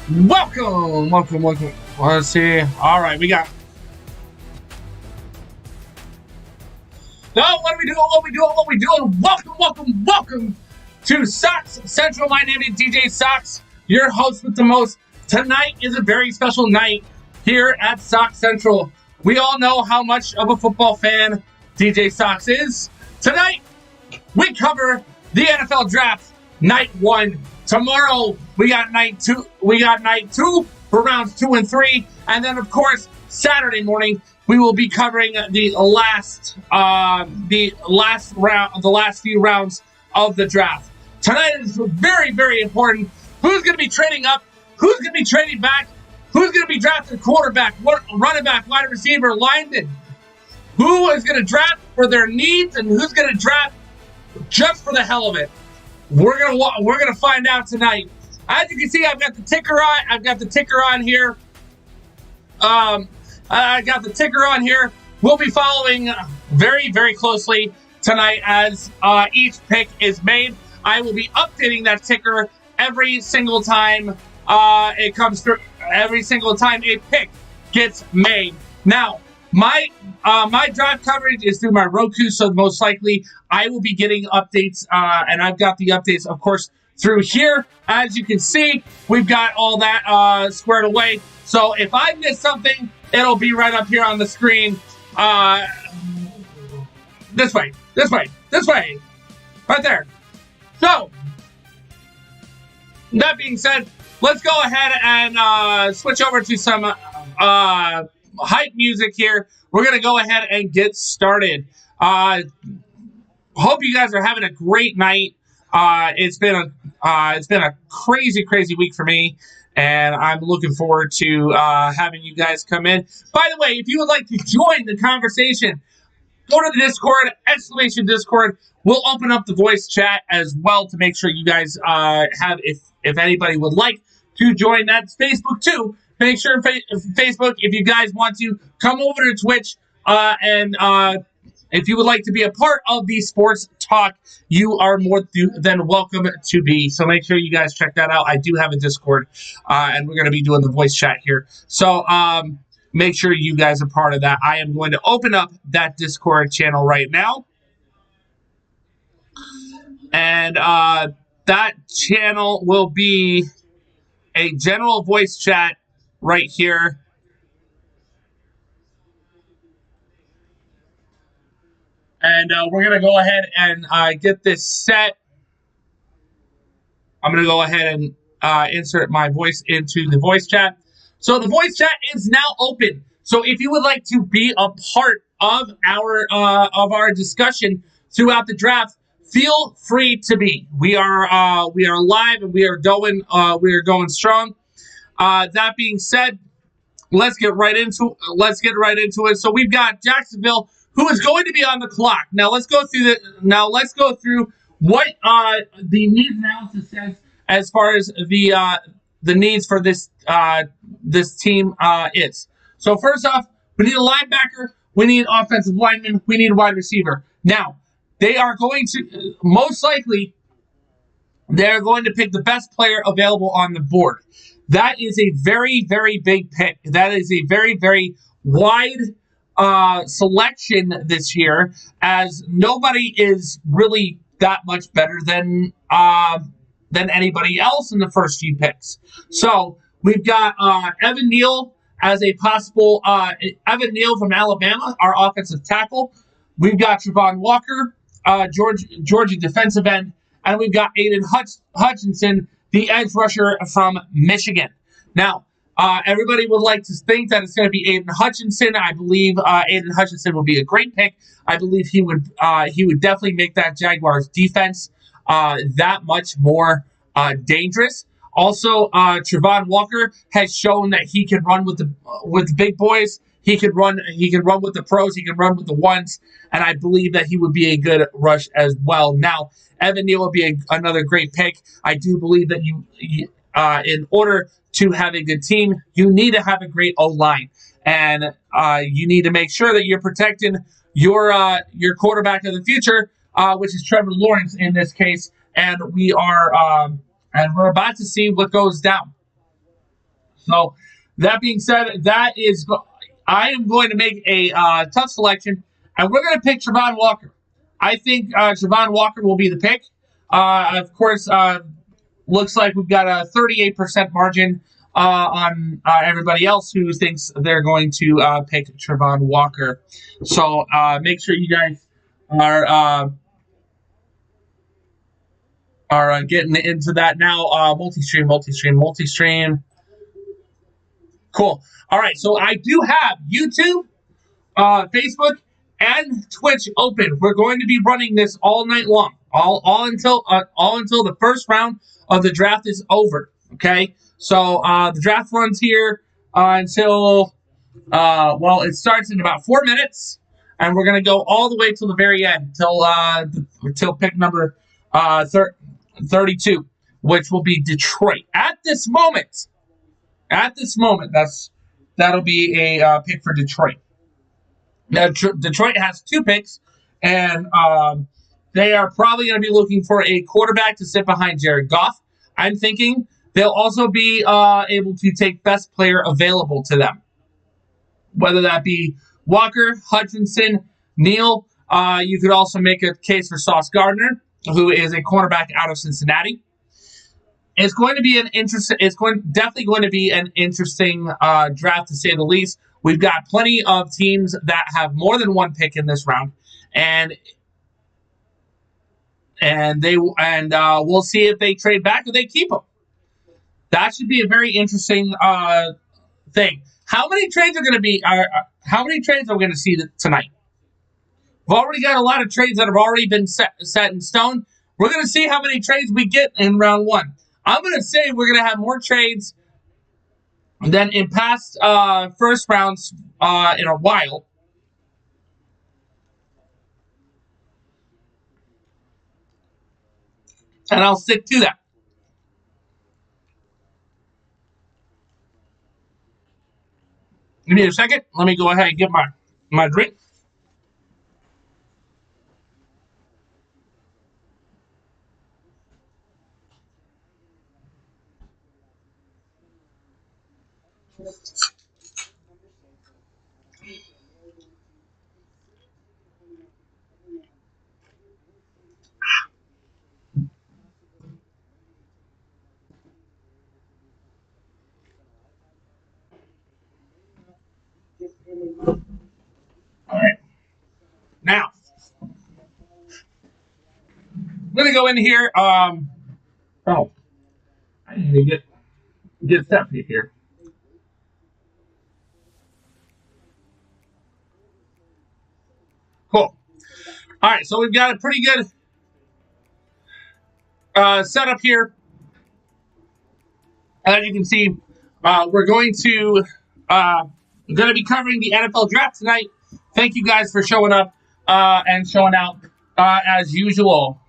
Welcome. Let's see. All right, we got. Oh, what are we doing? Welcome to Sox Central. My name is DJ Sox, your host with the most. Tonight is a very special night here at Sox Central. We all know how much of a football fan DJ Sox is. Tonight, we cover the NFL Draft, Night 1. Tomorrow, we got Night 2. We got Night 2 for rounds 2 and 3. And then, of course, Saturday morning, we will be covering the last few rounds of the draft. Tonight is very, very important. Who's going to be trading up? Who's going to be trading back? Who's going to be drafting quarterback, running back, wide receiver, lineman? Who is going to draft for their needs, and who's going to draft just for the hell of it? We're gonna find out tonight. As you can see, I've got the ticker on here. I got the ticker on here. We'll be following very, very closely tonight as each pick is made. I will be updating that ticker every single time it comes through. Every single time a pick gets made. Now, my draft coverage is through my Roku, so most likely I will be getting updates, and I've got the updates, of course, through here. As you can see, we've got all that squared away. So if I miss something, it'll be right up here on the screen. This way, right there. So, that being said, let's go ahead and switch over to some hype music here. We're going to go ahead and get started. Hope you guys are having a great night. It's been a crazy week for me, and I'm looking forward to having you guys come in. By the way, if you would like to join the conversation, go to the Discord, !Discord. We'll open up the voice chat as well to make sure you guys have, if anybody would like to join. That's Facebook too. Make sure Facebook, if you guys want to, come over to Twitch, and if you would like to be a part of the sports talk, you are more than welcome to be. So make sure you guys check that out. I do have a Discord, and we're going to be doing the voice chat here. So make sure you guys are part of that. I am going to open up that Discord channel right now. And that channel will be a general voice chat right here. And we're going to go ahead and get this set. I'm going to go ahead and insert my voice into the voice chat. So the voice chat is now open. So if you would like to be a part of our discussion throughout the draft, feel free to be. We are live and we are going strong. That being said, let's get right into it. So we've got Jacksonville, who is going to be on the clock. Now let's go through what the needs analysis says as far as the needs for this team is. So first off, we need a linebacker, we need offensive lineman, we need a wide receiver. Now, they are going to most likely they're going to pick the best player available on the board. That is a very, very big pick. That is a very, very wide selection this year, as nobody is really that much better than anybody else in the first few picks. So we've got Evan Neal as a possible Evan Neal from Alabama, our offensive tackle. We've got Travon Walker, Georgia defensive end, and we've got Aiden Hutchinson, the edge rusher from Michigan. Now, everybody would like to think that it's going to be Aiden Hutchinson. I believe Aiden Hutchinson would be a great pick. I believe he would definitely make that Jaguars defense that much more dangerous. Also, Travon Walker has shown that he can run with the big boys. He can run with the pros. He can run with the ones, and I believe that he would be a good rush as well. Now, Evan Neal would be another great pick. I do believe that you in order to have a good team, you need to have a great O-line, and you need to make sure that you're protecting your quarterback of the future, which is Trevor Lawrence in this case. And we're about to see what goes down. So that being said, I am going to make a tough selection, and we're going to pick Travon Walker. I think Travon Walker will be the pick. Of course, looks like we've got a 38% margin on everybody else who thinks they're going to pick Travon Walker. So make sure you guys are getting into that now. Multi-stream. Cool. All right, so I do have YouTube, Facebook, and Twitch open. We're going to be running this all night long, all until the first round of the draft is over. Okay, so the draft runs here until it starts in about 4 minutes, and we're gonna go all the way till the very end, till pick number 32, which will be Detroit. At this moment, that'll be a pick for Detroit. Now, Detroit has 2 picks, and they are probably going to be looking for a quarterback to sit behind Jared Goff. I'm thinking they'll also be able to take best player available to them, whether that be Walker, Hutchinson, Neal. You could also make a case for Sauce Gardner, who is a cornerback out of Cincinnati. It's going to be definitely going to be an interesting draft, to say the least. We've got plenty of teams that have more than one pick in this round, and we'll see if they trade back or they keep them. That should be a very interesting thing. How many trades are going to be? How many trades are we going to see tonight? We've already got a lot of trades that have already been set in stone. We're going to see how many trades we get in round 1. I'm going to say we're going to have more trades than in past first rounds in a while. And I'll stick to that. Give me a second. Let me go ahead and get my drink. All right. Now, I'm going to go in here. I need to get Stephanie here. Cool. All right, so we've got a pretty good setup here. As you can see, we're going to be covering the NFL draft tonight. Thank you guys for showing up and showing out as usual.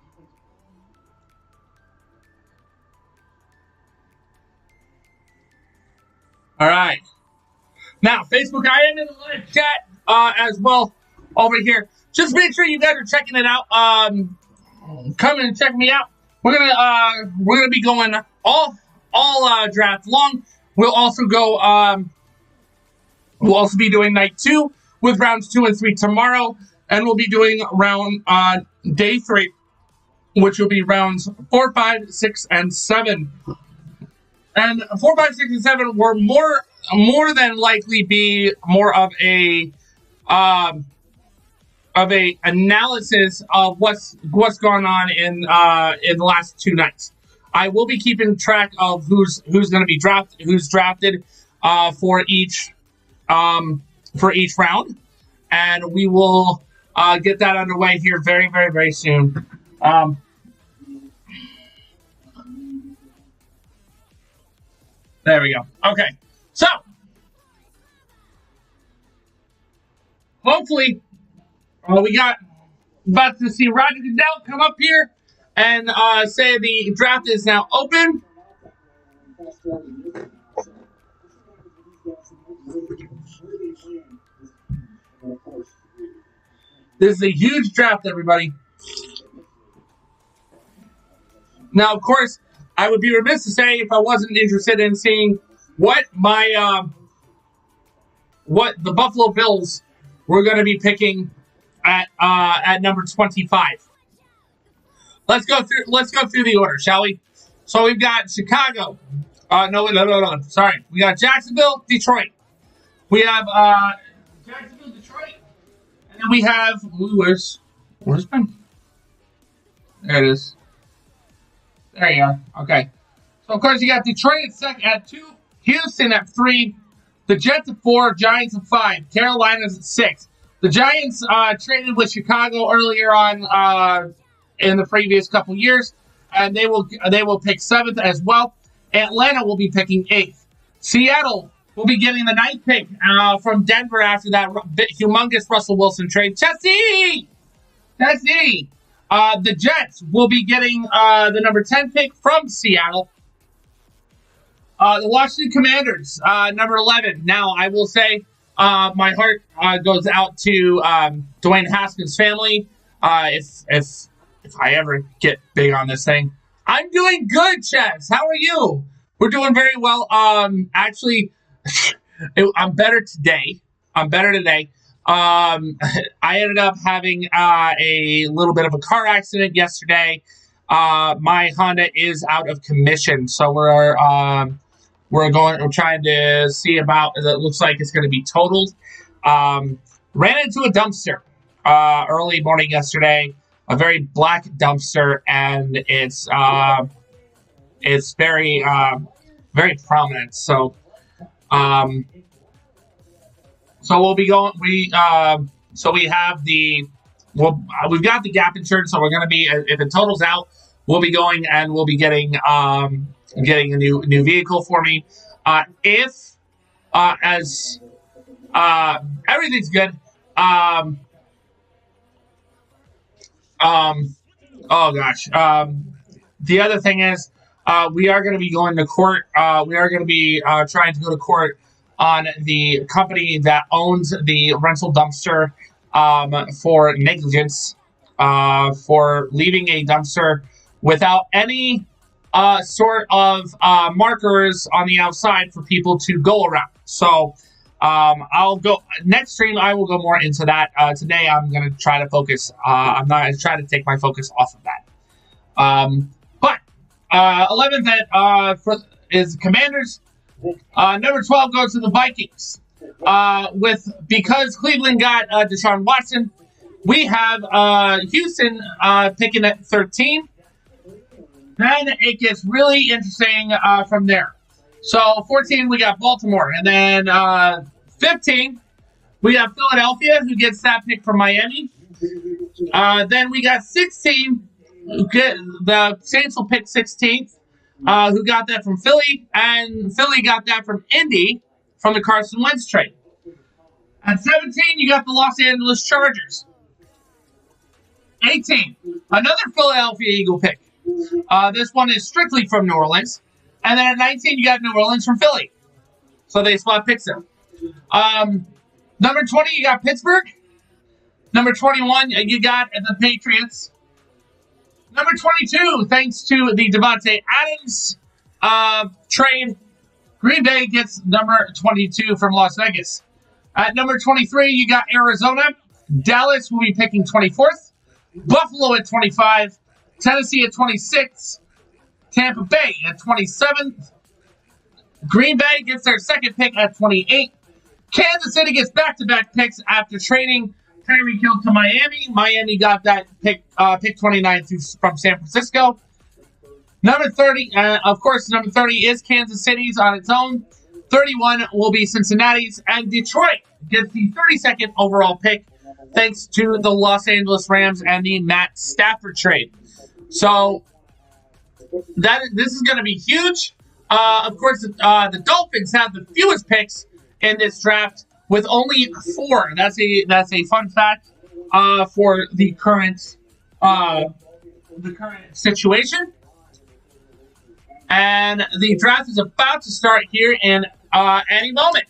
All right. Now, Facebook, I am in the live chat as well over here. Just make sure you guys are checking it out. Come and check me out. We're gonna be going all draft long. We'll also go. We'll also be doing night 2 with rounds 2 and 3 tomorrow, and we'll be doing round day 3, which will be rounds 4, 5, 6, and 7. And 4, 5, 6, and 7 were more than likely be more of a analysis of what's gone on in the last 2 nights. I will be keeping track of who's going to be drafted for each round, and we will get that underway here very, very, very soon. There we go. Okay, so hopefully we got about to see Roger Goodell come up here and say the draft is now open. This is a huge draft, everybody. Now, of course, I would be remiss to say if I wasn't interested in seeing what the Buffalo Bills were going to be picking at number 25. Let's go through the order, shall we? So we've got Chicago. No. Sorry, we got Jacksonville, Detroit. We have Jacksonville, Detroit, and then we have where's my? There it is. There you are. Okay. So of course you got Detroit at 2, Houston at 3, the Jets at 4, Giants at 5, Carolina's at 6. The Giants traded with Chicago earlier on in the previous couple years, and they will pick 7th as well. Atlanta will be picking 8th. Seattle will be getting the 9th pick from Denver after that humongous Russell Wilson trade. Chessie! The Jets will be getting the number 10 pick from Seattle. The Washington Commanders, number 11. Now, I will say my heart goes out to Dwayne Haskins' family. If I ever get big on this thing. I'm doing good, Chess. How are you? We're doing very well. Actually, I'm better today. I ended up having a little bit of a car accident yesterday. My Honda is out of commission, so we're trying to see about. It looks like it's going to be totaled. Ran into a dumpster early morning yesterday. A very black dumpster, and it's very very prominent. So we'll be going. We've got the gap insurance, so we're going to be, if it totals out, we'll be going and we'll be getting a new vehicle for me. If everything's good. The other thing is, we are going to be going to court. We are going to be trying to go to court on the company that owns the rental dumpster for negligence, for leaving a dumpster without any sort of markers on the outside for people to go around. So I'll go next stream. I will go more into that. Today I'm going to try to focus. I'm not going to try to take my focus off of that. But 11th is Commanders. Number 12 goes to the Vikings. Because Cleveland got Deshaun Watson, we have Houston picking at 13. Then it gets really interesting from there. So 14, we got Baltimore. And then 15, we got Philadelphia, who gets that pick from Miami. Then we got 16, the Saints will pick 16th, who got that from Philly. And Philly got that from Indy from the Carson Wentz trade. At 17, you got the Los Angeles Chargers. 18, another Philadelphia Eagle pick. This one is strictly from New Orleans. And then at 19, you got New Orleans from Philly. So they spot picks them. Number 20, you got Pittsburgh. Number 21, you got the Patriots. Number 22, thanks to the Devontae Adams trade, Green Bay gets number 22 from Las Vegas. At number 23, you got Arizona. Dallas will be picking 24th. Buffalo at 25. Tennessee at 26. Tampa Bay at 27th. Green Bay gets their second pick at 28. Kansas City gets back-to-back picks after trading Tyreek Hill to Miami. Miami got that pick 29 from San Francisco. Number 30, of course, number 30 is Kansas City's on its own. 31 will be Cincinnati's, and Detroit gets the 32nd overall pick thanks to the Los Angeles Rams and the Matt Stafford trade. So this is going to be huge. Of course, the Dolphins have the fewest picks in this draft with only 4. That's a fun fact for the current situation. And the draft is about to start here in any moment.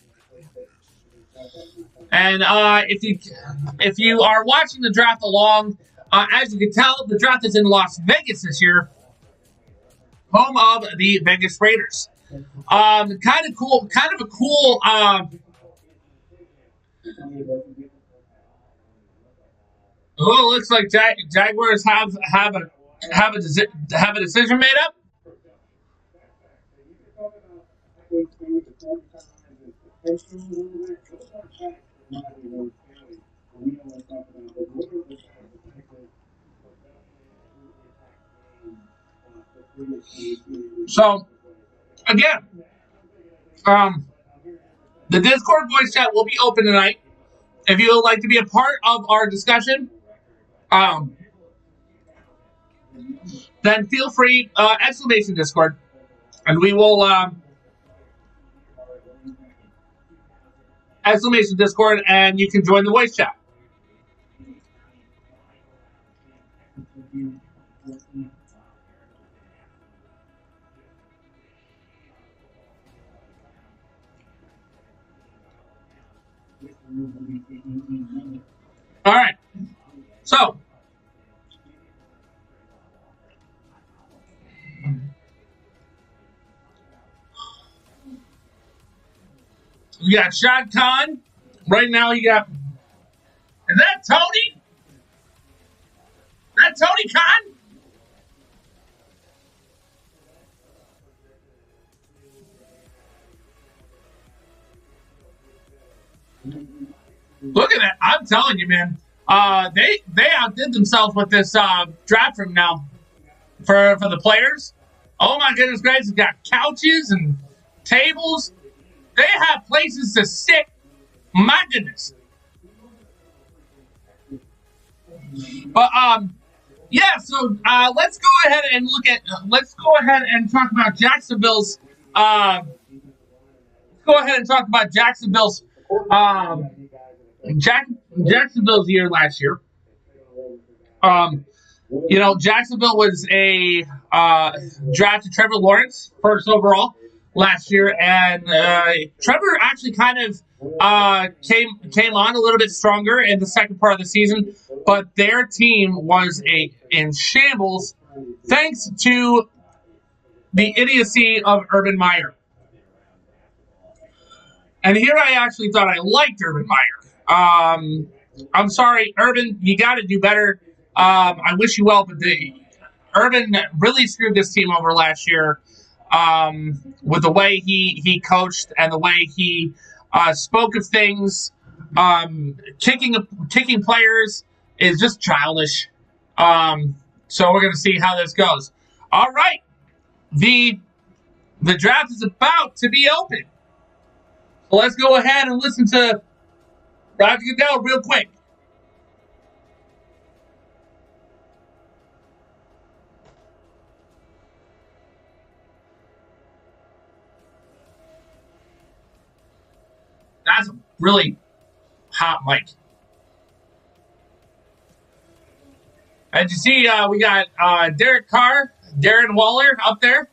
And if you are watching the draft along, as you can tell, the draft is in Las Vegas this year, home of the Vegas Raiders. Kind of cool, kind of a cool. Oh, looks like Jaguars have a decision made up. So again, um, the Discord voice chat will be open tonight. If you would like to be a part of our discussion, um, then feel free, exclamation Discord, and we will exclamation Discord, and you can join the voice chat. All right. So you got Shad Khan. Right now, you got. Is that Tony? That Tony Khan? Look at that! I'm telling you, man. They outdid themselves with this draft room now for the players. Oh my goodness gracious! It's got couches and tables. They have places to sit. My goodness. But yeah. So let's go ahead and look at. Let's go ahead and talk about Jacksonville's. Let's go ahead and talk about Jacksonville's. Um, Jacksonville's year last year. Um, Jacksonville was a drafted Trevor Lawrence first overall last year, and Trevor actually kind of came on a little bit stronger in the second part of the season, but their team was in shambles thanks to the idiocy of Urban Meyer. And here I actually thought I liked Urban Meyer. I'm sorry, Urban, you got to do better. I wish you well, but Urban really screwed this team over last year with the way he coached and the way he spoke of things. Kicking players is just childish. So we're going to see how this goes. All right, the draft is about to be open. So let's go ahead and listen to Roger Goodell real quick. That's a really hot mic. And you see, we got Derek Carr, Darren Waller up there.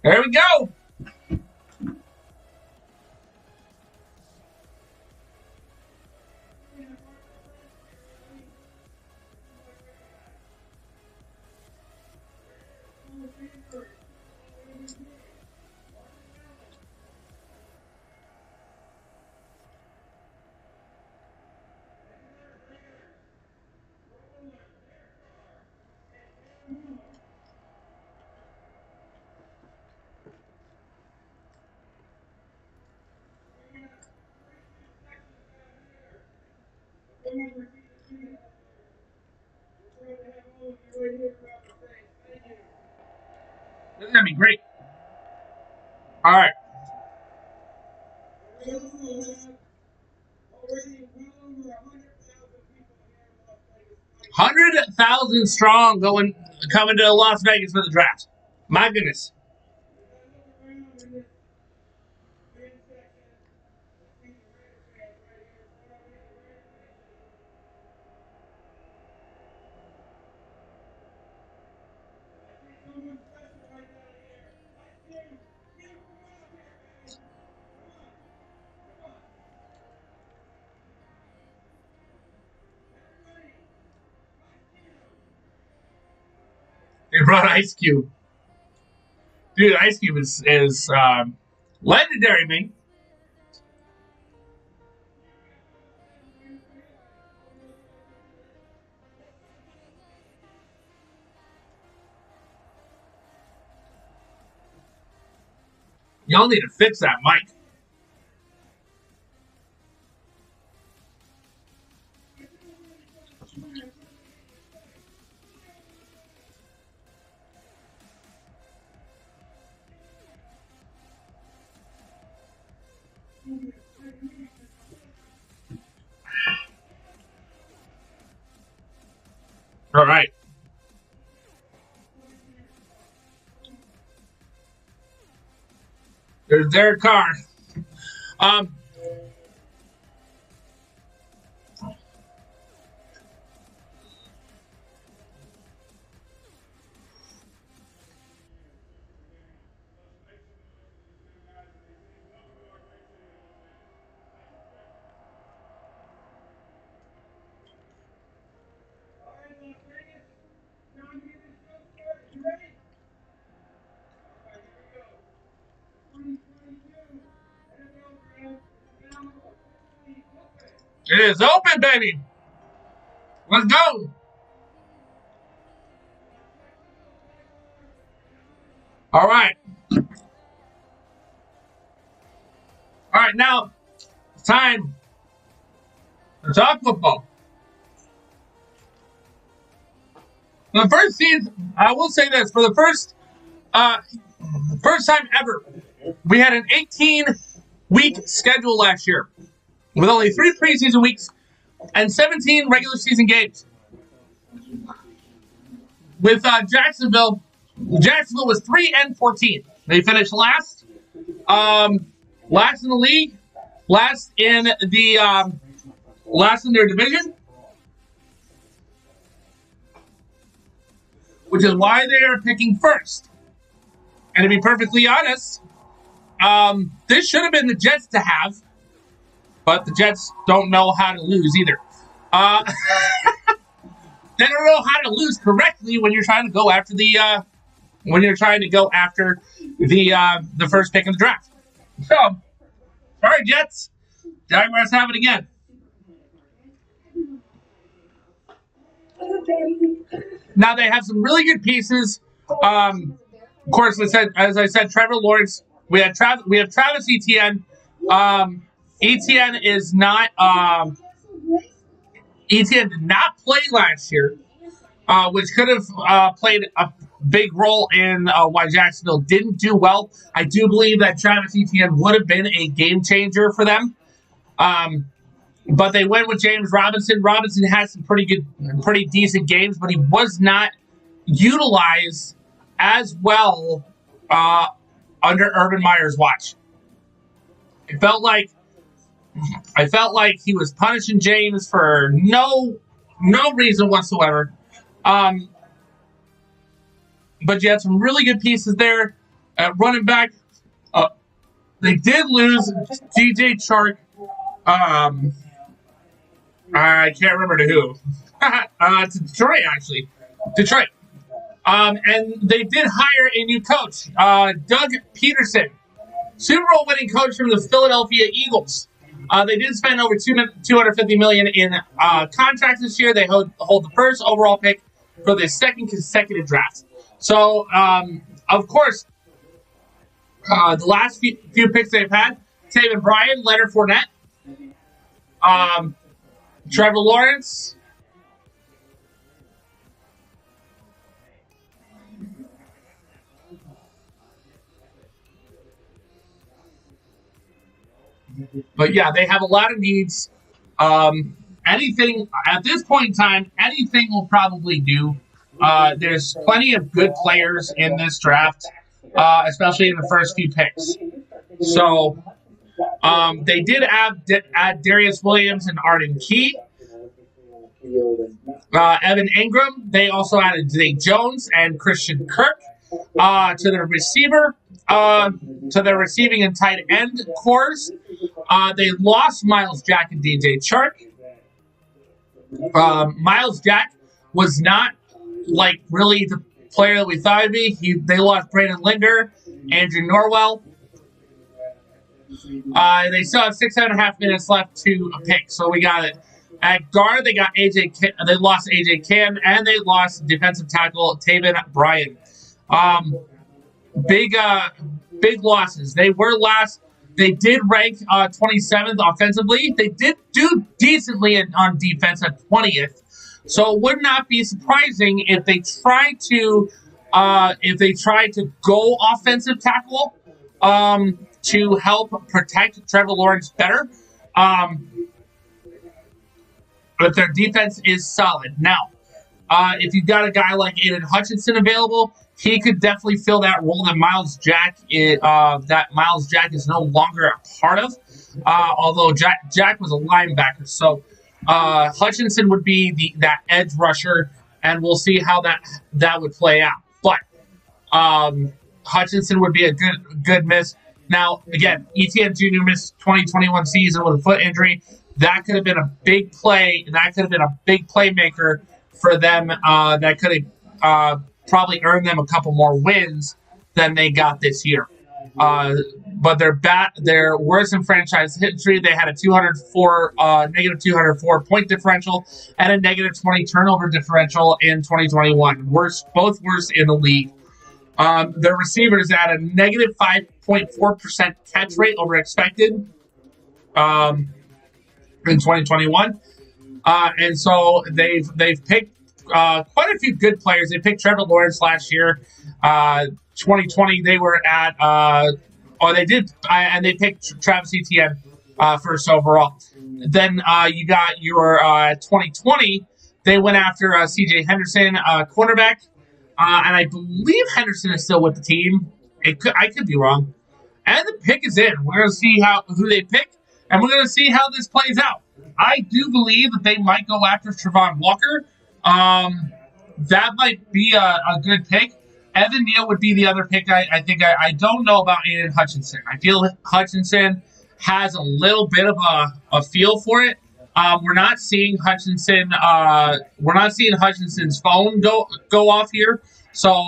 There we go. This is gonna be great. All right. 100,000 strong coming to Las Vegas for the draft. My goodness. They brought Ice Cube. Dude, Ice Cube is legendary, man. Y'all need to fix that mic. All right. There's Derek Carr. It is open, baby. Let's go. All right. All right, now it's time to talk football. The first season, I will say this, for the first time ever, we had an 18-week schedule last year with only 3 preseason weeks and 17 regular season games. With Jacksonville was 3-14. They finished last in the league, last in their division, which is why they are picking first. And to be perfectly honest, this should have been the Jets to have, but the Jets don't know how to lose either. They don't know how to lose correctly when you're trying to go after the first pick in the draft. So, sorry, Jets. Jaguars have it again. Now they have some really good pieces. Of course, as I said, Trevor Lawrence. We have Travis Etienne. Etienne is not. Etienne did not play last year, which could have played a big role in why Jacksonville didn't do well. I do believe that Travis Etienne would have been a game changer for them. But they went with James Robinson. Robinson had some pretty decent games, but he was not utilized as well under Urban Meyer's watch. I felt like he was punishing James for no reason whatsoever. But you had some really good pieces there at running back. They did lose DJ Chark. I can't remember to who. To Detroit, actually. Detroit. And they did hire a new coach, Doug Peterson, Super Bowl winning coach from the Philadelphia Eagles. They did spend over $250 million in contracts this year. They hold the first overall pick for the second consecutive draft. So, of course, the last few picks they've had, Taven Bryan, Leonard Fournette, Trevor Lawrence, but yeah, they have a lot of needs. Anything at this point in time, anything will probably do. There's plenty of good players in this draft, especially in the first few picks. So they did add Darius Williams and Arden Key, Evan Ingram. They also added Zay Jones and Christian Kirk to their receiving and tight end cores. They lost Miles Jack and DJ Chark. Miles Jack was not really player that we thought it'd be. They lost Brandon Linder, Andrew Norwell. They still have 6.5 minutes left to pick, so we got it. At guard, they got they lost AJ Cam, and they lost defensive tackle Taven Bryan. Big losses. They were last. They did rank 27th offensively. They did do decently on defense at 20th. So it would not be surprising if they try to go offensive tackle to help protect Trevor Lawrence better. But their defense is solid. Now, if you've got a guy like Aiden Hutchinson available, he could definitely fill that role that Miles Jack is no longer a part of. Although Jack was a linebacker, so Hutchinson would be that edge rusher, and we'll see how that would play out. But Hutchinson would be a good miss. Now, again, ETN Jr. missed 2021 season with a foot injury. That could have been a big play. That could have been a big playmaker for them. That could have probably earned them a couple more wins than they got this year. But they're worse in franchise history. They had a negative 204 point differential and a negative 20 turnover differential in 2021. Both worst in the league. Their receivers had a negative 5.4% catch rate over expected in 2021. And so they've picked quite a few good players. They picked Trevor Lawrence last year. 2020 they were at they picked Travis Etienne first overall. Then you got your 2020. They went after C.J. Henderson, cornerback, and I believe Henderson is still with the team. I could be wrong. And the pick is in. We're going to see who they pick, and we're going to see how this plays out. I do believe that they might go after Travon Walker. That might be a good pick. Evan Neal would be the other pick. I think I don't know about Aiden Hutchinson. I feel Hutchinson has a little bit of a feel for it. We're not seeing Hutchinson. We're not seeing Hutchinson's phone go off here. So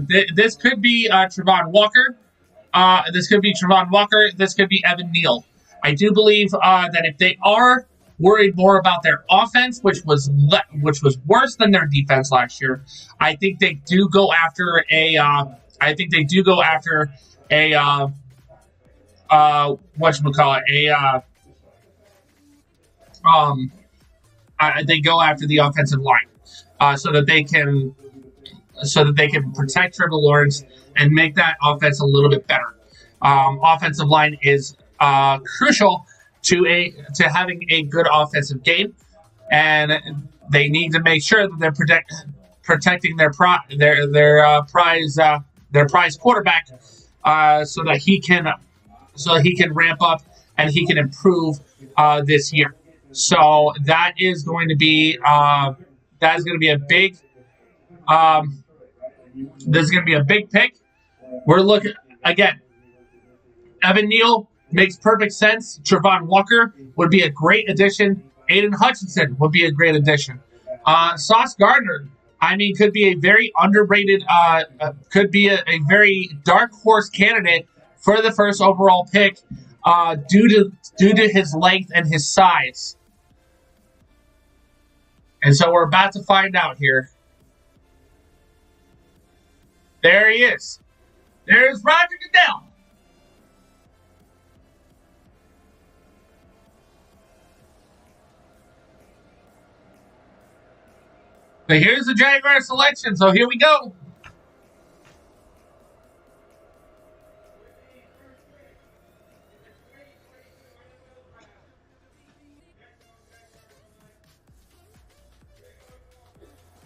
this could be Travon Walker. This could be Travon Walker. This could be Evan Neal. I do believe that if they are worried more about their offense, which was worse than their defense last year, I think they do go after a they go after the offensive line so that they can protect Trevor Lawrence and make that offense a little bit better. Offensive line is crucial to having a good offensive game, and they need to make sure that they're protecting their prize quarterback, so that he can ramp up and he can improve this year. So that is going to be a big. This is going to be a big pick. We're looking again. Evan Neal makes perfect sense. Travon Walker would be a great addition. Aiden Hutchinson would be a great addition. Sauce Gardner, could be a very underrated, could be a very dark horse candidate for the first overall pick due to his length and his size. And so we're about to find out here. There he is. There's Roger Goodell. But here's the Jaguar selection, so here we go.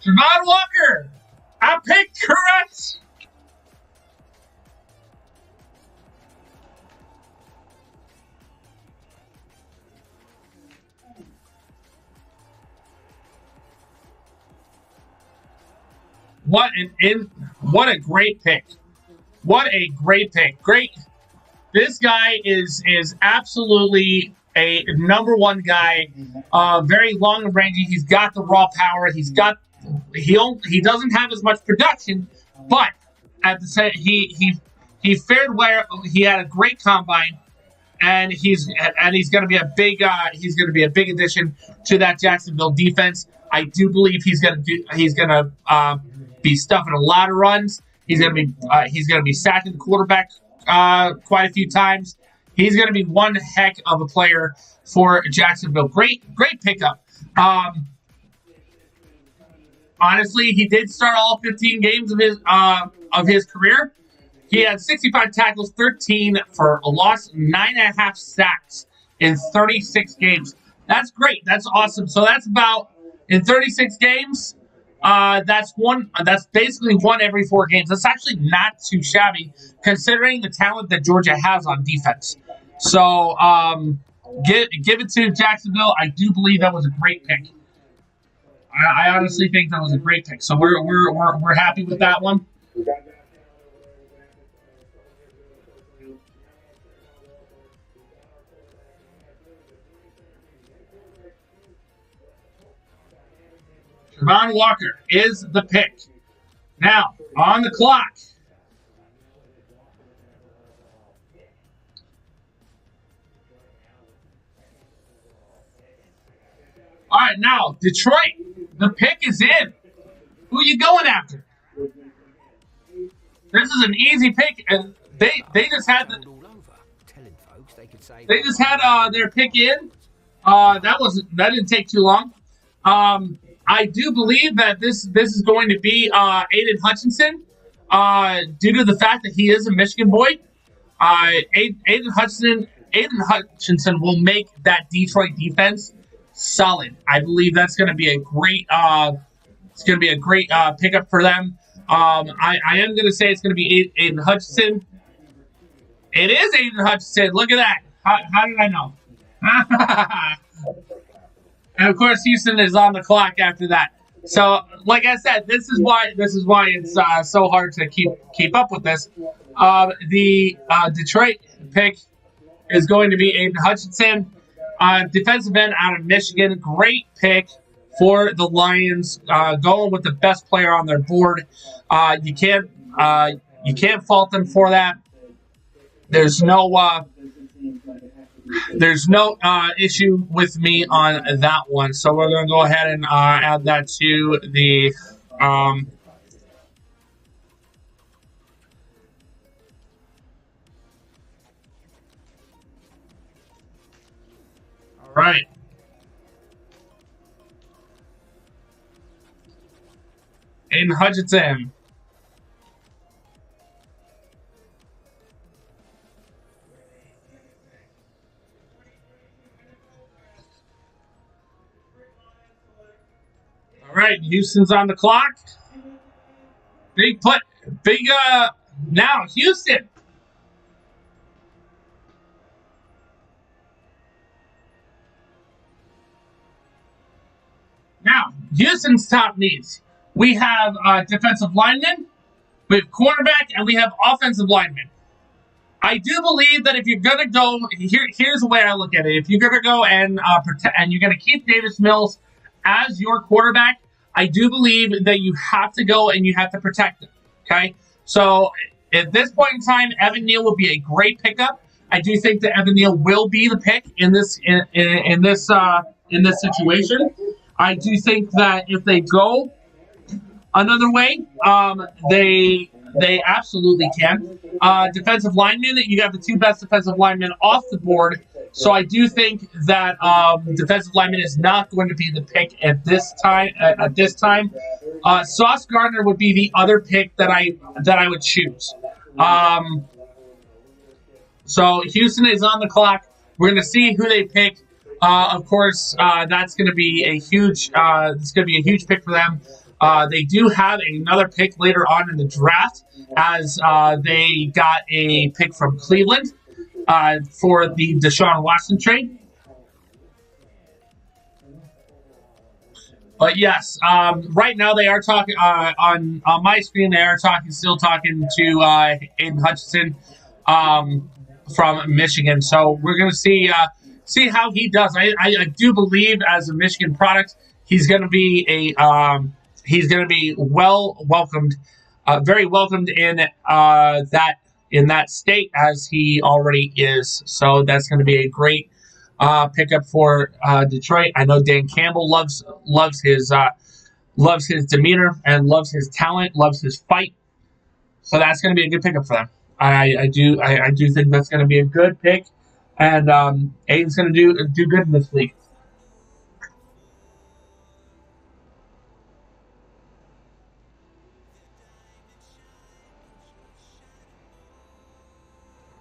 Travon Walker, I picked correct. What a great pick. What a great pick. Great. This guy is absolutely a number one guy. Very long and rangy. He's got the raw power. He's got he doesn't have as much production, but at the same he fared well. He had a great combine, and he's going to be a big addition to that Jacksonville defense. I do believe he's going to be stuffing a lot of runs. He's going to be sacking the quarterback quite a few times. He's going to be one heck of a player for Jacksonville. Great pickup. Honestly, he did start all 15 games of his career. He had 65 tackles, 13 for a loss, 9.5 sacks in 36 games. That's great. That's awesome. So that's about, in 36 games, that's basically one every 4 games. That's actually not too shabby considering the talent that Georgia has on defense. So give it to Jacksonville. I do believe that was a great pick. I honestly think that was a great pick. So we're happy with that one. Travon Walker is the pick. Now, on the clock. All right, now, Detroit, the pick is in. Who are you going after? This is an easy pick, and they just had their pick in. That didn't take too long. I do believe that this is going to be Aiden Hutchinson due to the fact that he is a Michigan boy. Aiden Hutchinson will make that Detroit defense solid. I believe that's going to be a great pickup for them. I am going to say it's going to be Aiden Hutchinson. It is Aiden Hutchinson. Look at that. How did I know? And of course, Houston is on the clock after that. So, like I said, this is why it's so hard to keep up with this. The Detroit pick is going to be Aiden Hutchinson, defensive end out of Michigan. Great pick for the Lions, going with the best player on their board. You can't fault them for that. There's no issue with me on that one. So we're going to go ahead and add that to the all right. Aiden Hutchinson. All right, Houston's on the clock. Now Houston. Now, Houston's top needs. We have defensive linemen, we have cornerback, and we have offensive linemen. I do believe that if you're going to go, here's the way I look at it. If you're going to go and you're going to keep Davis Mills as your quarterback, I do believe that you have to go and you have to protect him. Okay? So at this point in time, Evan Neal will be a great pickup. I do think that Evan Neal will be the pick in this situation. I do think that if they go another way, they absolutely can. Defensive linemen, you have the two best defensive linemen off the board. So I do think that defensive lineman is not going to be the pick at this time. Sauce Gardner would be the other pick that I would choose. So Houston is on the clock. We're going to see who they pick. Of course, that's going to be a huge. It's going to be a huge pick for them. They do have another pick later on in the draft, as they got a pick from Cleveland for the Deshaun Watson trade. But yes, right now they are talking on my screen. They are still talking to Aiden Hutchinson from Michigan. So we're going to see how he does. I do believe as a Michigan product, he's going to be he's going to be well welcomed, very welcomed in that state as he already is. So that's going to be a great pickup for Detroit. I know Dan Campbell loves his demeanor and loves his talent, loves his fight. So that's going to be a good pickup for them. I do think that's going to be a good pick, and Aiden's going to do good in this league.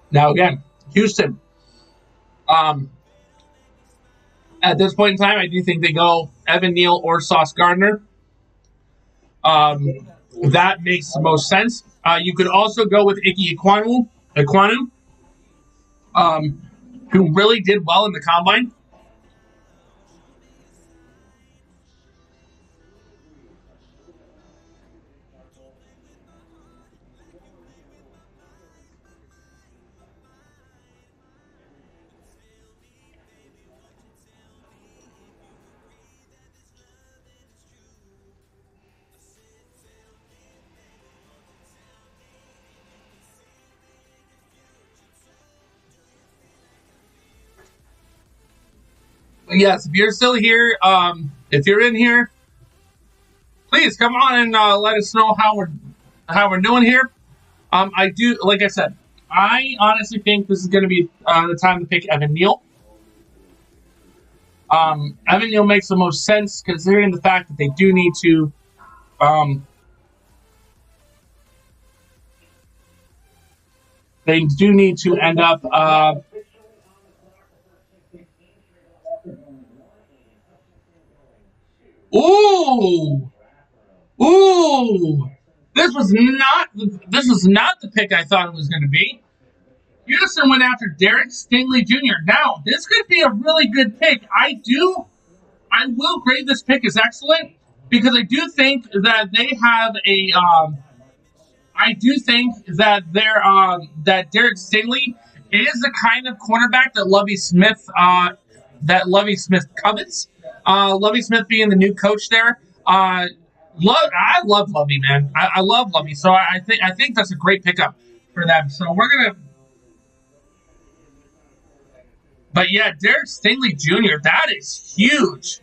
Now again, Houston. At this point in time, I do think they go Evan Neal or Sauce Gardner. That makes the most sense. You could also go with Ike Ekwonu, who really did well in the combine. But yes, if you're still here, if you're in here, please come on and let us know how we're doing here. I do, like I said, I honestly think this is going to be the time to pick Evan Neal. Evan Neal makes the most sense considering the fact that they do need to. They do need to end up. Ooh, ooh! This was not the pick I thought it was going to be. Houston went after Derek Stingley Jr. Now this could be a really good pick. I will grade this pick as excellent because I do think that they have a. I do think that that Derek Stingley is the kind of cornerback that Lovie Smith covets. Lovie Smith being the new coach there. I love Lovie, man. I love Lovie, so I think that's a great pickup for them. So we're gonna. But yeah, Derek Stingley Jr. That is huge.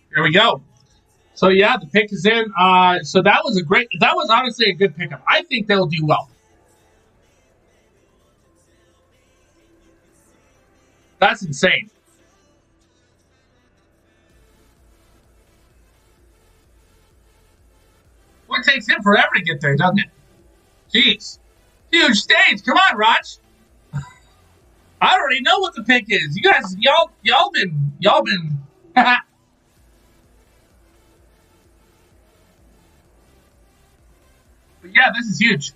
Here we go. So yeah, the pick is in. So that was honestly a good pickup. I think they'll do well. That's insane. Well, it takes him forever to get there, doesn't it? Jeez. Huge stage. Come on, Raj. I already know what the pick is. You guys, y'all been. But yeah, this is huge.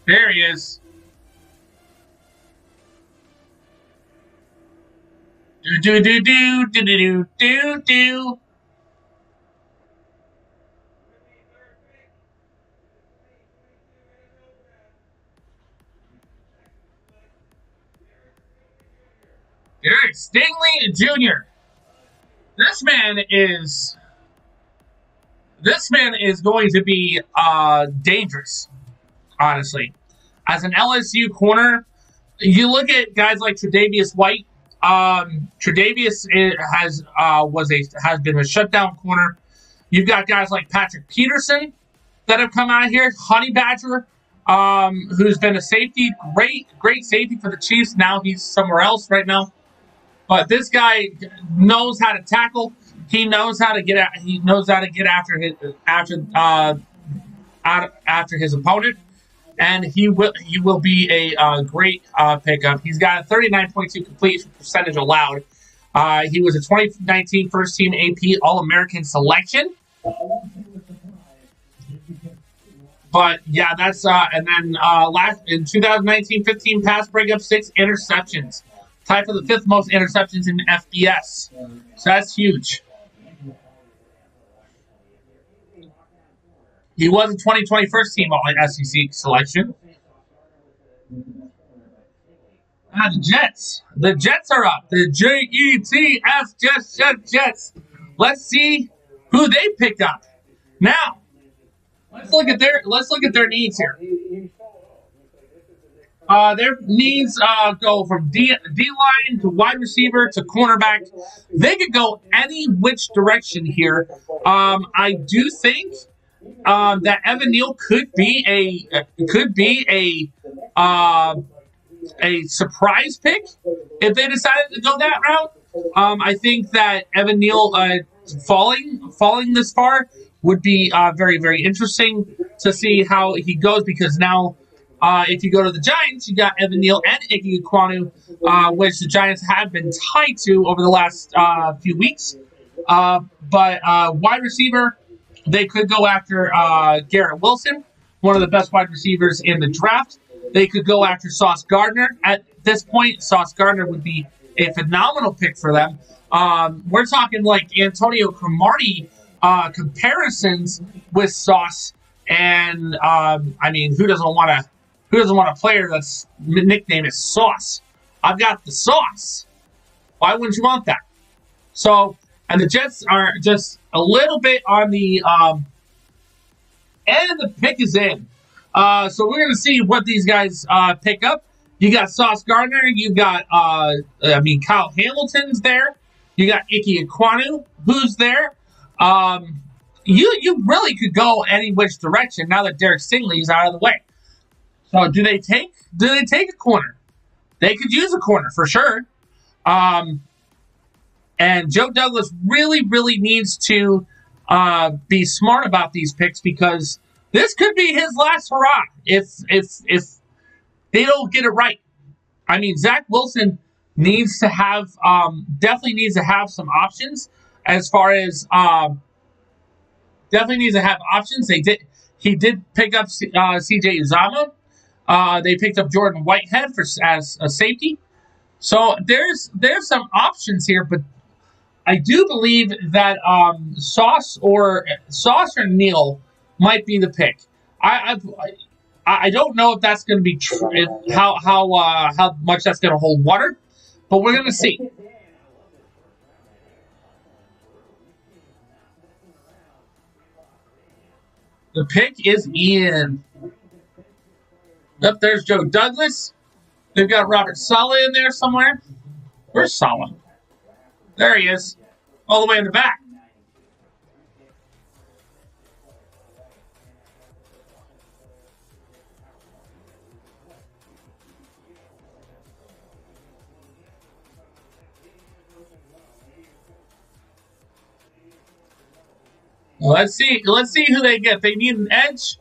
There he is. Do. Derek Stingley Jr. This man is going to be dangerous, honestly. As an LSU corner, you look at guys like Tre'Davious White. Tre'Davious has been a shutdown corner. You've got guys like Patrick Peterson that have come out here. Honey Badger, who's been a safety, great safety for the Chiefs. Now he's somewhere else right now. But this guy knows how to tackle. He knows how to get after his opponent, and he will be a great pickup. He's got a 39.2 completion percentage allowed. He was a 2019 first team AP All-American selection. But yeah, that's and then last in 2019-15 pass breakup, 6 interceptions, tied for the 5th most interceptions in FBS. So that's huge. He was a 2020 first team All SEC selection. The Jets. The Jets are up. The Jets, Jets. Let's see who they picked up. Now, let's look at their needs here. Their needs go from D line to wide receiver to cornerback. They could go any which direction here. I do think that Evan Neal could be a surprise pick if they decided to go that route. I think that Evan Neal falling this far would be very, very interesting to see how he goes, because now if you go to the Giants, you got Evan Neal and Ike Ekwonu, which the Giants have been tied to over the last few weeks. But wide receiver, they could go after Garrett Wilson, one of the best wide receivers in the draft. They could go after Sauce Gardner. At this point, Sauce Gardner would be a phenomenal pick for them. We're talking like Antonio Cromartie comparisons with Sauce, and I mean, who doesn't want a player that's nickname is Sauce? I've got the sauce. Why wouldn't you want that? So, and the Jets are just a little bit on the and the pick is in. So we're gonna see what these guys pick up. You got Sauce Gardner. You got Kyle Hamilton's there. You got Ike Ekwonu, who's there. You really could go any which direction now that Derek Stingley is out of the way. So do they take a corner? They could use a corner for sure. And Joe Douglas really, really needs to be smart about these picks, because this could be his last hurrah if they don't get it right. I mean, Zach Wilson needs to have definitely needs to have some options as far as definitely needs to have options. He did pick up CJ Uzomah. They picked up Jordan Whitehead as a safety. So there's some options here, but I do believe that Sauce or Neal might be the pick. I don't know if that's going to be how much that's going to hold water, but we're going to see. The pick is in. Up there's Joe Douglas. They've got Robert Saleh in there somewhere. Where's Saleh? There he is, all the way in the back. Well, let's see who they get. They need an edge.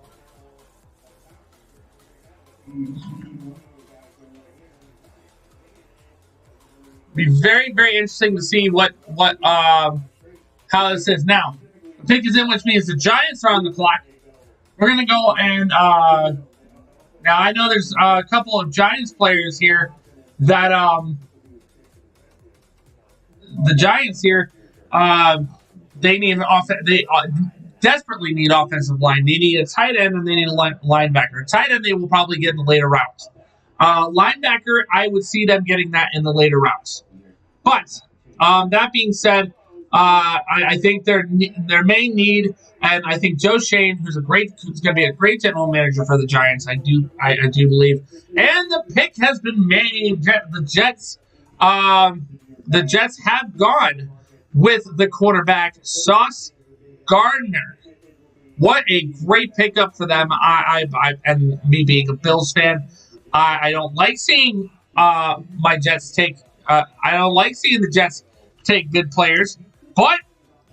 Be very, very interesting to see how this is now. The pick is in, which means the Giants are on the clock. We're gonna go and now I know there's a couple of Giants players here that the Giants here they need an they desperately need offensive line. They need a tight end and they need a linebacker. Tight end they will probably get in the later rounds. Linebacker, I would see them getting that in the later rounds. But that being said, I think their main need, and I think Joe Shane, who's going to be a great general manager for the Giants, I do believe. And the pick has been made. The Jets have gone with the quarterback Sauce Gardner. What a great pickup for them! And me being a Bills fan, I don't like seeing my Jets take. I don't like seeing the Jets take good players, but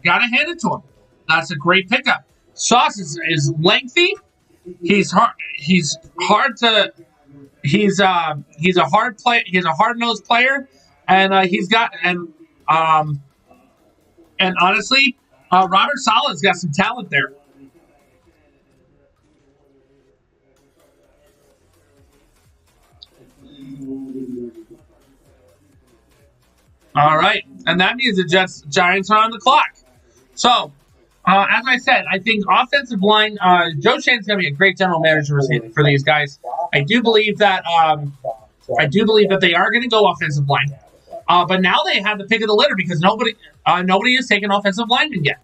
gotta hand it to them. That's a great pickup. Sauce is lengthy. He's hard. He's hard to. He's a hard play. He's a hard-nosed player, and he's got and honestly, Robert Saleh's got some talent there. All right, and that means the Giants are on the clock. So, as I said, I think offensive line. Joe Shane's going to be a great general manager for these guys. I do believe that. I do believe that they are going to go offensive line. But now they have the pick of the litter because nobody has taken offensive linemen yet.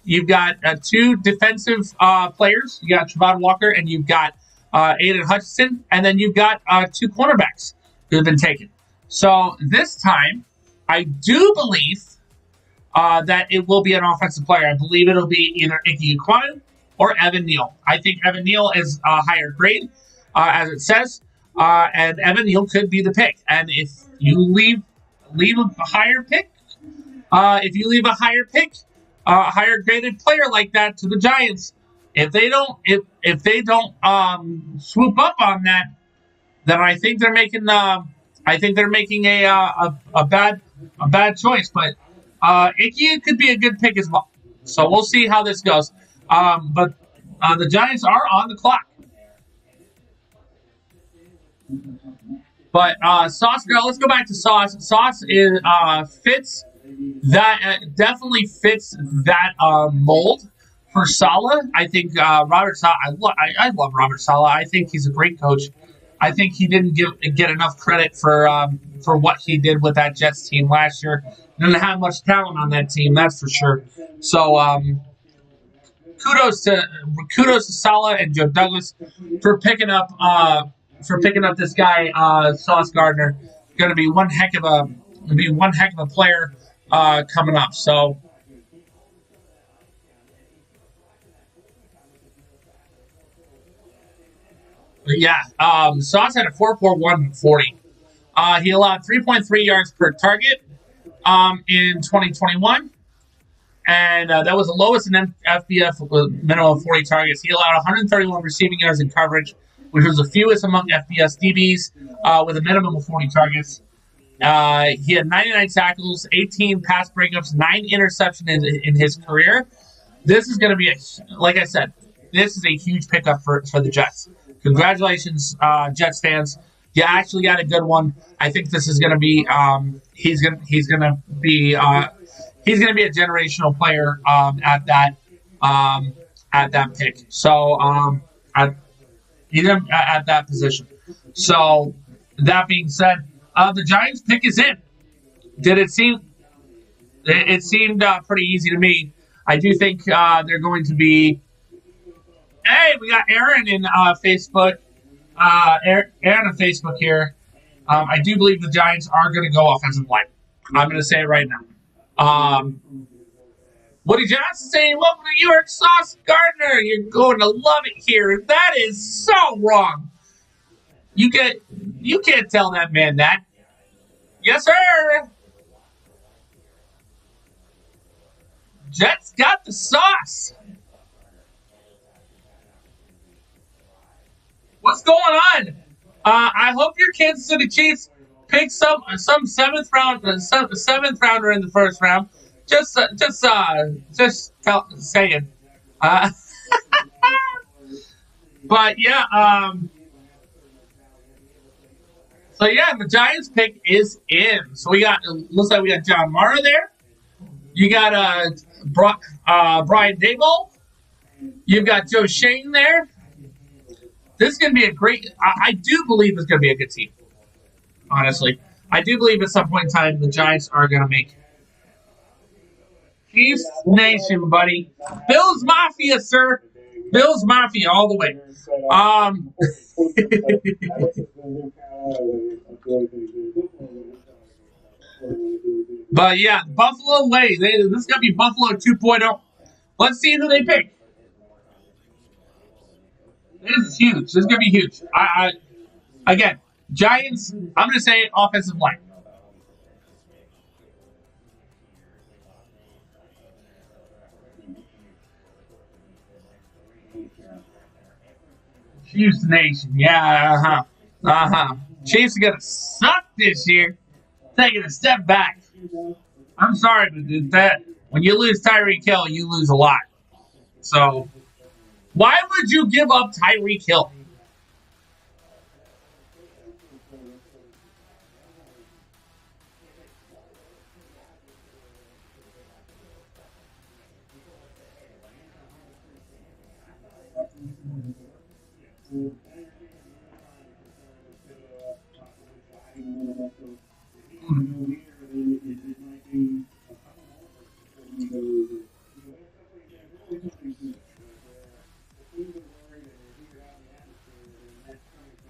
You've got two defensive players. You got Trevon Walker and you've got Aiden Hutchinson, and then you've got two cornerbacks who have been taken. So this time, I do believe that it will be an offensive player. I believe it'll be either Ike Ekwonu or Evan Neal. I think Evan Neal is a higher grade, as it says, and Evan Neal could be the pick. And if you leave a higher pick, a higher graded player like that to the Giants, if they don't swoop up on that, then I think they're making a bad choice. But Ike could be a good pick as well. So we'll see how this goes. But the Giants are on the clock. But Sauce, girl, let's go back to Sauce. Sauce is fits that definitely fits that mold for Saleh. I think Robert Saleh. I love Robert Saleh. I think he's a great coach. I think he didn't get enough credit for what he did with that Jets team last year. Didn't have much talent on that team, that's for sure. So kudos to Saleh and Joe Douglas for picking up this guy Sauce Gardner. Going to be one heck of a player coming up. So. Yeah, Sauce had a 4.41 40. He allowed 3.3 yards per target in 2021, and that was the lowest in FBS with minimum of 40 targets. He allowed 131 receiving yards in coverage, which was the fewest among FBS DBs with a minimum of 40 targets. He had 99 tackles, 18 pass breakups, 9 interceptions in his career. This is going to be, like I said, this is a huge pickup for the Jets. Congratulations, Jets fans. You actually got a good one. I think this is going to be he's going to be a generational player at that pick. So at that position. So that being said, the Giants pick is in. Did it seem? It seemed pretty easy to me. I do think they're going to be. Hey, we got Aaron in Facebook. Aaron on Facebook here. I do believe the Giants are going to go offensive line. I'm going to say it right now. Woody Johnson saying, "Welcome to New York, Sauce Gardner. You're going to love it here." That is so wrong. You can't tell that man that. Yes, sir. Jets got the sauce. What's going on? I hope your Kansas City Chiefs pick some seventh rounder in the first round. Just saying. But yeah. So yeah, the Giants pick is in. So looks like we got John Mara there. You got Brian Daboll. You've got Joe Shane there. This is going to be a great. I do believe it's going to be a good team. Honestly, I do believe at some point in time the Giants are going to make. Chiefs Nation, buddy. Bills Mafia, sir. Bills Mafia all the way. But yeah, Buffalo way. This is going to be Buffalo 2.0. Let's see who they pick. This is huge. This is going to be huge. Again, Giants, I'm going to say offensive line. Chiefs Nation. Yeah, Chiefs are going to suck this year. Taking a step back. I'm sorry, but When you lose Tyreek Hill, you lose a lot. So, why would you give up Tyreek Hill?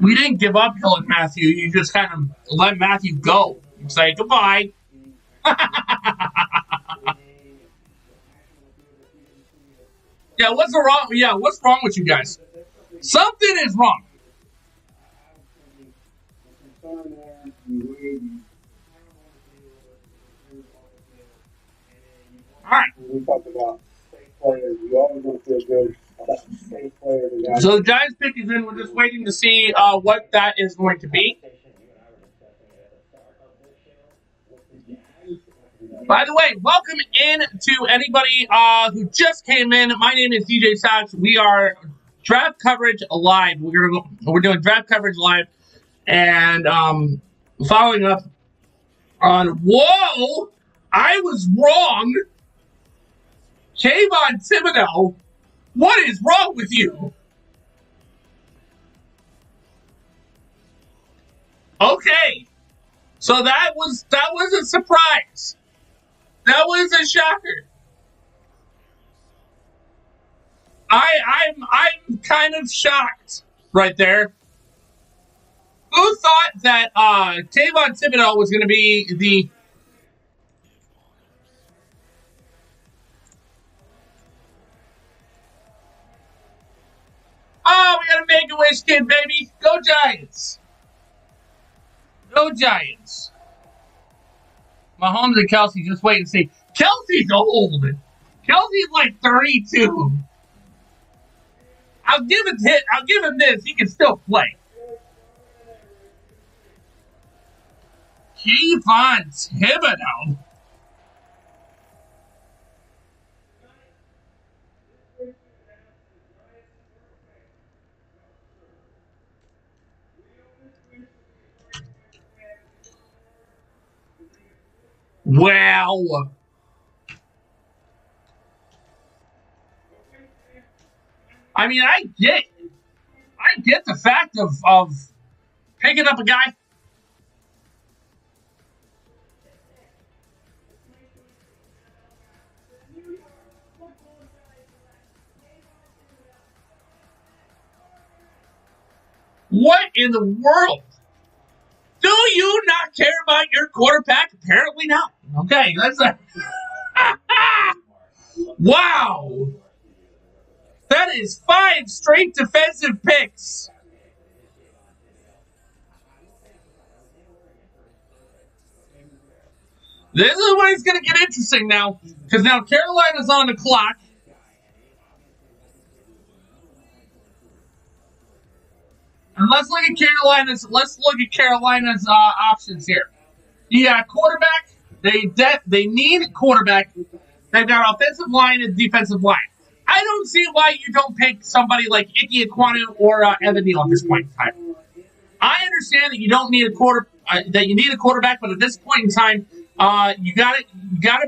We didn't give up Hill and Matthew. You just kind of let Matthew go. Say goodbye. Yeah, what's wrong? Yeah, what's wrong with you guys? Something is wrong. All right. We talked about safe players. You always want to feel good about safe players. So the Giants pick is in. We're just waiting to see what that is going to be. By the way, welcome in to anybody who just came in. My name is DJ Sox. We are draft coverage live. We're doing draft coverage live, and following up on. Whoa, I was wrong. Kayvon Thibodeau, what is wrong with you? Okay, so that was a surprise. That was a shocker. I'm kind of shocked right there. Who thought that Kayvon Thibodeau was going to be the Oh, we got a Make-A-Wish kid, baby. Go Giants. Go Giants. Mahomes and Kelsey, just wait and see. Kelsey's old. Kelsey's like 32. I'll give him this. He can still play. Kayvon Thibodeau. Wow. I mean, I get the fact of picking up a guy. What in the world? Do you not care about your quarterback? Apparently not. Okay, that's a wow. That is 5 straight defensive picks. This is when it's going to get interesting now, because now Carolina's on the clock. And let's look at Carolina's options here. Yeah, quarterback. They need a quarterback. They've got offensive line and defensive line. I don't see why you don't pick somebody like Ike Ekwonu or Evan Neal at this point in time. I understand that you don't need that you need a quarterback, but at this point in time, you gotta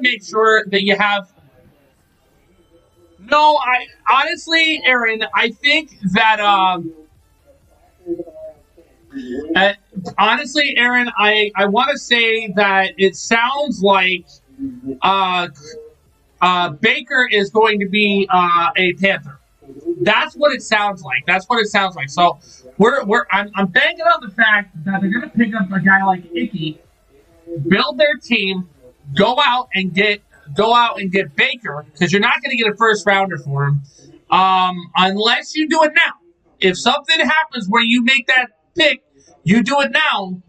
make sure that you have. No, I honestly, Aaron, I think that. Honestly, Aaron, I want to say that it sounds like Baker is going to be a Panther. That's what it sounds like. So I'm banking on the fact that they're going to pick up a guy like Icky, build their team, go out and get Baker, because you're not going to get a first rounder for him unless you do it now. If something happens where you make that pick, you do it now.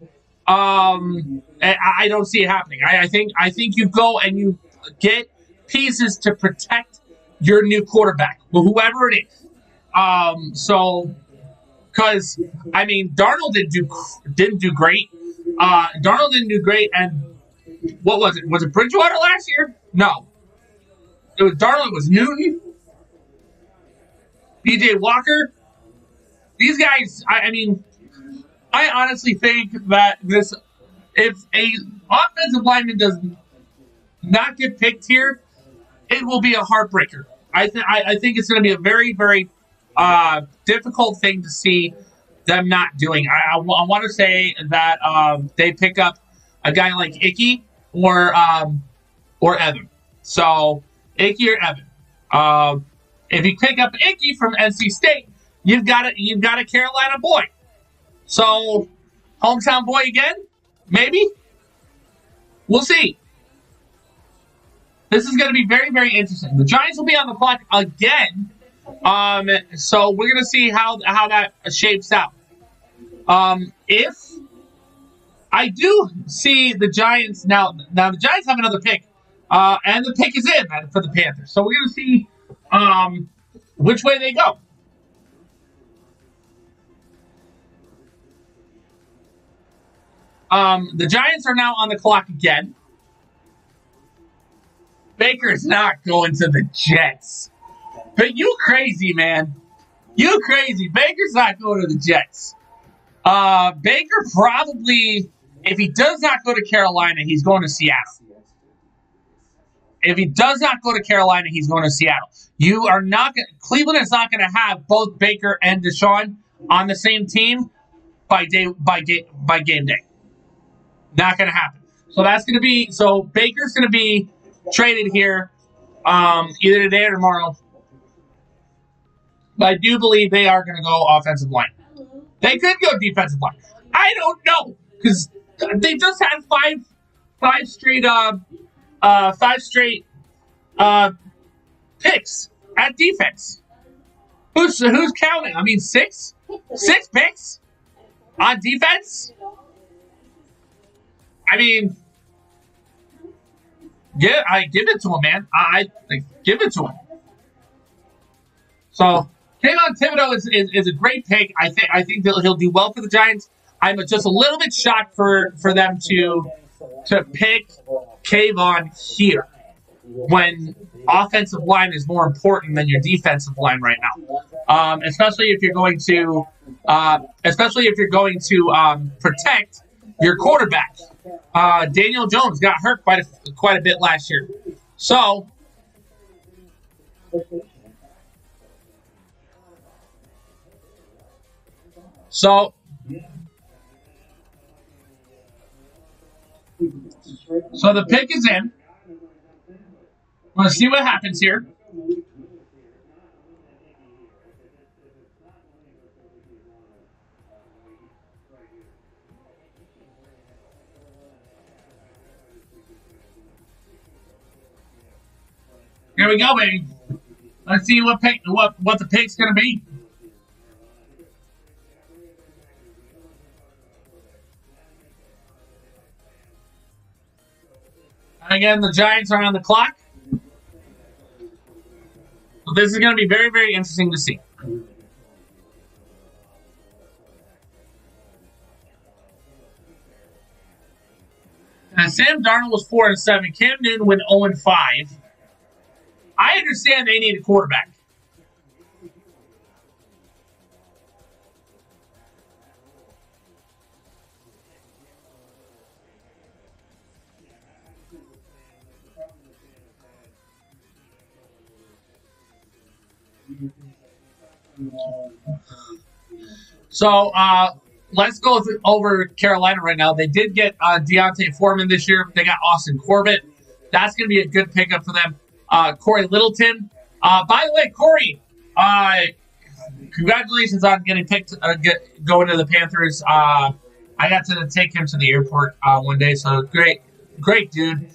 I don't see it happening. I think you go and you get pieces to protect your new quarterback, whoever it is. Because I mean, Darnold didn't do great. Darnold didn't do great, and what was it? Was it Bridgewater last year? No, It was Darnold. It was Newton. DJ Walker. These guys, I mean, I honestly think that if a offensive lineman does not get picked here, it will be a heartbreaker. I think it's going to be a very, very difficult thing to see them not doing. I want to say that they pick up a guy like Icky or Evan. So Icky or Evan. If you pick up Icky from NC State, you've got a Carolina boy. So hometown boy again, maybe. We'll see. This is going to be very, very interesting. The Giants will be on the clock again. So we're going to see how that shapes out. If I do see the Giants now the Giants have another pick, and the pick is in for the Panthers. So we're going to see which way they go. The Giants are now on the clock again. Baker's not going to the Jets. But you crazy, man. You crazy. Baker's not going to the Jets. Baker probably, if he does not go to Carolina, he's going to Seattle. If he does not go to Carolina, he's going to Seattle. Cleveland is not going to have both Baker and Deshaun on the same team by game day. Not going to happen. So Baker's going to be traded here either today or tomorrow. But I do believe they are going to go offensive line. They could go defensive line. I don't know, because they just had five straight picks at defense. Who's counting? I mean, six picks on defense. I mean, I give it to him, man. I give it to him. So Kayvon Thibodeaux is a great pick. I think that he'll do well for the Giants. I'm just a little bit shocked for them to pick Kayvon here when offensive line is more important than your defensive line right now. Especially if you're going to protect your quarterback. Daniel Jones got hurt quite a bit last year. So the pick is in. We'll see what happens here. Here we go, baby. Let's see what the pick's gonna be. Again, the Giants are on the clock. So this is going to be very, very interesting to see. Sam Darnold was 4-7. Cam Newton went 0-5. I understand they need a quarterback. So let's go over Carolina right now. They did get Deontay Foreman this year. They got Austin Corbett. That's going to be a good pickup for them. Corey Littleton. By the way, Corey, congratulations on getting picked, going to the Panthers. I got to take him to the airport one day, so great dude.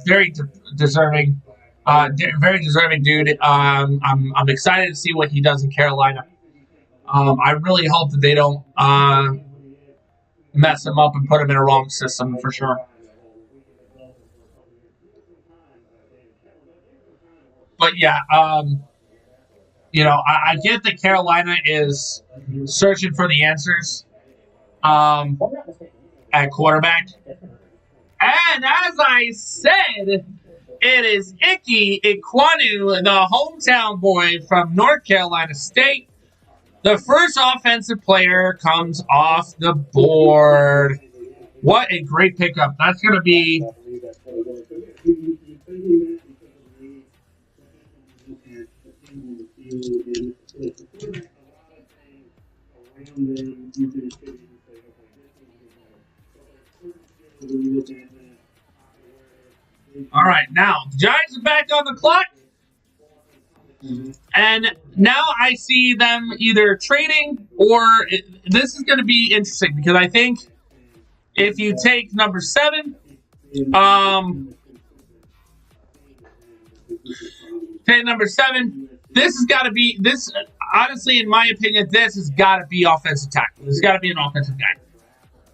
Very deserving. Very deserving dude. I'm excited to see what he does in Carolina. I really hope that they don't mess him up and put him in a wrong system for sure. But yeah, I get that Carolina is searching for the answers at quarterback. And as I said, It is Ike Ekwonu, the hometown boy from North Carolina State. The first offensive player comes off the board. What a great pickup. That's going to be... All right, now, the Giants are back on the clock. And now I see them either trading or... This is going to be interesting because I think if you take number 7... take number 7... This has got to be... This, honestly, in my opinion, this has got to be offensive tackle. This has got to be an offensive guy.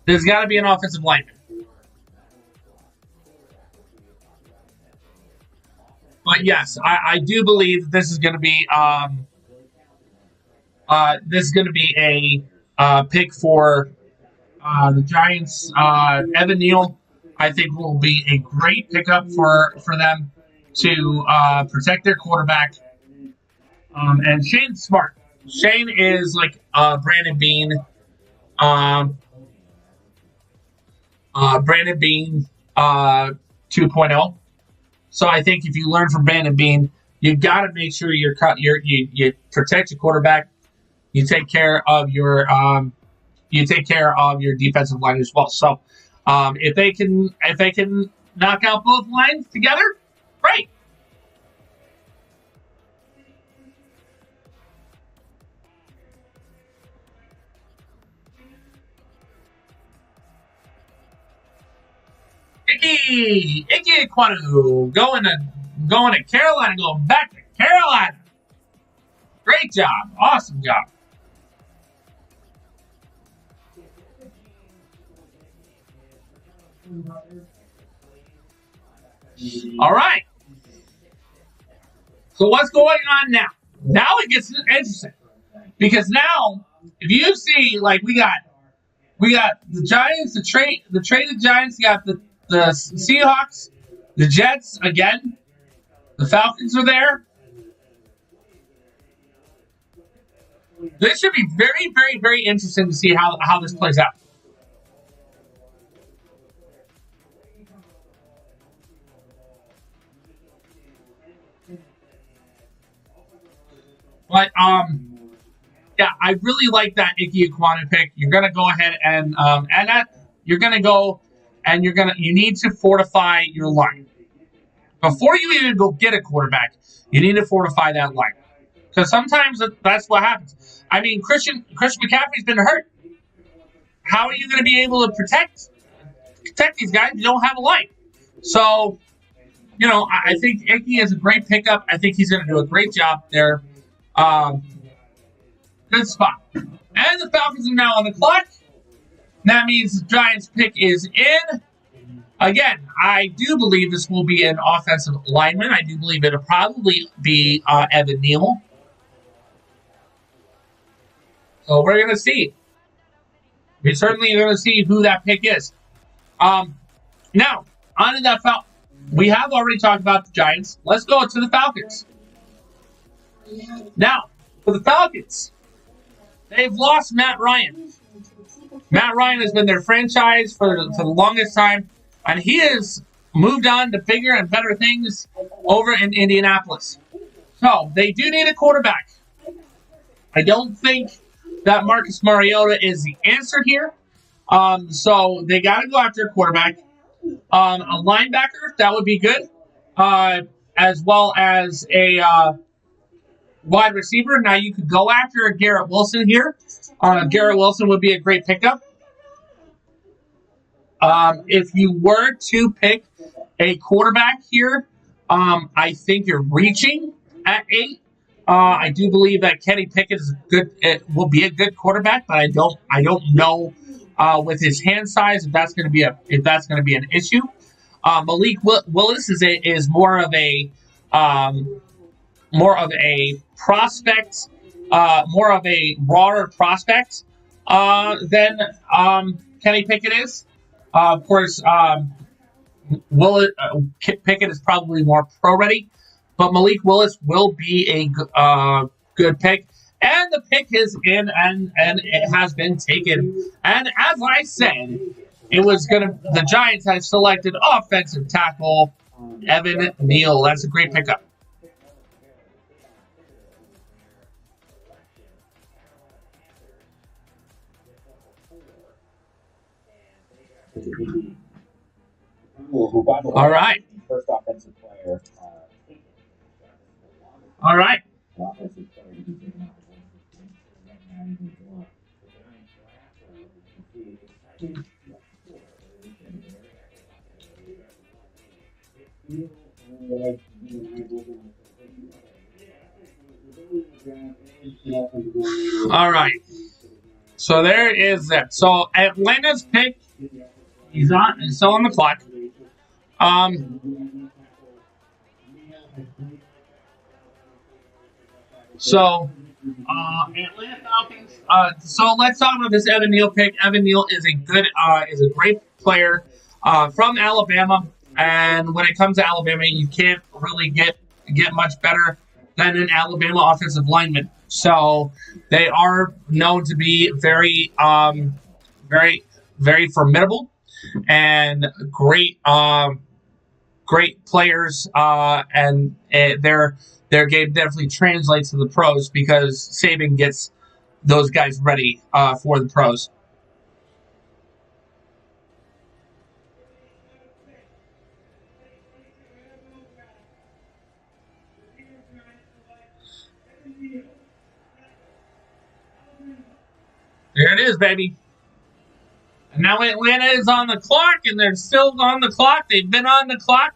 There's got to be an offensive lineman. But yes, I do believe this is going to be a pick for the Giants. Evan Neal, I think, will be a great pickup for them to protect their quarterback. And Shane's smart. Shane is like Brandon Bean. Brandon Bean 2.0. So I think if you learn from Brandon Bean, you got to make sure you protect your quarterback. You take care of your defensive line as well. So if they can knock out both lines together, great. Ike Ekwonu going to Carolina, going back to Carolina. Great job. Awesome job. All right. So what's going on now? Now it gets interesting. Because now, if you see, like we got the Giants, the traded Giants, you got the Seahawks, the Jets again, the Falcons are there. This should be very, very, very interesting to see how this plays out. But yeah, I really like that Ike Ekwonu pick. You're gonna go ahead and you're gonna go. And you need to fortify your line. Before you even go get a quarterback, you need to fortify that line. Because sometimes that's what happens. I mean, Christian McCaffrey's been hurt. How are you going to be able to protect these guys? You don't have a line. So, I think Ike is a great pickup. I think he's going to do a great job there. Good spot. And the Falcons are now on the clock. That means the Giants' pick is in. Again, I do believe this will be an offensive lineman. I do believe it'll probably be Evan Neal. So we're going to see. We're certainly going to see who that pick is. Now, on to that Falcons. We have already talked about the Giants. Let's go to the Falcons. Now, for the Falcons, they've lost Matt Ryan. Matt Ryan has been their franchise for the longest time, and he has moved on to bigger and better things over in Indianapolis. So they do need a quarterback. I don't think that Marcus Mariota is the answer here. So they got to go after a quarterback. A linebacker, that would be good, as well as a wide receiver. Now you could go after a Garrett Wilson here. Garrett Wilson would be a great pickup. If you were to pick a quarterback here, I think you're reaching at 8. I do believe that Kenny Pickett is will be a good quarterback, but I don't know with his hand size if that's going to be an issue. Malik Willis is more of a prospect, more of a rawer prospect than Kenny Pickett is. Of course, Pickett is probably more pro ready, but Malik Willis will be a good pick. And the pick is in, and it has been taken. And as I said, the Giants had selected offensive tackle Evan Neal. That's a great pickup. All right. First offensive player. All right. All right. So there is that. So Atlanta's pick, he's still on the clock. Atlanta Falcons. So let's talk about this Evan Neal pick. Evan Neal is a great player from Alabama, and when it comes to Alabama, you can't really get much better than an Alabama offensive lineman. So they are known to be very, very formidable and great players, and their game definitely translates to the pros because Saban gets those guys ready for the pros. There it is, baby. And now Atlanta is on the clock, and they're still on the clock. They've been on the clock.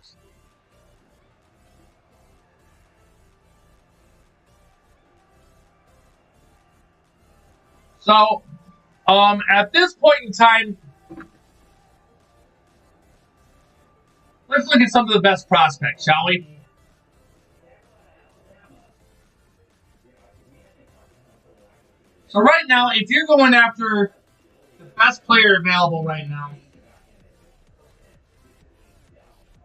So, at this point in time, let's look at some of the best prospects, shall we? So right now, if you're going after the best player available right now,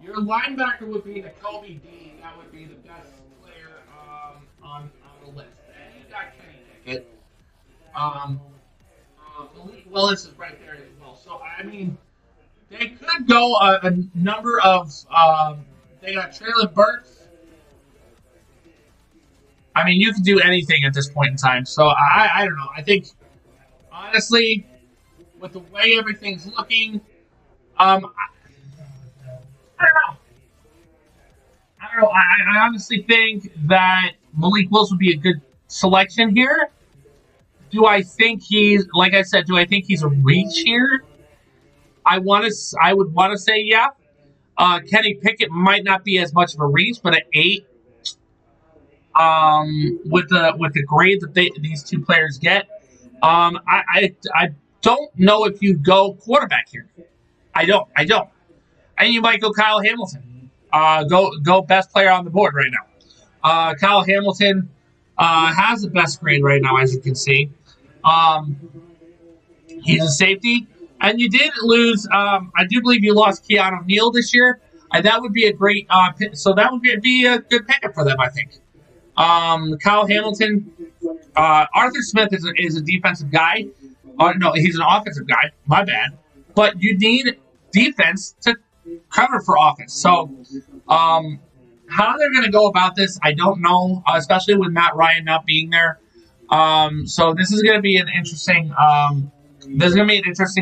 your linebacker would be Nakobe Dean. That would be the best player on the list. And you got Kenny Pickett. Malik Willis is right there as well. So, I mean, they could go a number of they got Traylon Burks. I mean, you can do anything at this point in time. So, I don't know. I think, honestly, with the way everything's looking, I don't know. I don't know. I honestly think that Malik Willis would be a good selection here. Do I think like I said, do I think he's a reach here? I would want to say yeah. Kenny Pickett might not be as much of a reach, but at 8, with the grade that these two players get, I don't know if you go quarterback here. I don't. And you might go Kyle Hamilton. Go best player on the board right now. Kyle Hamilton has the best grade right now, as you can see. He's a safety. And you did lose, I do believe you lost Keanu Neal this year. And that would be a great pick. So that would be a good pickup for them, I think. Kyle Hamilton, Arthur Smith is a defensive guy. No, he's an offensive guy. My bad. But you need defense to cover for offense. So how they're going to go about this, I don't know, especially with Matt Ryan not being there. So this is going to be an interesting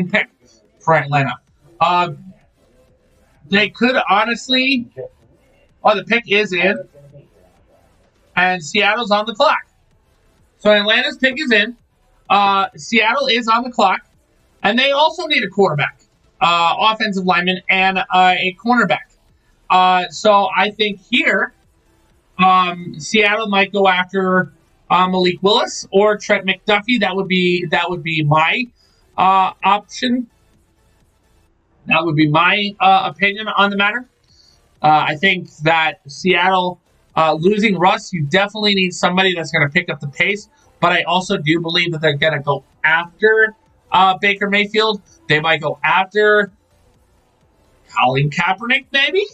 pick for Atlanta. They could honestly, the pick is in, and Seattle's on the clock. So Atlanta's pick is in. Seattle is on the clock, and they also need a quarterback, offensive lineman, and a cornerback. So I think here, Seattle might go after Malik Willis or Trent McDuffie. That would be my option. That would be my opinion on the matter. I think that Seattle losing Russ, you definitely need somebody that's going to pick up the pace. But I also do believe that they're going to go after Baker Mayfield. They might go after Colin Kaepernick, maybe?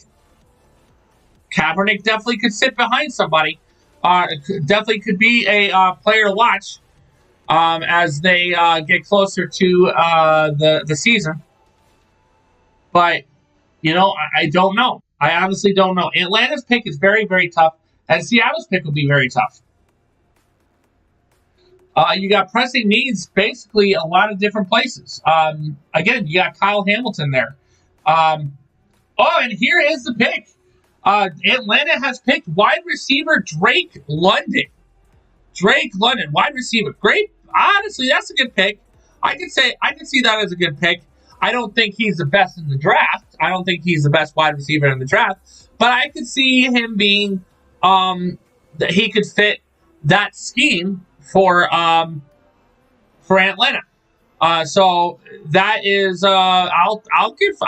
Kaepernick definitely could sit behind somebody. Definitely could be a player to watch as they get closer to the season. But, you know, I don't know. I honestly don't know. Atlanta's pick is very, very tough, and Seattle's pick will be very tough. You got pressing needs basically a lot of different places. Again, you got Kyle Hamilton there. And here is the pick. Atlanta has picked wide receiver Drake London. Drake London, wide receiver. Great. Honestly, that's a good pick. I can see that as a good pick. I don't think he's the best in the draft. I don't think he's the best wide receiver in the draft. But I could see him being that he could fit that scheme for Atlanta. So that is I'll give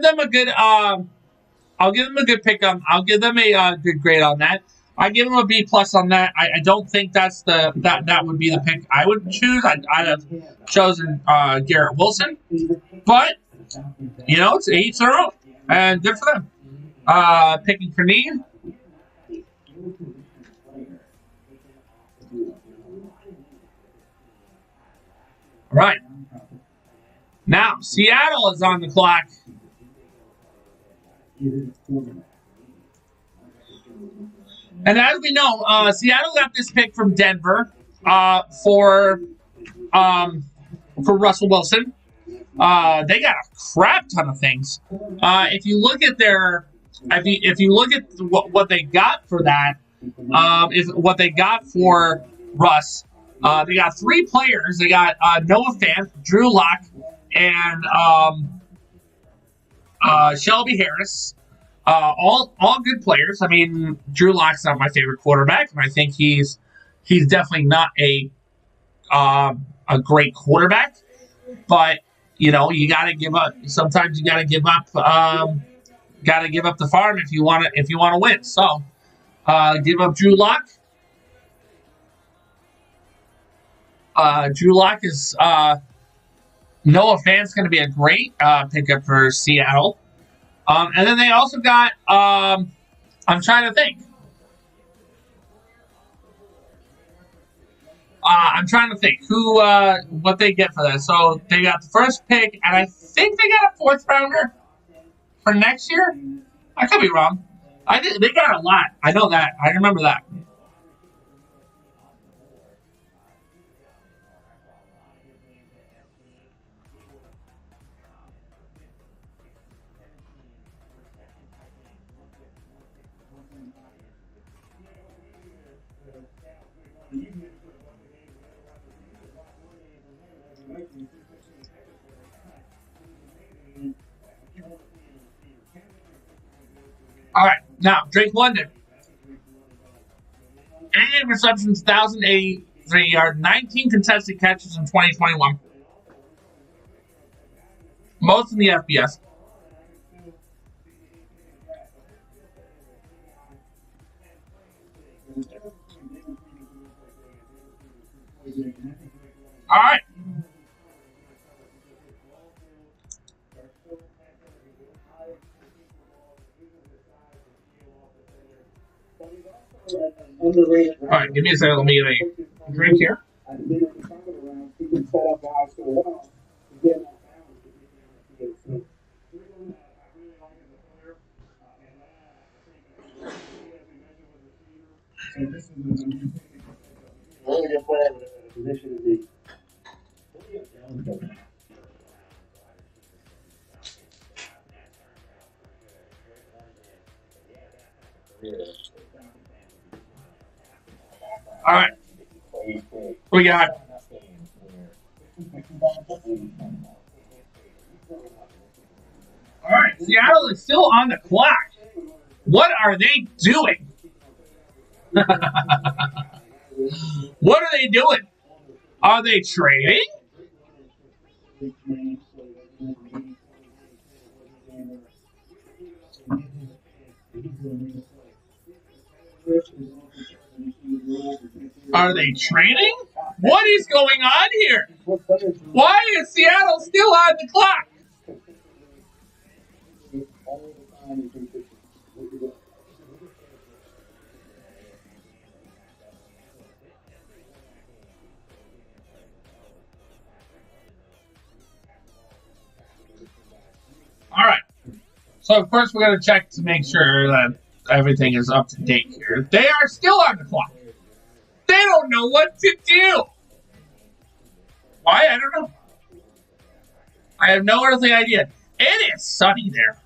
them a good pick on. I'll give them a good grade on that. I give them a B+ on that. I don't think that would be the pick I would choose. I'd have chosen Garrett Wilson, but you know, it's each their own, and good for them. Picking for need. All right. Now Seattle is on the clock. And as we know, Seattle got this pick from Denver for Russell Wilson. They got a crap ton of things. If you look at what they got for that, what they got for Russ, they got 3 players. They got Noah Fant, Drew Lock, and Shelby Harris. All good players. I mean, Drew Lock's not my favorite quarterback, and I think he's definitely not a great quarterback. But you know, you got to give up. Sometimes you got to give up. Got to give up the farm if you want to win. So, give up Drew Lock. Drew Lock is Noah Fant's going to be a great pickup for Seattle. And then they also got, I'm trying to think. What they get for that. So they got the first pick, and I think they got a 4th rounder for next year. I could be wrong. I think they got a lot. I know that. I remember that. All right, now Drake London. 88 receptions, 1,083 yards, 19 contested catches in 2021. Most in the FBS. All right. All right, give me a second. Let me get a drink here. All right. We got. All right. Seattle is still on the clock. What are they doing? What are they doing? Are they trading? Are they trading? What is going on here? Why is Seattle still on the clock? All right. So, of course, we're going to check to make sure that everything is up to date here. They are still on the clock. They don't know what to do. Why? I don't know. I have no earthly idea. It is sunny there.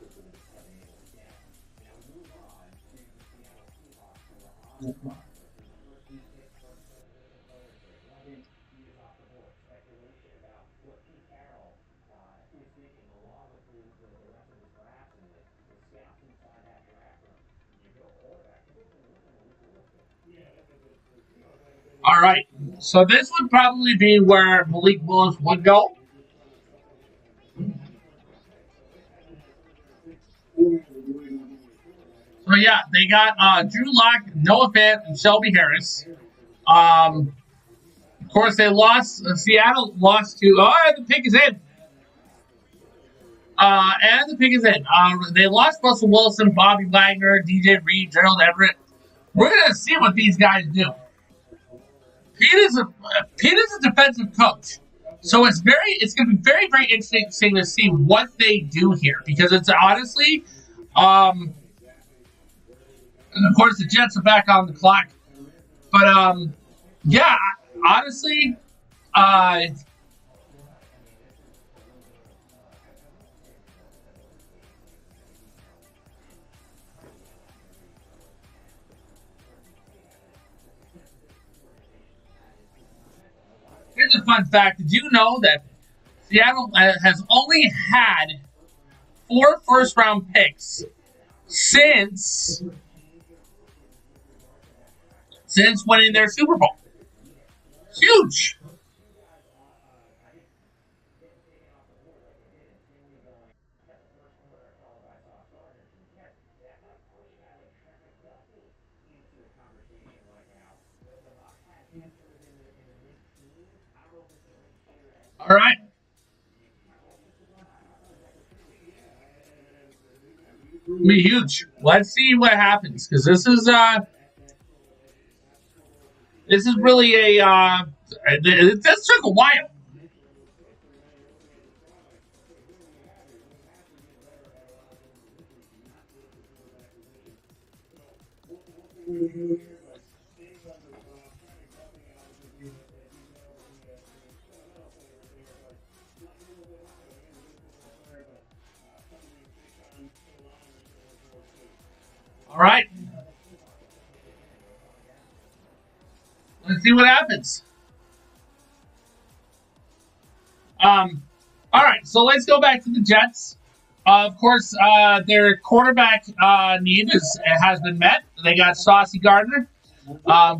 All right. So this would probably be where Malik Willis would go. So yeah, they got Drew Lock, Noah Fant, and Shelby Harris. Of course, they lost. Seattle lost to. Oh, the pick is in. And the pick is in. They lost Russell Wilson, Bobby Wagner, DJ Reed, Gerald Everett. We're gonna see what these guys do. Pete is a defensive coach, so it's gonna be very interesting to see what they do here because it's honestly, and of course the Jets are back on the clock, but yeah, honestly, here's a fun fact. Did you know that Seattle has only had 4 first-round picks since winning their Super Bowl? Huge. All right. Be huge. Let's see what happens because this is really a this took a while. All right. Let's see what happens. All right, so let's go back to the Jets. Of course, their quarterback need has been met. They got Saucy Gardner.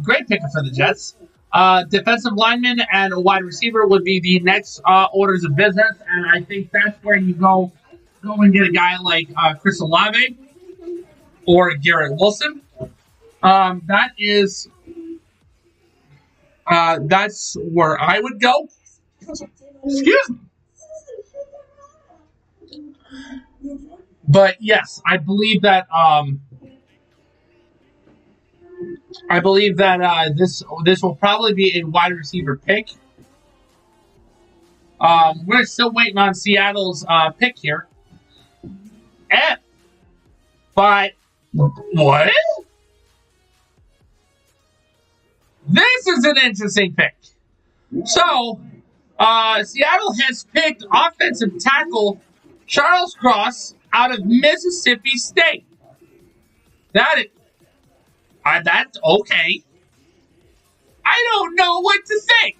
Great pickup for the Jets. Defensive lineman and a wide receiver would be the next orders of business, and I think that's where you go and get a guy like Chris Olave or Garrett Wilson. That's where I would go. Excuse me. But yes, I believe that this will probably be a wide receiver pick. We're still waiting on Seattle's pick here. But what? This is an interesting pick. So, Seattle has picked offensive tackle Charles Cross out of Mississippi State. That's okay. I don't know what to think.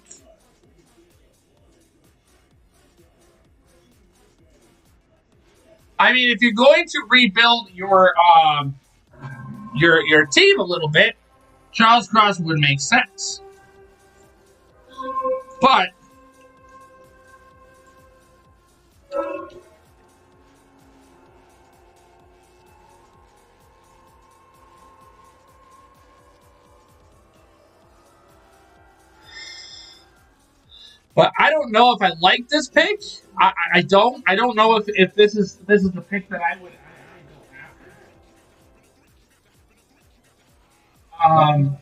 I mean, if you're going to rebuild your team a little bit, Charles Cross would make sense. But I don't know if I like this pick. I don't know if this is the pick that I would go Um,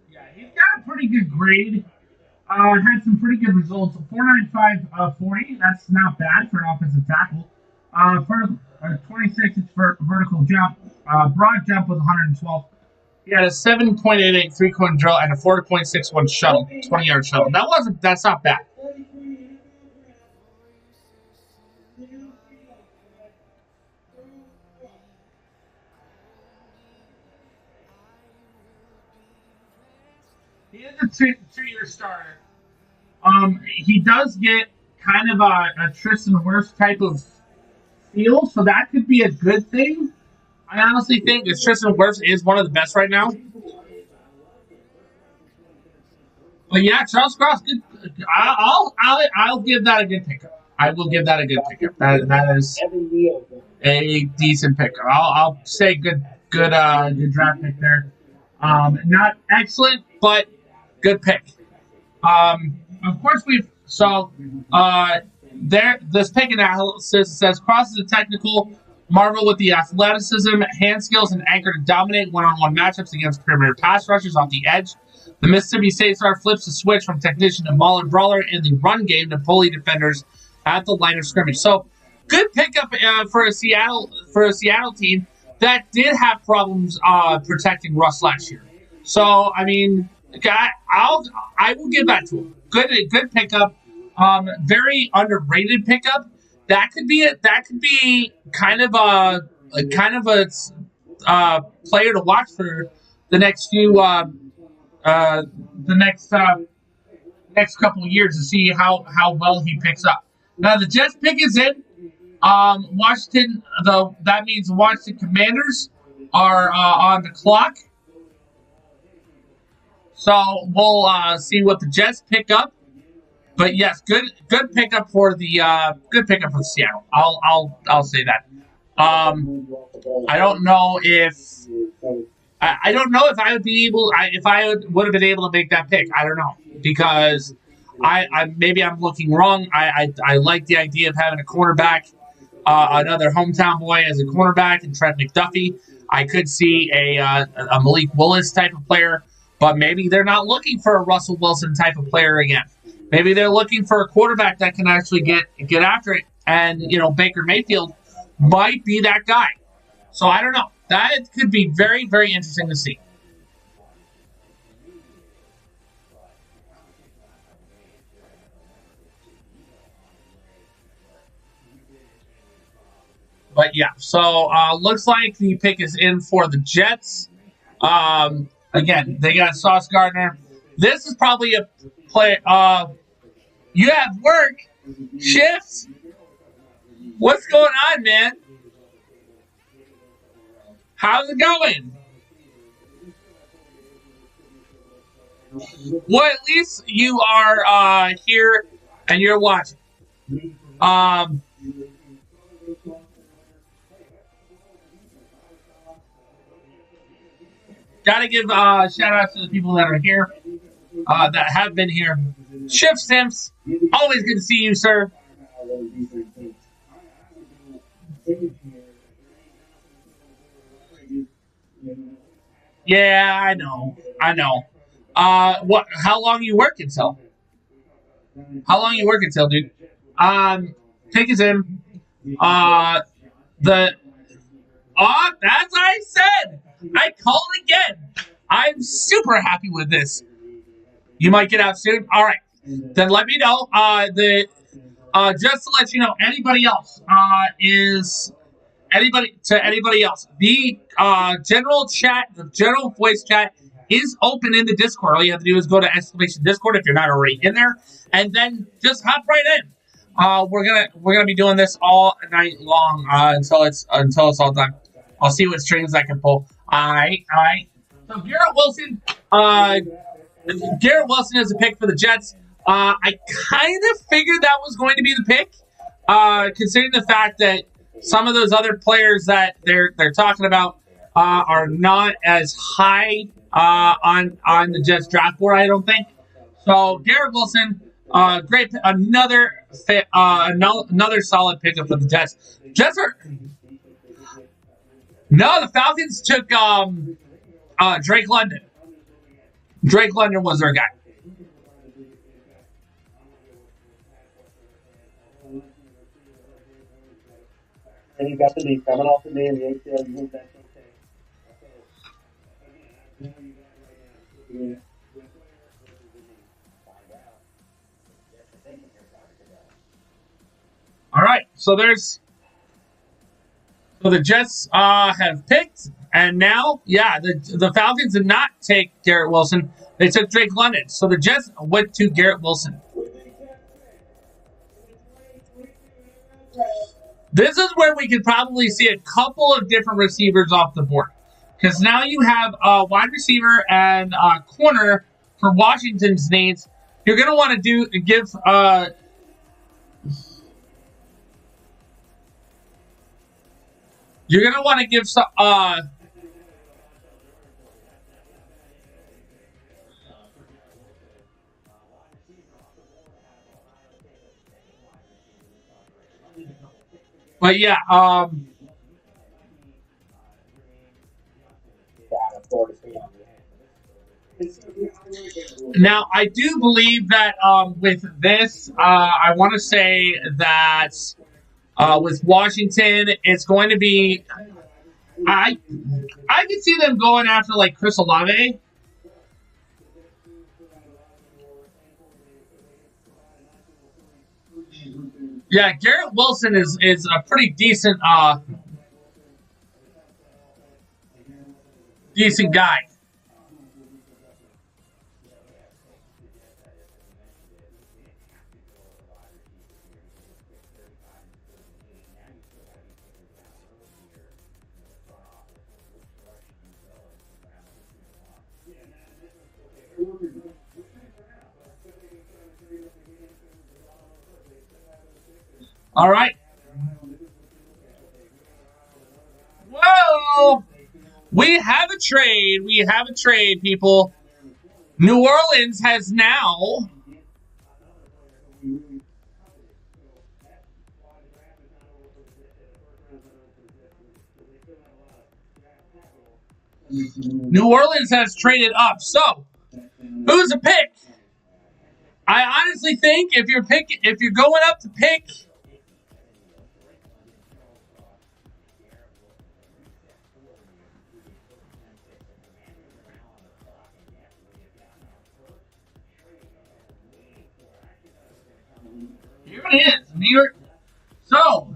yeah, he's got a pretty good grade. Had some pretty good results. 4.95 40. That's not bad for an offensive tackle. For 26 inch vertical jump. Broad jump was 112. He had a 7.88 3-cone drill and a 4.61 shuttle, 20-yard shuttle. That's not bad. He is a two-year starter. He does get kind of a Tristan Wirfs type of feel, so that could be a good thing. I honestly think that Tristan Wirfs is one of the best right now. But yeah, Charles Cross, good. I'll give that a good pickup. I will give that a good pickup. That is a decent pickup. I'll say good draft pick there. Not excellent, but good pick. Of course this pick analysis says Cross is a technical marvel with the athleticism, hand skills, and anchor to dominate one-on-one matchups against perimeter pass rushers off the edge. The Mississippi State star flips the switch from technician to mauler brawler in the run game to bully defenders at the line of scrimmage. So, good pickup for a Seattle team that did have problems protecting Russ last year. So, I mean, I will give that to him. Good pickup. Very underrated pickup. That could be kind of a player to watch for the next next couple of years to see how well he picks up. Now the Jets pick is in. Washington, though, that means the Washington Commanders are on the clock. So we'll see what the Jets pick up. But yes, good pickup for the Seattle. I'll say that. I don't know if I would be able if I would have been able to make that pick. I don't know because maybe I'm looking wrong. I like the idea of having a cornerback, another hometown boy as a cornerback, and Trent McDuffie. I could see a Malik Willis type of player, but maybe they're not looking for a Russell Wilson type of player again. Maybe they're looking for a quarterback that can actually get after it, and Baker Mayfield might be that guy. So I don't know. That could be very, very interesting to see. But yeah, so looks like the pick is in for the Jets. Again, they got Sauce Gardner. This is probably a play. You have work, shifts. What's going on, man? How's it going? Well, at least you are here and you're watching. Gotta give shout outs to the people that are here, that have been here. Shift Sims, always good to see you, sir. Yeah, I know. How long you working till? How long you working till, dude? Pick is in. That's what I said. I called again. I'm super happy with this. You might get out soon. All right, then let me know. Just to let you know, anybody else anybody else. The general chat, the general voice chat is open in the Discord. All you have to do is go to !Discord if you're not already in there, and then just hop right in. We're gonna be doing this all night long until it's all done. I'll see what strings I can pull. All right. So Garrett Wilson is a pick for the Jets. I kind of figured that was going to be the pick. considering the fact that some of those other players that they're talking about are not as high on the Jets draft board, I don't think. So Garrett Wilson, great, another solid pickup for the Jets. Jets are no, the Falcons took Drake London. Drake London was their guy. And you got the knee coming off the knee and the ACL. You move that okay. All right, so the Jets have picked, and now, the Falcons did not take Garrett Wilson. They took Drake London. So the Jets went to Garrett Wilson. This is where we could probably see a couple of different receivers off the board. Because now you have a wide receiver and a corner for Washington's needs. You're going to want to give some but yeah, now I do believe that with this, I want to say that with Washington, it's going to be. I can see them going after like Chris Olave. Yeah, Garrett Wilson is a pretty decent guy. All right. Well, we have a trade. We have a trade, people. New Orleans has now New Orleans has traded up. So, who's a pick? I honestly think if you're going up to pick, here it is, New York. So,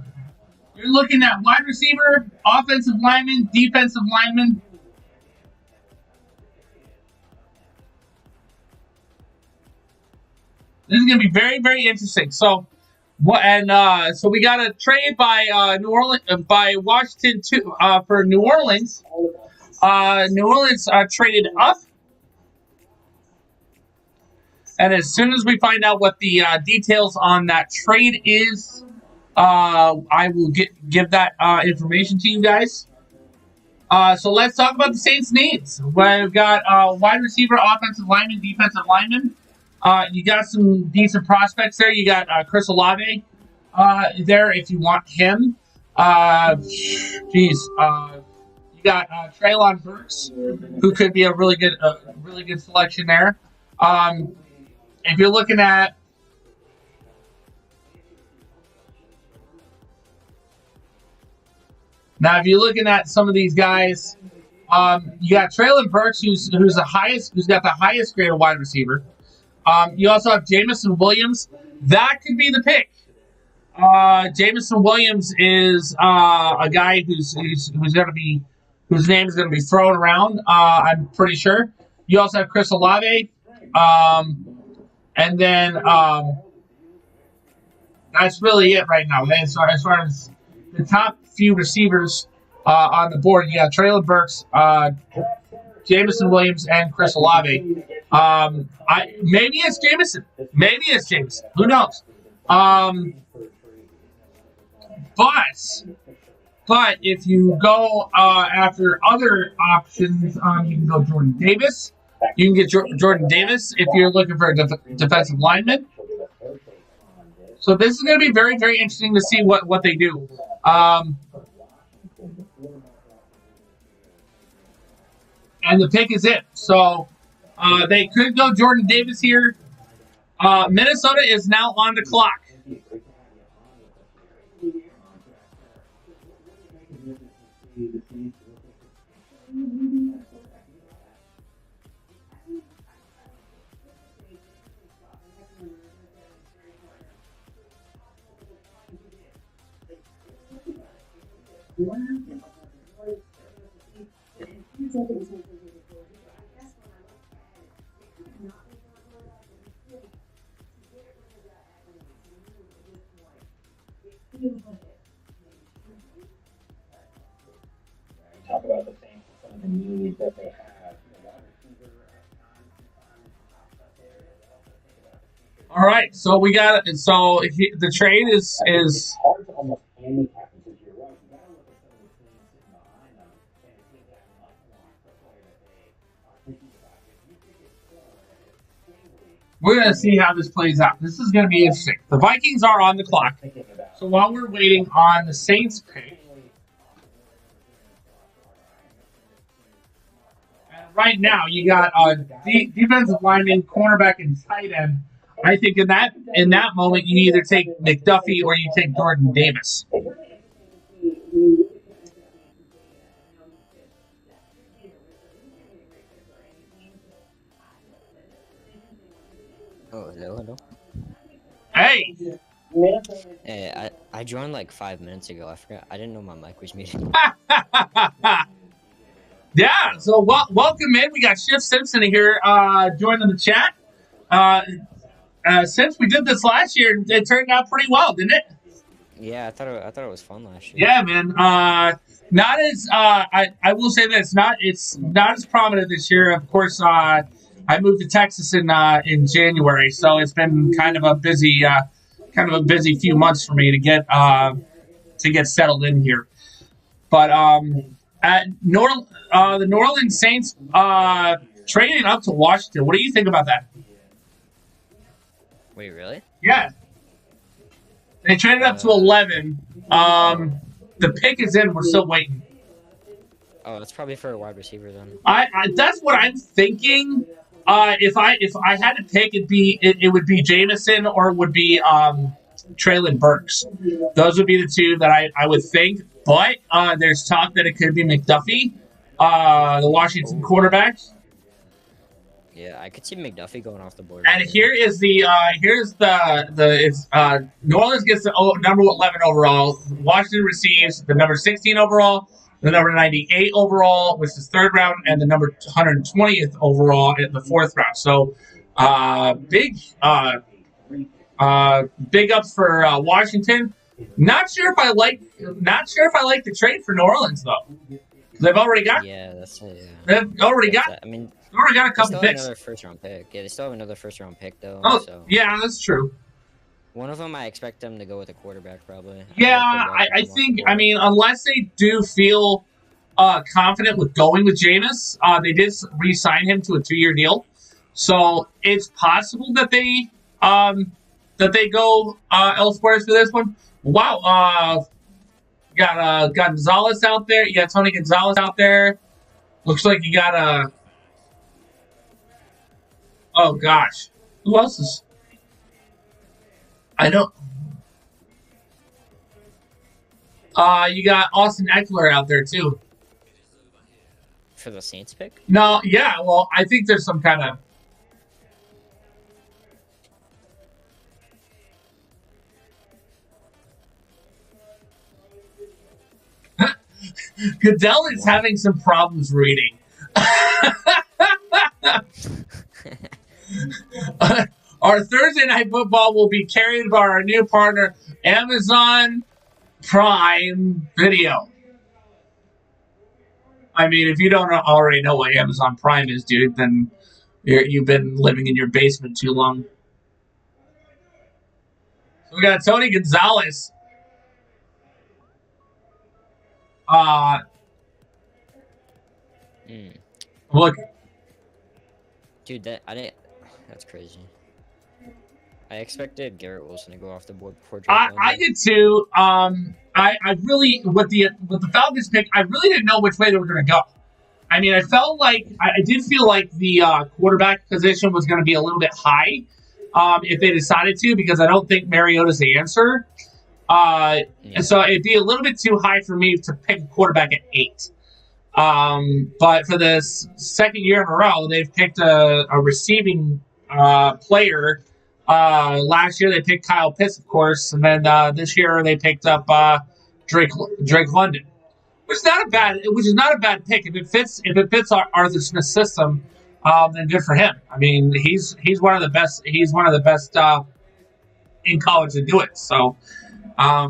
you're looking at wide receiver, offensive lineman, defensive lineman. This is going to be very, very interesting. So, so we got a trade by New Orleans by Washington for New Orleans. New Orleans traded up, and as soon as we find out what the details on that trade is, I will give that information to you guys. So let's talk about the Saints' needs. We've got wide receiver, offensive lineman, defensive lineman. You got some decent prospects there. You got Chris Olave there if you want him. You got Treylon Burks, who could be a really good selection there. If you're looking at some of these guys, you got Treylon Burks, who's got the highest grade of wide receiver. You also have Jamison Williams. That could be the pick. Jamison Williams is a guy whose name is going to be thrown around. I'm pretty sure. You also have Chris Olave, and then that's really it right now. As far as the top few receivers on the board, you got Treylon Burks, Jamison Williams, and Chris Olave. Maybe it's Jamison. Who knows? But if you go after other options, you can go Jordan Davis. You can get Jordan Davis if you're looking for a defensive lineman. So this is going to be very, very interesting to see what they do. And the pick is it. So they could go Jordan Davis here. Minnesota is now on the clock. Talk about the Saints and some of the needs that they have. All right, so we got it. So the trade is It's hard to almost handicap because you're right. You gotta look at some of the teams sitting behind them and think that much more the player that they are thinking about. If you think it's forward and it's singly, we're gonna see how this plays out. This is gonna be interesting. The Vikings are on the clock. thinking about So while we're waiting on the Saints pick, and right now you got defensive lineman, cornerback, and tight end. I think in that moment you either take McDuffie or you take Jordan Davis. Oh, hello. Hey, Hey, I joined like 5 minutes ago. I forgot. I didn't know my mic was muted. yeah. So welcome in. We got Shift Simpson here joining the chat. Since we did this last year, it turned out pretty well, didn't it? Yeah, I thought it was fun last year. Yeah, man. Not as I will say this. It's not as prominent this year. Of course, I moved to Texas in January, so it's been kind of a busy few months for me to get settled in here. But at the New Orleans Saints trading up to Washington. What do you think about that? Wait, really? Yeah. They traded up to 11. The pick is in. We're still waiting. Oh, that's probably for a wide receiver then. I that's what I'm thinking. If I had to pick, it would be Jameson or it would be Treylon Burks. Those would be the two that I would think. But there's talk that it could be McDuffie, the Washington quarterback. Yeah, I could see McDuffie going off the board. And here is New Orleans gets the number 11 overall. Washington receives the number 16 overall, the number 98 overall, which is third round, and the number 120th overall in the fourth round. So, big ups for Washington. Not sure if I like the trade for New Orleans though. They've already got. Yeah, that's it. Yeah. They've already got. I mean, they already got a they couple still picks. have another first-round pick. Yeah, they still have another first-round pick though. Oh, so. yeah, that's true. One of them, I expect them to go with a quarterback probably. Yeah, I think. I mean, unless they do feel confident with going with Jameis, they did re-sign him to a 2-year deal, so it's possible that they go elsewhere for this one. Wow, got Gonzalez out there. You got Tony Gonzalez out there. Looks like you got oh gosh, who else is? I don't. You got Austin Eckler out there too. For the Saints pick? No, yeah. Well, I think there's some kind of. Goodell is having some problems reading. Our Thursday night football will be carried by our new partner, Amazon Prime Video. I mean, if you don't already know what Amazon Prime is, dude, then you've been living in your basement too long. So we got Tony Gonzalez. Uh, look, Dude, that's crazy. I expected Garrett Wilson to go off the board before Drake I London. did too. I really with the Falcons pick, I really didn't know which way they were going to go. I mean, I did feel like the quarterback position was going to be a little bit high if they decided to, because I don't think Mariota's the answer. And so it'd be a little bit too high for me to pick a quarterback at 8. But for the second year in a row, they've picked a receiving player. Last year they picked Kyle Pitts, of course, and then this year they picked up Drake London, which is not a bad pick. If it fits Arthur Smith's system, then good for him. I mean, he's one of the best. He's one of the best in college to do it. So, I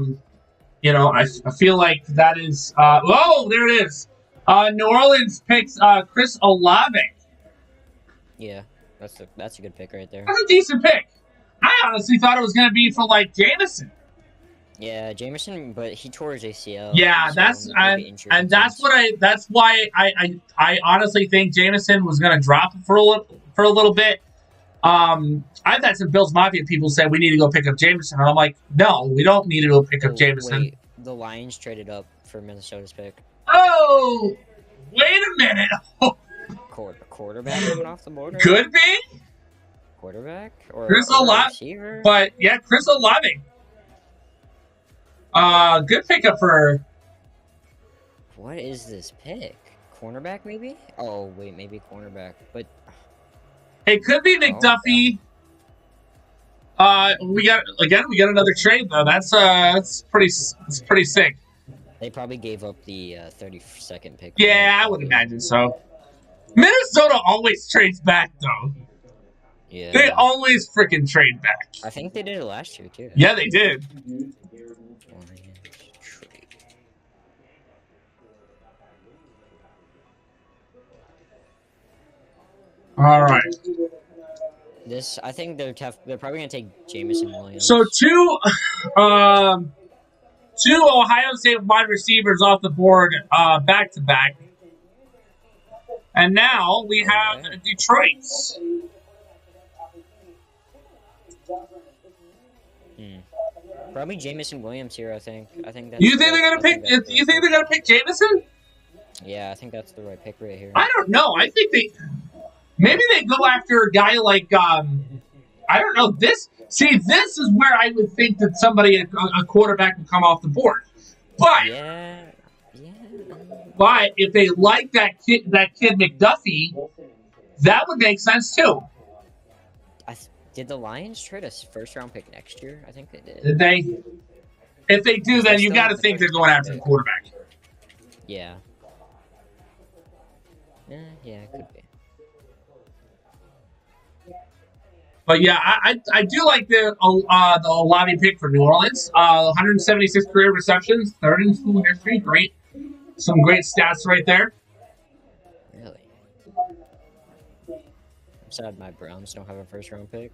feel like that is. Oh, there it is. New Orleans picks Chris Olave. Yeah, that's a good pick right there. That's a decent pick. I honestly thought it was going to be for like Jameson. Yeah, Jameson, but he tore his ACL. Yeah, so that's why I honestly think Jameson was going to drop for a little bit. I've had some Bills Mafia people say we need to go pick up Jameson, and I'm like, no, we don't need to go pick up Jameson. Wait, the Lions traded up for Minnesota's pick. Oh, wait a minute. Quarterback coming off the board? Could be. Quarterback? Or Chris Olave. Receiver? But, yeah, Chris Olave. Good pickup for... What is this pick? Cornerback, maybe? Oh, wait, maybe cornerback. But... It could be McDuffie. We got another trade, though. That's pretty sick. They probably gave up the 32nd pick. Yeah, I would imagine so. Minnesota always trades back, though. Yeah. They always freaking trade back. I think they did it last year, too. Yeah, they did. All right. I think they're tough. They're probably gonna take Jameson Williams. So two Ohio State wide receivers off the board, back to back, and now we have Detroit's. Probably Jameson Williams here. I think that's. You think they're gonna pick? You think they're gonna pick Jameson? Yeah, I think that's the right pick right here. I don't know. I think maybe they go after a guy like I don't know. This is where I would think that a quarterback would come off the board. But but if they like that kid McDuffie, that would make sense too. Did the Lions trade a first-round pick next year? I think they did. Did they? If they do, then you got to think they're going after the quarterback. Yeah. Yeah, it could be. But yeah, I do like the Olave pick for New Orleans. 176 career receptions, 3rd in school history. Great, some great stats right there. Really? I'm sad my Browns don't have a first-round pick.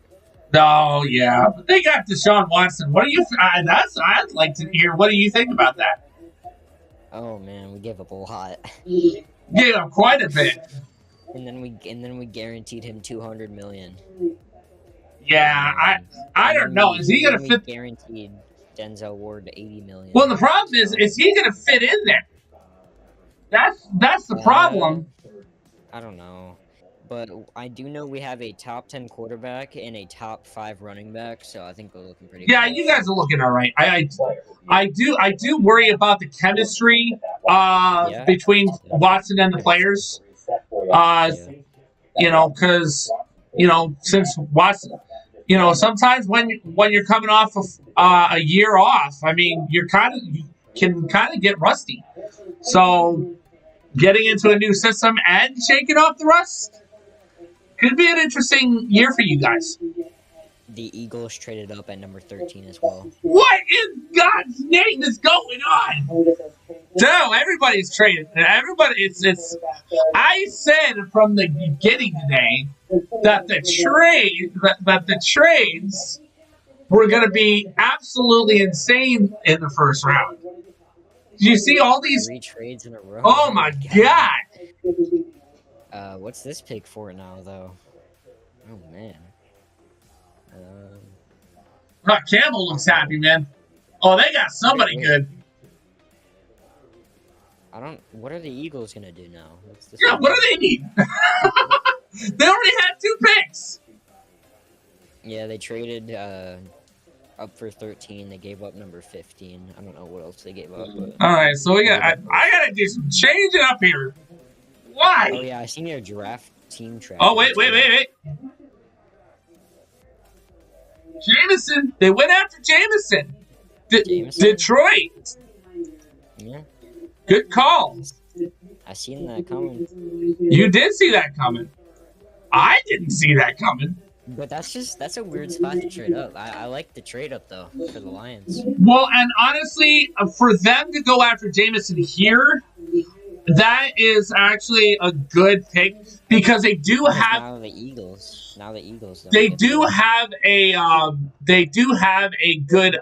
No, yeah, but they got Deshaun Watson. What do you? I'd like to hear. What do you think about that? Oh man, we gave up a lot. Gave up quite a bit. And then we guaranteed him $200 million. Yeah, I don't know. Is he gonna fit? Guaranteed Denzel Ward $80 million. Well, the problem is he gonna fit in there? That's the problem. I don't know. But I do know we have a top 10 quarterback and a top 5 running back, so I think we're looking pretty good. Yeah, you guys are looking all right. I do worry about the chemistry between Watson and the players. Because since Watson, sometimes when you're coming off of a year off, I mean, you can kind of get rusty. So getting into a new system and shaking off the rust could be an interesting year for you guys. The Eagles traded up at number 13 as well. What in God's name is going on? No, everybody's traded. Everybody, it's. I said from the beginning today that the trades were going to be absolutely insane in the first round. Do you see all these? 3 trades in a row. Oh my god! What's this pick for now, though? Oh man. Campbell looks happy, man. Oh, they got somebody good. What are the Eagles gonna do now? Yeah, what do they need? They already had 2 picks. Yeah, they traded up for 13. They gave up number 15. I don't know what else they gave up. But all right, so we got. I gotta do some changing up here. Why? Oh yeah, I seen your draft team track. Oh wait. Jameson. They went after Jameson. Detroit. Yeah. Good call. I seen that coming. You did see that coming. I didn't see that coming. But that's a weird spot to trade up. I like the trade up though for the Lions. Well, and honestly, for them to go after Jameson here, that is actually a good pick because they do have now the Eagles. They do have a good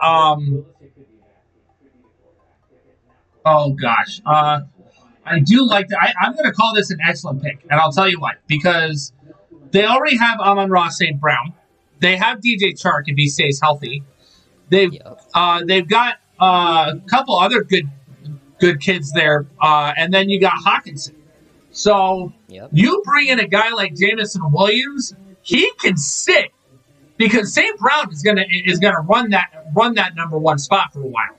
oh gosh. I do like that. I'm going to call this an excellent pick, and I'll tell you why. Because they already have Amon-Ra St. Brown. They have DJ Chark if he stays healthy. They've got a couple other good kids there, and then you got Hawkinson. So you bring in a guy like Jameson Williams, he can sit because St. Brown is gonna run that number 1 spot for a while.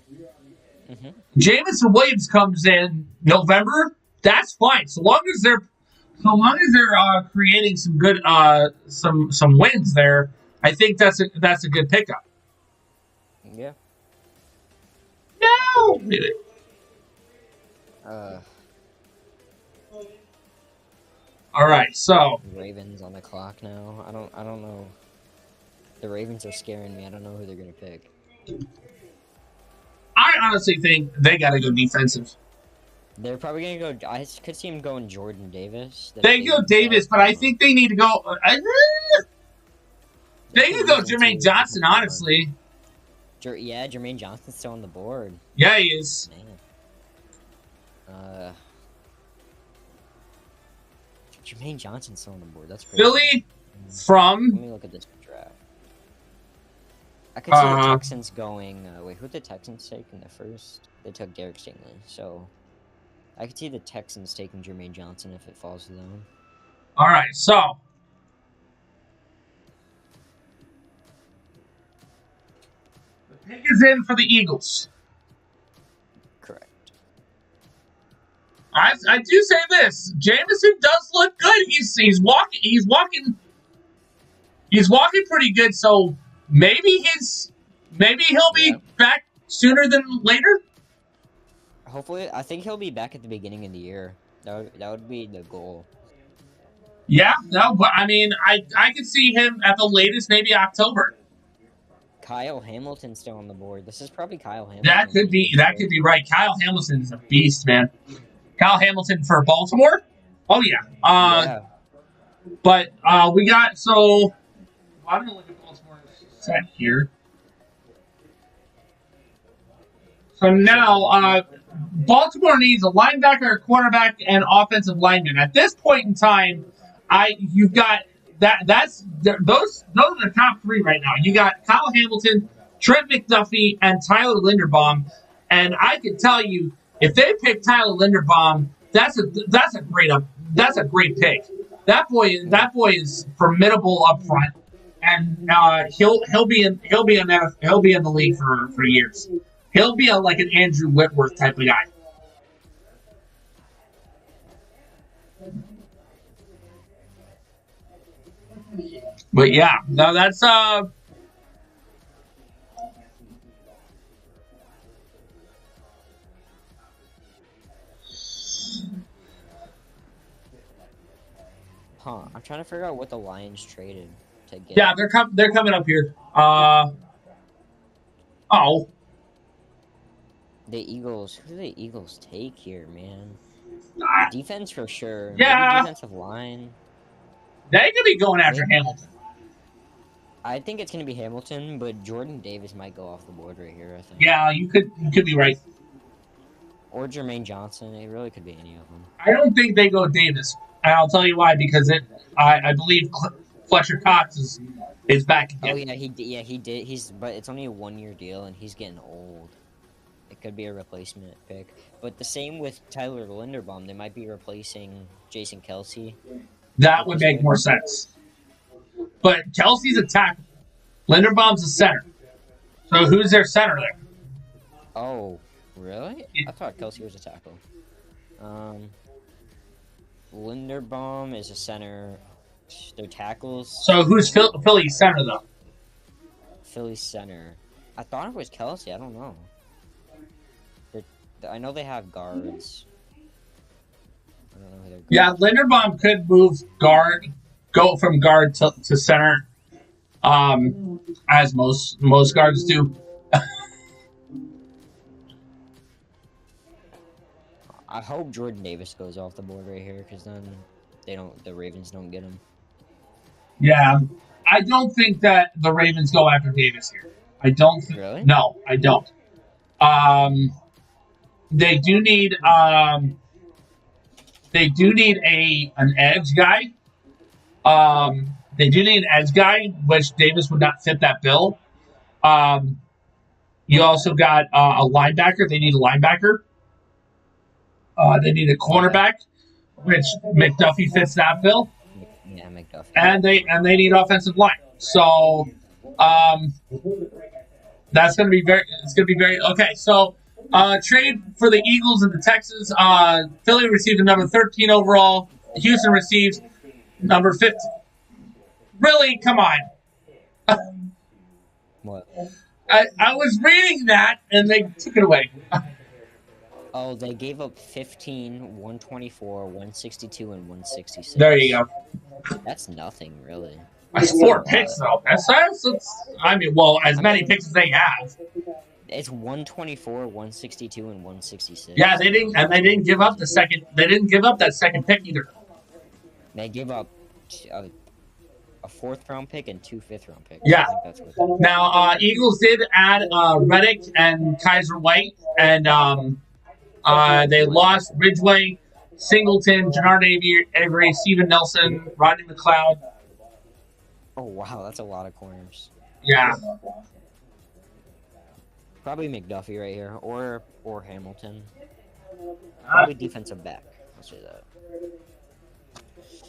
Mm-hmm. Jameson Williams comes in November, that's fine. So long as they're creating some good some wins there, I think that's a good pickup. Yeah. No. All right, so Ravens on the clock now. I don't know. The Ravens are scaring me. I don't know who they're gonna pick. I honestly think they got to go defensive. They're probably gonna go. I could see him going Jordan Davis. They go Davis, but I think they need to go. They could go Jermaine Johnson, honestly. Yeah, Jermaine Johnson's still on the board. Yeah, he is. Man. Jermaine Johnson's still on the board. That's crazy. Philly from. Let me look at this draft. I could see the Texans going. Wait, who did the Texans take in the first? They took Derek Stingley. So I could see the Texans taking Jermaine Johnson if it falls to them. All right, so the pick is in for the Eagles. Correct. I do say this: Jameson does look good. He's walking pretty good. So maybe he'll be back sooner than later. Hopefully, I think he'll be back at the beginning of the year. That would be the goal. Yeah, no, but I mean, I could see him at the latest, maybe October. Kyle Hamilton's still on the board. This is probably Kyle Hamilton. That could be right. Kyle Hamilton is a beast, man. Kyle Hamilton for Baltimore? Oh yeah. Yeah. But we got I'm gonna look at Baltimore's set here. So now Baltimore needs a linebacker, a quarterback, and offensive lineman. At this point in time, you've got those are the top 3 right now. You got Kyle Hamilton, Trent McDuffie, and Tyler Linderbaum. And I can tell you, if they pick Tyler Linderbaum, that's a great pick. That boy is formidable up front, and he'll be in the league for years. He'll be like an Andrew Whitworth type of guy. But yeah, no, that's I'm trying to figure out what the Lions traded to get. Yeah, they're coming up here. The Eagles. Who do the Eagles take here, man? Ah. Defense for sure. Yeah. Maybe defensive line. They could be going after Hamilton. I think it's gonna be Hamilton, but Jordan Davis might go off the board right here. I think. Yeah, you could be right. Or Jermaine Johnson. It really could be any of them. I don't think they go Davis, and I'll tell you why. Because I believe Fletcher Cox is back again. Oh yeah, he did. But it's only a 1-year deal, and he's getting old. It could be a replacement pick. But the same with Tyler Linderbaum. They might be replacing Jason Kelsey. That would make more sense. But Kelsey's a tackle. Linderbaum's a center. So who's their center there? Oh, really? I thought Kelsey was a tackle. Linderbaum is a center. Their tackles. So who's Philly's center, though? Philly's center. I thought it was Kelsey. I don't know. I know they have guards. I don't know who they're. Yeah, Linderbaum could go from guard to center, as most guards do. I hope Jordan Davis goes off the board right here, because then the Ravens don't get him. Yeah, I don't think that the Ravens go after Davis here. I don't think. Really? No, I don't. They do need an edge guy. They do need an edge guy, which Davis would not fit that bill. You also got a linebacker. They need a linebacker. They need a cornerback, which McDuffie fits that bill. Yeah, McDuffie. And they need offensive line. So that's going to be very okay. So trade for the Eagles and the Texans. Philly received a number 13 overall. Houston receives number 15. Really? Come on. What? I was reading that and they took it away. Oh, they gave up 15, 124, 162, and 166. There you go. That's nothing, really. That's 4 picks, though. That's I mean, well, as many picks as they have. It's 124, 162, and 166. Yeah, they didn't give up the second. They didn't give up that second pick either. They gave up a 4th-round pick and 2 5th-round picks. Yeah. I think that's what Now, Eagles did add Reddick and Kaiser White, and they lost Ridgeway, Singleton, Jannard Avery, Steven Nelson, Rodney McLeod. Oh wow, that's a lot of corners. Yeah. Probably McDuffie right here, or Hamilton. Probably defensive back. Let's say that.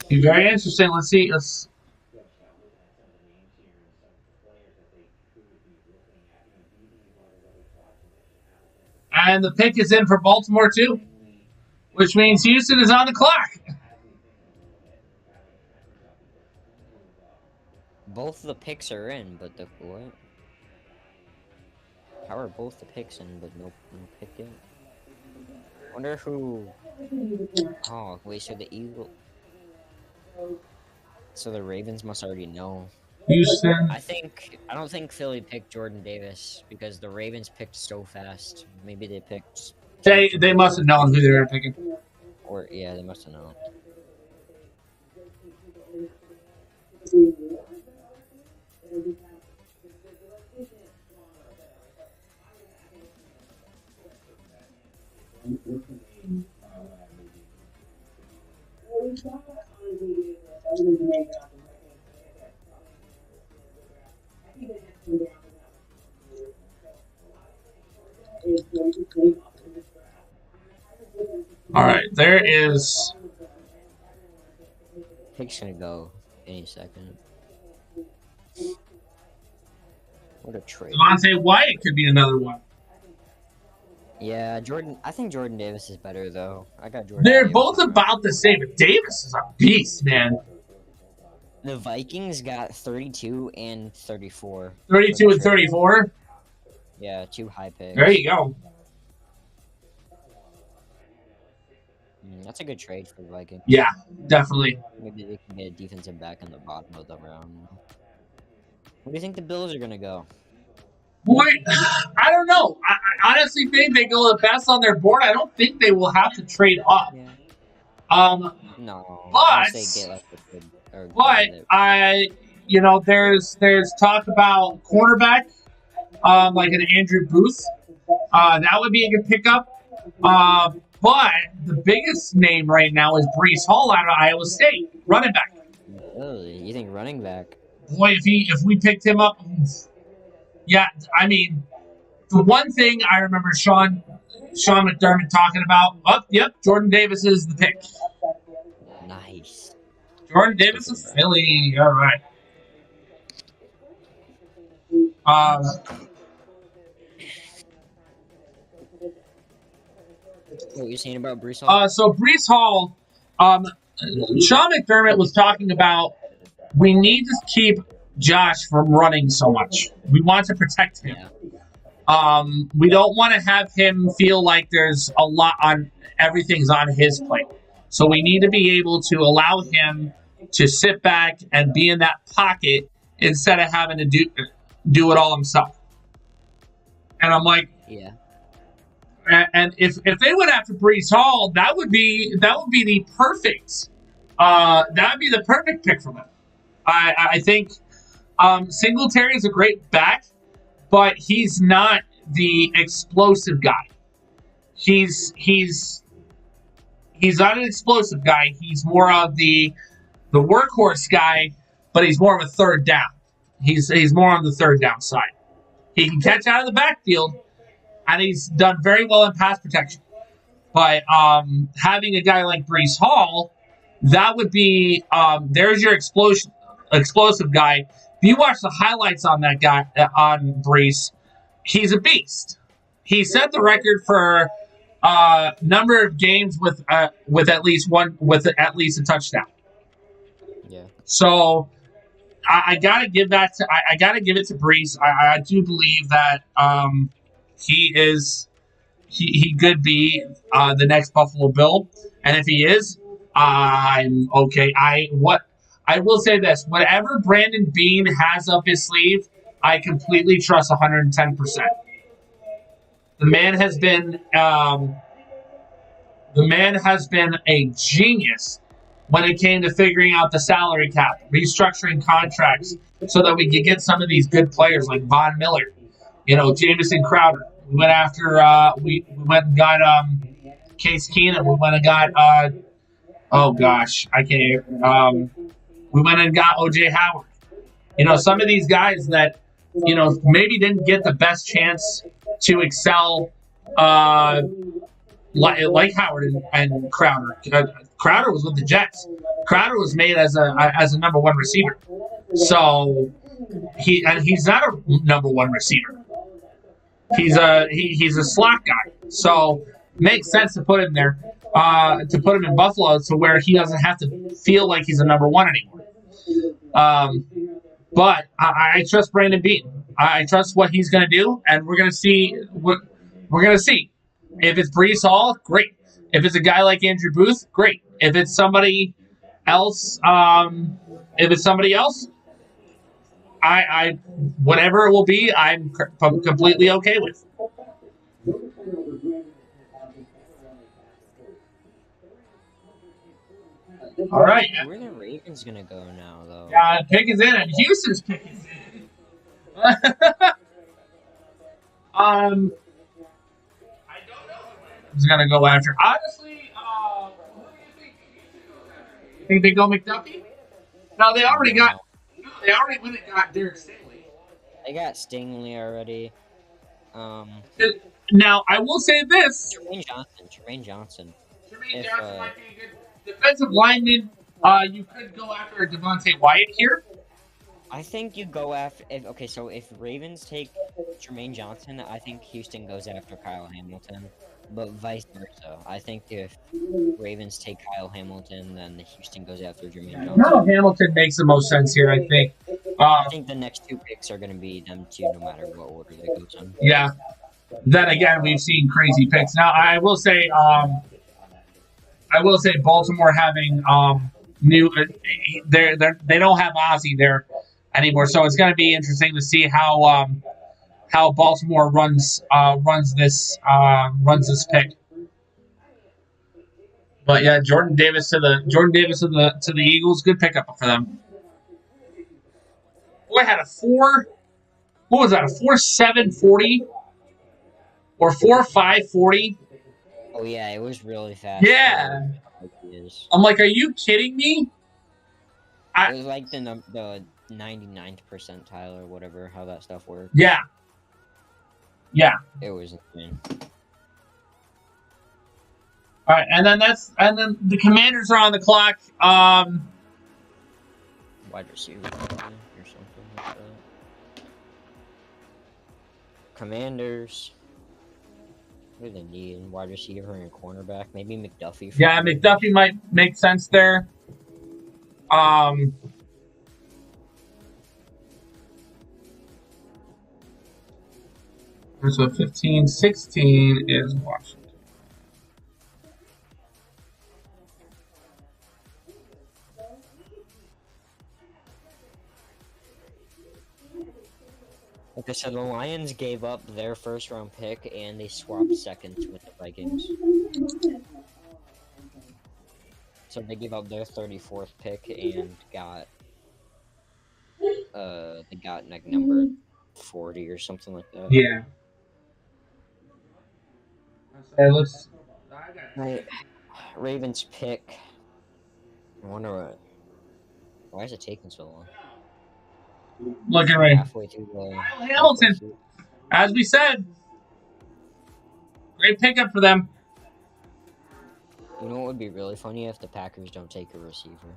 Be very interesting. Let's see. And the pick is in for Baltimore too, which means Houston is on the clock. Both the picks are in, but the what? How are both the picks in, but no pick yet? Wonder who. Oh wait, so the Eagle. So the Ravens must already know. Houston. I don't think Philly picked Jordan Davis because the Ravens picked so fast. Maybe they picked. They must have known who they were picking. Or yeah, they must have known. All right, there is. Pick's gonna go any second. What a trade. Devontae Wyatt could be another one. Yeah, I think Jordan Davis is better though. I got Jordan. They're Davis. both about the same. But Davis is a beast, man. The Vikings got 32 and 34. 32 and 34. Yeah, 2 high picks. There you go. That's a good trade for the Vikings. Yeah, definitely. Maybe they can get a defensive back in the bottom of the round. Where do you think the Bills are gonna go? Boy, I don't know. I honestly think they go the best on their board. I don't think they will have to trade up. Yeah. No. But there's talk about cornerback, like an Andrew Booth. That would be a good pickup. But the biggest name right now is Breece Hall out of Iowa State, running back. Really? You think running back? Boy, if we picked him up, yeah. I mean, the one thing I remember Sean McDermott talking about. Oh, yep, Jordan Davis is the pick. Nice. Jordan Davis of Philly. All right. What were you saying about Breece Hall? So Breece Hall, Sean McDermott was talking about we need to keep Josh from running so much. We want to protect him. Yeah. We don't want to have him feel like there's a lot on everything's on his plate. So we need to be able to allow him to sit back and be in that pocket instead of having to do it all himself. And I'm like, yeah. And if they went after Breece Hall, that would be the perfect pick for them. I think Singletary is a great back, but he's not the explosive guy. He's not an explosive guy. He's more of the workhorse guy, but he's more of a third down. He's more on the third down side. He can catch out of the backfield, and he's done very well in pass protection. But having a guy like Breece Hall, that would be there's your explosive guy. If you watch the highlights on that guy on Breece, he's a beast. He set the record for number of games with at least a touchdown. Yeah. So I gotta give it to Breece. I do believe that he could be the next Buffalo Bill, and if he is, I'm okay. I will say this: whatever Brandon Beane has up his sleeve, I completely trust 110%. The man has been a genius when it came to figuring out the salary cap, restructuring contracts, so that we could get some of these good players like Von Miller, Jamison Crowder. We went after we went and got Case Keenum. We went and got oh gosh, I can't. We went and got OJ Howard. Some of these guys that maybe didn't get the best chance to excel, like Howard and Crowder. Crowder was with the Jets. Crowder was made as a number one receiver. So he's not a number one receiver. He's a slot guy. So makes sense to put him there, to put him in Buffalo, to where he doesn't have to feel like he's a number one anymore. But I trust Brandon Beane. I trust what he's going to do, and we're going to see. We're going to see. If it's Breece Hall, great. If it's a guy like Andrew Booth, great. If it's somebody else, I whatever it will be, I'm completely okay with. All right. Where are the Ravens gonna go now, though? Yeah, pick is in, and Houston's pick is in. I don't know. Who's gonna go after? Honestly, who do you think Houston goes after? You think they go McDuffie? No, they already got. No, they already went and got Derek Stingley. They got Stingley already. Now I will say this: Jermaine Johnson. Jermaine Johnson might be a good defensive lineman. You could go after Devontae Wyatt here. I think you go after. If Ravens take Jermaine Johnson, I think Houston goes after Kyle Hamilton, but vice versa. I think if Ravens take Kyle Hamilton, then Houston goes after Jermaine Johnson. Kyle Hamilton makes the most sense here, I think. I think the next two picks are going to be them two, no matter what order they go in. Yeah. Then again, we've seen crazy picks. Now, I will say Baltimore having new. They don't have Ozzie there anymore, so it's going to be interesting to see how Baltimore runs this pick. But yeah, Jordan Davis to the Eagles, good pickup for them. Boy, had a 4.7 40 or 4.5 40 Oh yeah, it was really fast. Yeah. Like it is. I'm like, are you kidding me? It was like the 99th percentile or whatever, how that stuff works. Yeah. Yeah. It was insane. All right, and then the Commanders are on the clock. Wide receiver or something like that. Commanders. What do they need? Wide receiver and cornerback. Maybe McDuffie. Yeah, McDuffie might make sense there. So 15, 16 is Washington. Okay, so the Lions gave up their first round pick and they swapped seconds with the Vikings. So they gave up their 34th pick and got they got like number 40 or something like that. Yeah. Let's. Right. Ravens pick. I wonder what. Why is it taking so long? Looking right. Halfway through the Hamilton, as we said, great pickup for them. You know what would be really funny if the Packers don't take a receiver.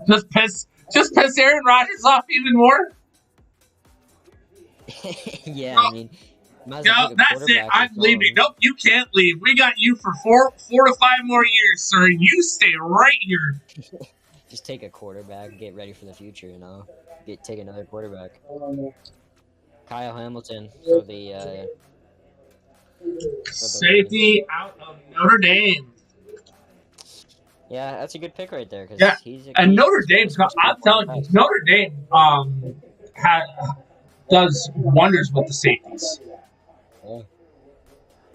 just piss Aaron Rodgers off even more. Yeah, no, I mean, no, that's it. I'm leaving. Nope, you can't leave. We got you for four to 5 more years, sir. You stay right here. Just take a quarterback, get ready for the future, you know. Take another quarterback. Kyle Hamilton for the safety out of Notre Dame. Yeah, that's a good pick right there. Cause yeah, and Notre Dame's. I'm telling you, Notre Dame does wonders with the safeties. Yeah.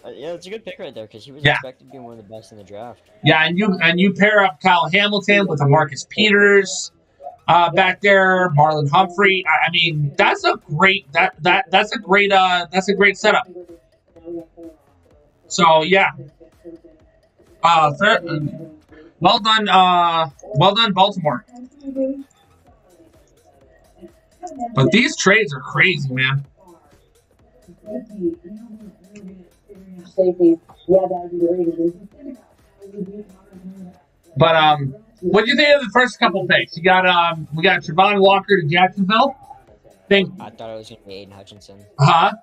Yeah, it's a good pick right there because he was expected to be one of the best in the draft. Yeah, and you pair up Kyle Hamilton with a Marcus Peters back there, Marlon Humphrey. I mean, that's a great that's a great setup. So yeah, well done, Baltimore. But these trades are crazy, man. But what do you think of the first couple picks? We got Travon Walker to Jacksonville. I thought it was gonna be Aiden Hutchinson. Huh?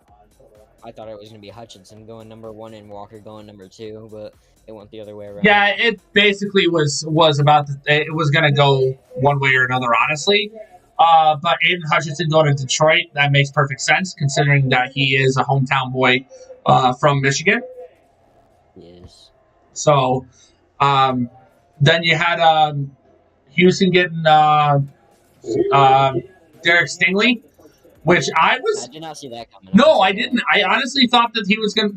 I thought it was gonna be Hutchinson going number 1 and Walker going number 2, but it went the other way around. Yeah, it basically was about it was gonna go one way or another, honestly. But Aiden Hutchinson going to Detroit, that makes perfect sense considering that he is a hometown boy from Michigan. He is. So, then you had Houston getting Derek Stingley, which I did not see that coming. No, I didn't. I honestly thought that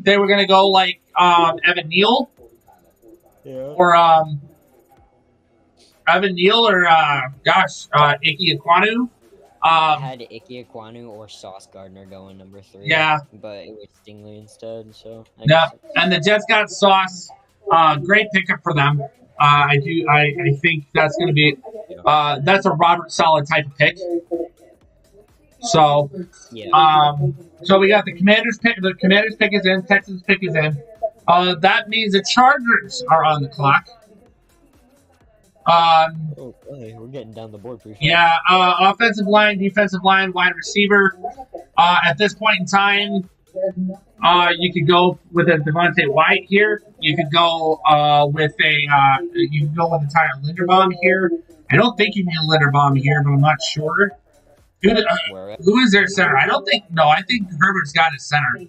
they were gonna go like Evan Neal. Yeah. Or Evan Neal or Ike Ekwonu. I had Ike Ekwonu or Sauce Gardner going number 3. Yeah. But it was Stingley instead, so Yeah. And the Jets got Sauce. Great pickup for them. I think that's gonna be that's a Robert Saleh type of pick. So so we got the Commanders pick. The Commanders pick is in. Texans pick is in. That means the Chargers are on the clock. We're getting down the board pretty fast. Yeah, offensive line, defensive line, wide receiver. At this point in time, you could go with a Devontae White here. You could go with a Tyler Linderbaum here. I don't think you need a Linderbaum here, but I'm not sure. Who is their center? I think Herbert's got his center.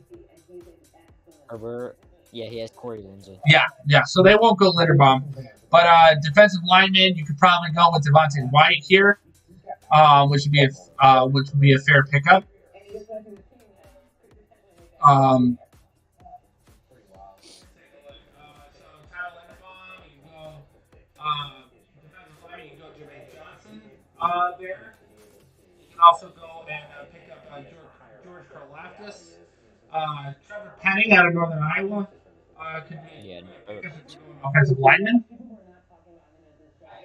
Herbert, yeah, he has Corey Lindsey. Yeah. So they won't go Linderbaum, but defensive lineman, you could probably go with Devontae White here, which would be a fair pickup. There. also go and pick up George Karlaftis. Trevor Penning out of Northern Iowa could be Yeah, pick up offensive lineman.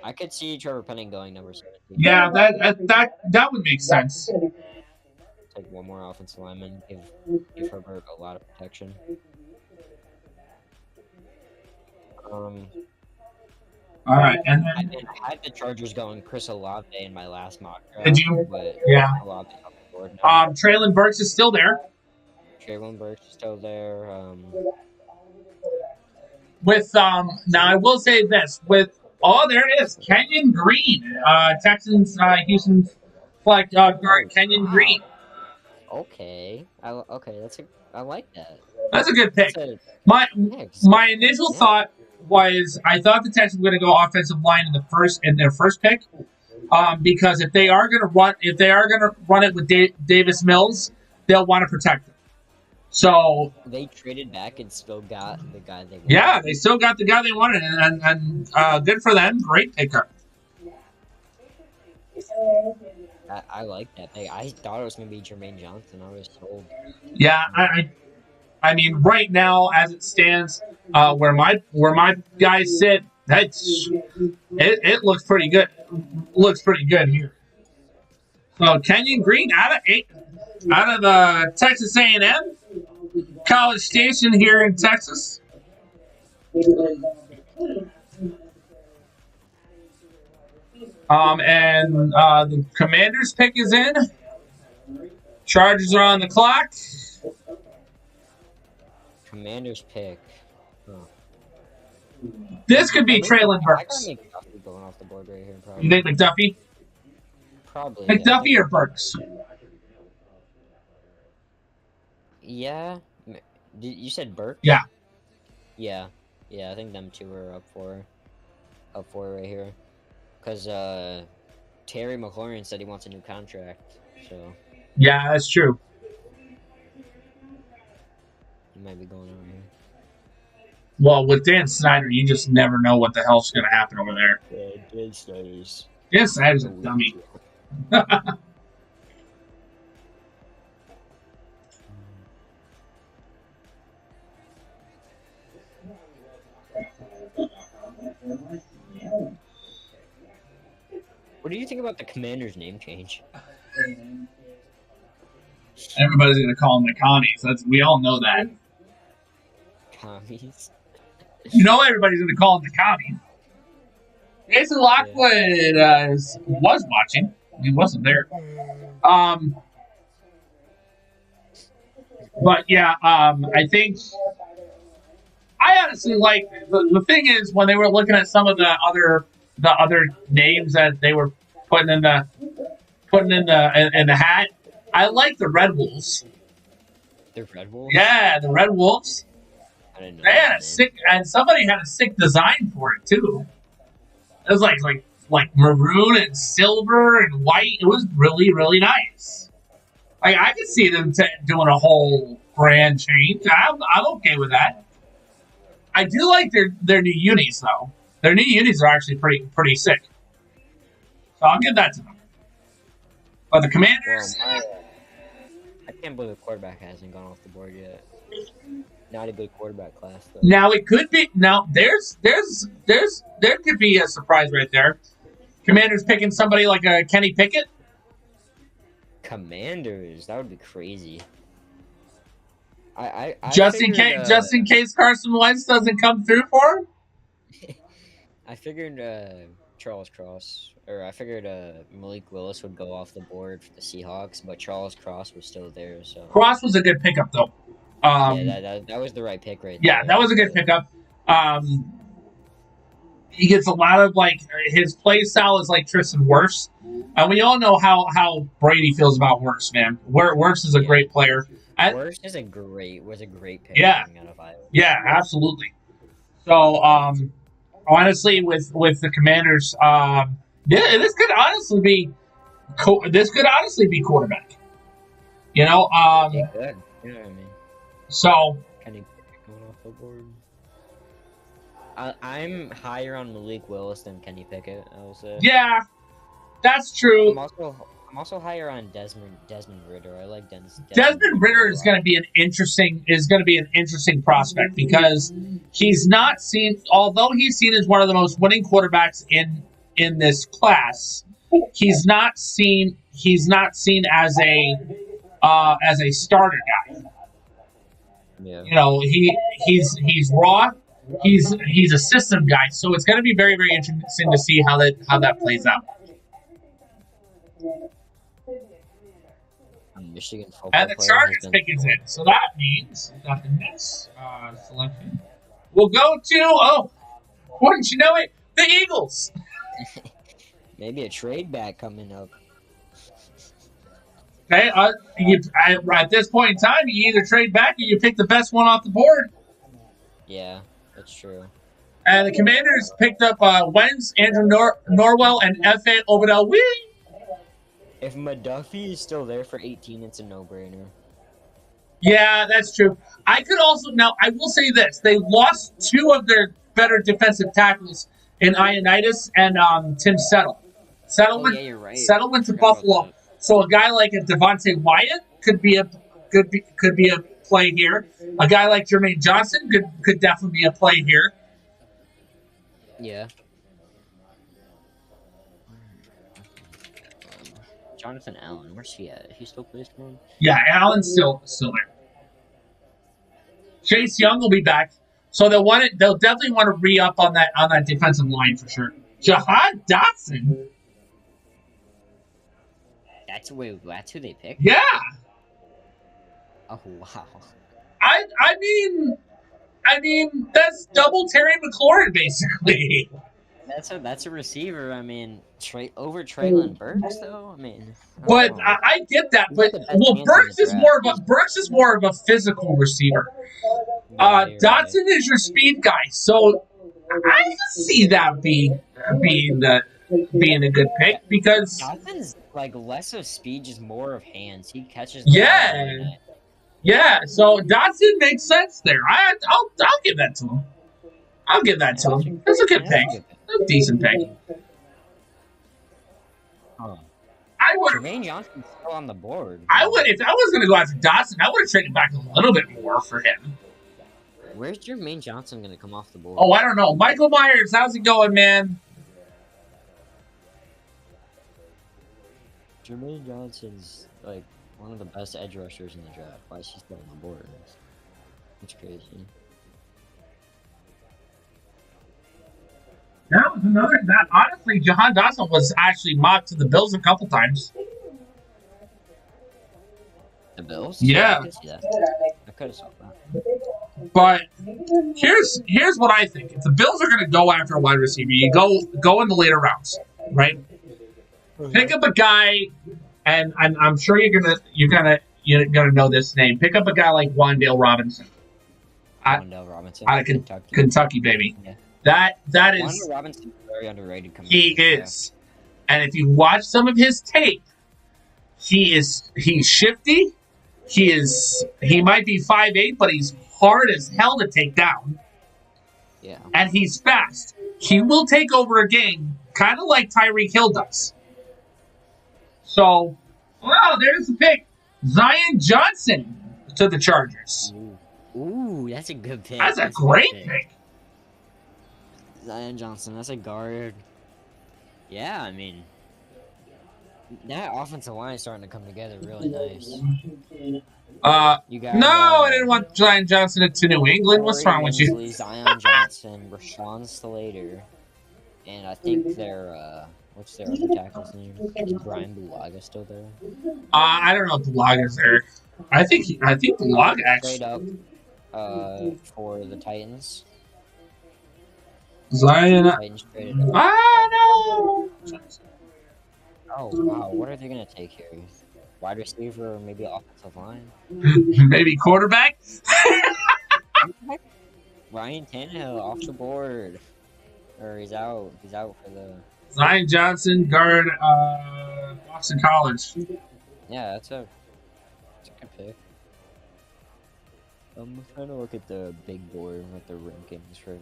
I could see Trevor Penning going number 17. Yeah, that would make sense. Take one more offensive lineman, give Herbert a lot of protection. All right, and I then had the Chargers going Chris Olave in my last mock draft. did you? But Yeah. Olave off the board now. Traylon Burks is still there. Traylon Burks is still there. With now I will say this with there it is Kenyon Green, Texans Houston's flag guard Kenyon Green. Okay, I like that. That's a good pick. My initial thought was I thought the Texans were going to go offensive line in their first pick, because if they are going to run it with Davis Mills, they'll want to protect him. So they traded back and still got the guy they wanted. Yeah, they still got the guy they wanted, and good for them. Great pickup. I like that pick. I thought it was going to be Jermaine Johnson. I was told. Yeah, I mean, right now as it stands, where my guys sit, it looks pretty good. Looks pretty good here. So Kenyon Green out of Texas A&M, College Station here in Texas. And the Commanders pick is in. Chargers are on the clock. Commanders pick. This could be Traylon Burks. I got McDuffie going off the board right here. Probably. You think McDuffie? Probably. McDuffie or Burks? Yeah. You said Burks? Yeah. Yeah. Yeah, I think them two are up for it right here. Because Terry McLaurin said he wants a new contract, so... Yeah, that's true. He might be going over here. Well, with Dan Snyder, you just never know what the hell's going to happen over there. Yeah, Dan Snyder's... Dan Snyder's a dummy. What do you think about the Commander's name change? Everybody's going to call them the commies. We all know that. Commies? You know everybody's going to call them the commies. Jason Lockwood was watching. He wasn't there. But yeah, I think I honestly like the thing is when they were looking at some of the other names that they were putting in the hat. I like the Red Wolves. The Red Wolves? Yeah, the Red Wolves. I didn't know. They had and somebody had a sick design for it too. It was like maroon and silver and white. It was really, really nice. Like I could see them doing a whole brand change. I'm okay with that. I do like their new unis though. Their new unis are actually pretty sick. So I'll give that to them. But the Commanders, I can't believe the quarterback hasn't gone off the board yet. Not a good quarterback class though. Now it could be. Now there could be a surprise right there. Commanders picking somebody like a Kenny Pickett. Commanders, that would be crazy. Just in case Carson Wentz doesn't come through for him. I figured Charles Cross, or I figured Malik Willis would go off the board for the Seahawks, but Charles Cross was still there. So Cross was a good pickup though. Yeah, that was the right pick right there. Yeah, that was a good pickup. He gets a lot of his play style is like Tristan Wirfs, and we all know how Brady feels about Wirfs, man. Wirfs is a great player. Wirfs was a great pick. Yeah, out of Iowa. Yeah, absolutely. So honestly, with the Commanders, this could honestly be quarterback. You know, yeah, good. You know what I mean. So Kenny going off the board. I'm higher on Malik Willis than Kenny Pickett. I will say. Yeah, that's true. I'm I'm also higher on Desmond Ritter. I like Desmond Ritter is going to be an interesting prospect because he's not seen, although he's seen as one of the most winning quarterbacks in this class. He's not seen as a starter guy. Yeah. You know, he's raw. He's a system guy, so it's going to be very, very interesting to see how that plays out. Michigan football And the Chargers pick is in, so that means that the next selection will go to wouldn't you know it, the Eagles. Maybe a trade back coming up. Okay, at this point in time, you either trade back or you pick the best one off the board. Yeah, that's true. And the Commanders picked up Wentz, Andrew Norwell, and F.A. Obadell. If McDuffie is still there for 18, it's a no-brainer. Yeah, that's true. I will say this. They lost two of their better defensive tackles in Ioannidis and Tim Settle. You're right. Settle went to Buffalo. So a guy like a Devontae Wyatt could be a play here. A guy like Jermaine Johnson could definitely be a play here. Yeah. Jonathan Allen, where's he at? He still plays for him? Yeah, Allen's still there. Chase Young will be back, so they'll definitely want to re-up on that defensive line for sure. Jahad Dotson. That's who they picked? Yeah. Oh wow. I mean that's double Terry McLaurin basically. That's a receiver. I mean, over Traylon Burks though. I mean, but I get that. But Burks is more of a physical receiver. Dotson is your speed guy, so I can see that being a good pick because Dotson's like less of speed, just more of hands. He catches. Yeah. So Dotson makes sense there. I'll give that to him. I'll give that to him. That's a good pick. A decent pick. I would. Jermaine Johnson's still on the board. I would, if I was going to go after Dotson, I would have traded back a little bit more for him. Where's Jermaine Johnson going to come off the board? Oh, I don't know. Michael Myers, how's it going, man? Jermaine Johnson's like one of the best edge rushers in the draft. Why is he still on the board? It's crazy. That was another. That honestly, Jahan Dotson was actually mocked to the Bills a couple times. The Bills? Yeah. I could have saw that. But here's what I think. If the Bills are going to go after a wide receiver, you go in the later rounds, right? Pick up a guy, and I'm sure you're gonna know this name. Pick up a guy like Wan'Dale Robinson. Out of Kentucky, baby. Yeah. That is. Wan'Dale Robinson is very underrated. He is, and if you watch some of his tape, he's shifty. He might be 5'8", but he's hard as hell to take down. Yeah. And he's fast. He will take over a game, kind of like Tyreek Hill does. So, wow, there's the pick. Zion Johnson to the Chargers. Ooh, that's a good pick. That's a great pick. Zion Johnson, that's a guard. Yeah, I mean, that offensive line is starting to come together really nice. I didn't want Zion Johnson to New England. What's wrong with you? Zion Johnson, Rashawn Slater, and I think they're what's their other tackle's name? Is Brian Bulaga still there? I don't know if Bulaga's there. I think Bulaga actually. Straight up for the Titans. Zion. Titans traded up. No. Oh, wow. What are they going to take here? Wide receiver or maybe offensive line? Maybe quarterback? Ryan Tannehill off the board. Or he's out. He's out for the... Zion Johnson, guard, Boston College. Yeah, that's a good pick. I'm trying to look at the big board with the rankings for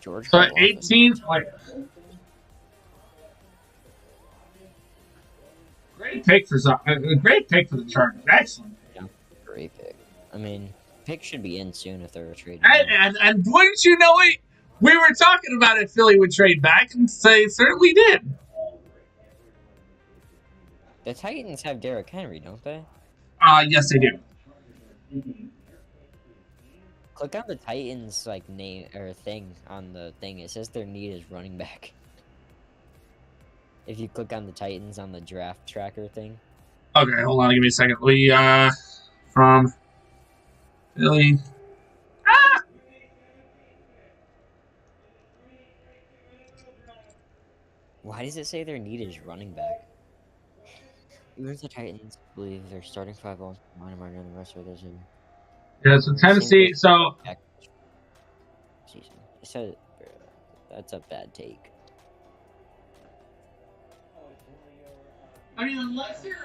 George. So 18. Great pick for the Chargers. Excellent. Yeah, great pick. I mean, pick should be in soon if they're trading. And wouldn't you know it, we were talking about it. Philly would trade back, and they certainly did. The Titans have Derrick Henry, don't they? Yes, they do. Click on the Titans like name or thing on the thing. It says their need is running back. If you click on the Titans on the draft tracker thing. Okay, hold on, give me a second. We from Philly. Why does it say their need is running back? Even if the Titans believe they're starting 5 on minor than the rest of the season. Yeah, so Tennessee. So season. It said that's a bad take. I mean, unless you're.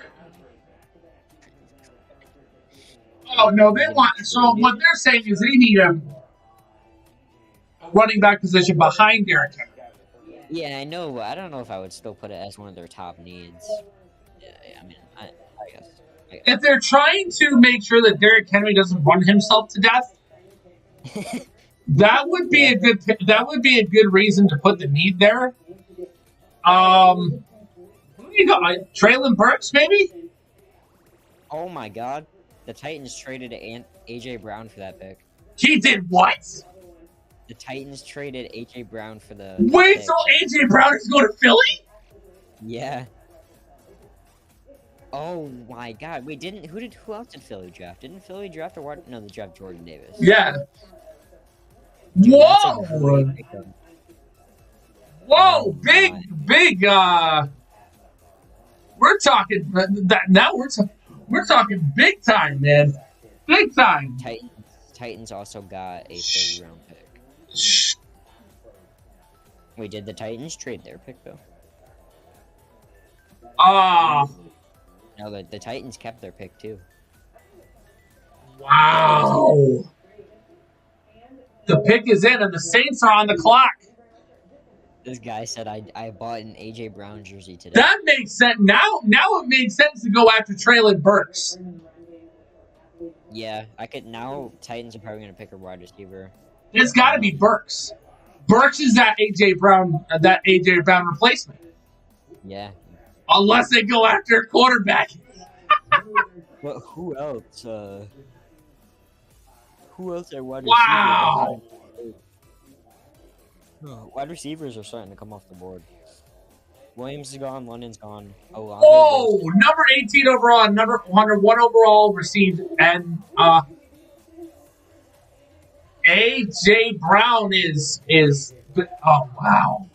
Oh no, they want. So what they're saying is they need a running back position behind Derrick Henry. Yeah, I know. I don't know if I would still put it as one of their top needs. Yeah, I mean, I guess. If they're trying to make sure that Derrick Henry doesn't run himself to death, that would be a good. That would be a good reason to put the need there. Who do you got? Traylon Burks, maybe? Oh my God! The Titans traded AJ Brown for that pick. He did what? The Titans traded AJ Brown for the. Wait, pick. so AJ Brown is going to Philly? Yeah. Oh my God! Wait, who else did Philly draft? Didn't Philly draft no, they drafted Jordan Davis. Yeah. Dude, Whoa! Whoa! Big. We're talking that now. We're talking big time, man. Big time. Titans also got a 30-round pick. Wait, did the Titans trade their pick though? No, the Titans kept their pick too. Wow. The pick is in, and the Saints are on the clock. This guy said I bought an AJ Brown jersey today. That makes sense. Now it makes sense to go after Traylon Burks. Yeah, I could now. Titans are probably gonna pick a wide receiver. It's got to be Burks. Burks is that AJ Brown replacement. Yeah. Unless they go after a quarterback. But who else? Who else at wide receiver? Wow. Wide receivers are starting to come off the board. Williams is gone. London's gone. Oh, number 18 overall, number 101 overall received, and AJ Brown is. Oh wow.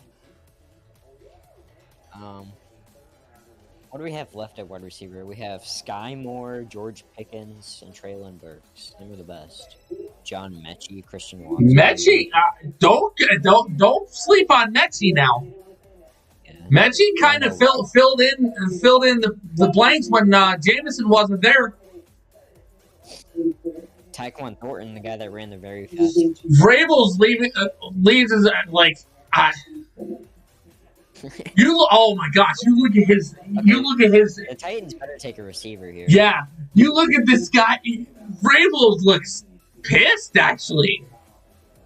What do we have left at wide receiver? We have Sky Moore, George Pickens, and Traylon Burks. They were the best. John Mechie, Christian Watson. Mechie, don't sleep on Mechie now. Yeah. Mechie kind of filled in the blanks when Jameson wasn't there. Tyquan Thornton, the guy that ran the very fast. Vrabel's leaves is like. Oh my gosh! You look at his. The Titans better take a receiver here. Yeah, you look at this guy. Vrabel looks pissed, actually.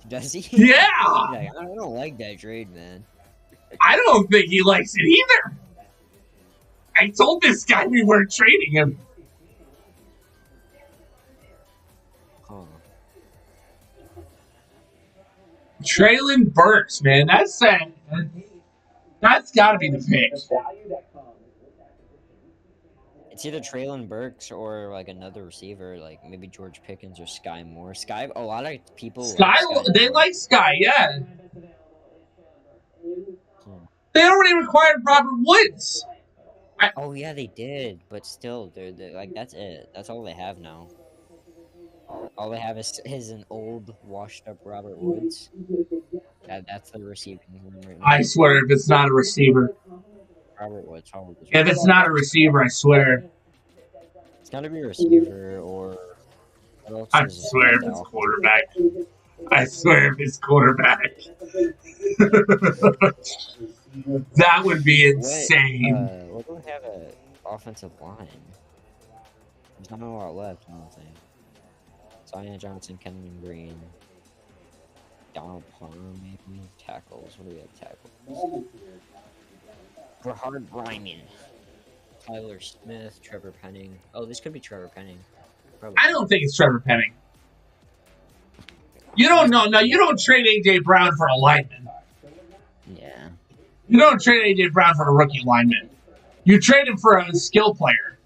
Does he? Yeah. I don't like that trade, man. I don't think he likes it either. I told this guy we weren't trading him. Huh. Traylon Burks, man, that's sad. That's got to be the pick. It's either Traylon Burks or like another receiver, like maybe George Pickens or Sky Moore. A lot of people. They like Sky, yeah. They already acquired Robert Woods. Oh yeah, they did, but still, they're like that's it. That's all they have now. All they have is an old, washed-up Robert Woods. That's the receiving room right now. I swear, if it's not a receiver. Robert Woods. If it's not a receiver, I swear. It's got to be a receiver or... I swear if it's quarterback. I swear if it's quarterback. That would be insane. What do we have offensive line? There's not a lot left, I don't think. Zion Johnson, Kenyon Green, Donald Palmer, maybe. Tackles. What do we have? Tackles. Gerhard Ryman. Tyler Smith, Trevor Penning. Oh, this could be Trevor Penning. Probably. I don't think it's Trevor Penning. You don't know. No, you don't trade A.J. Brown for a lineman. Yeah. You don't trade A.J. Brown for a rookie lineman. You trade him for a skill player.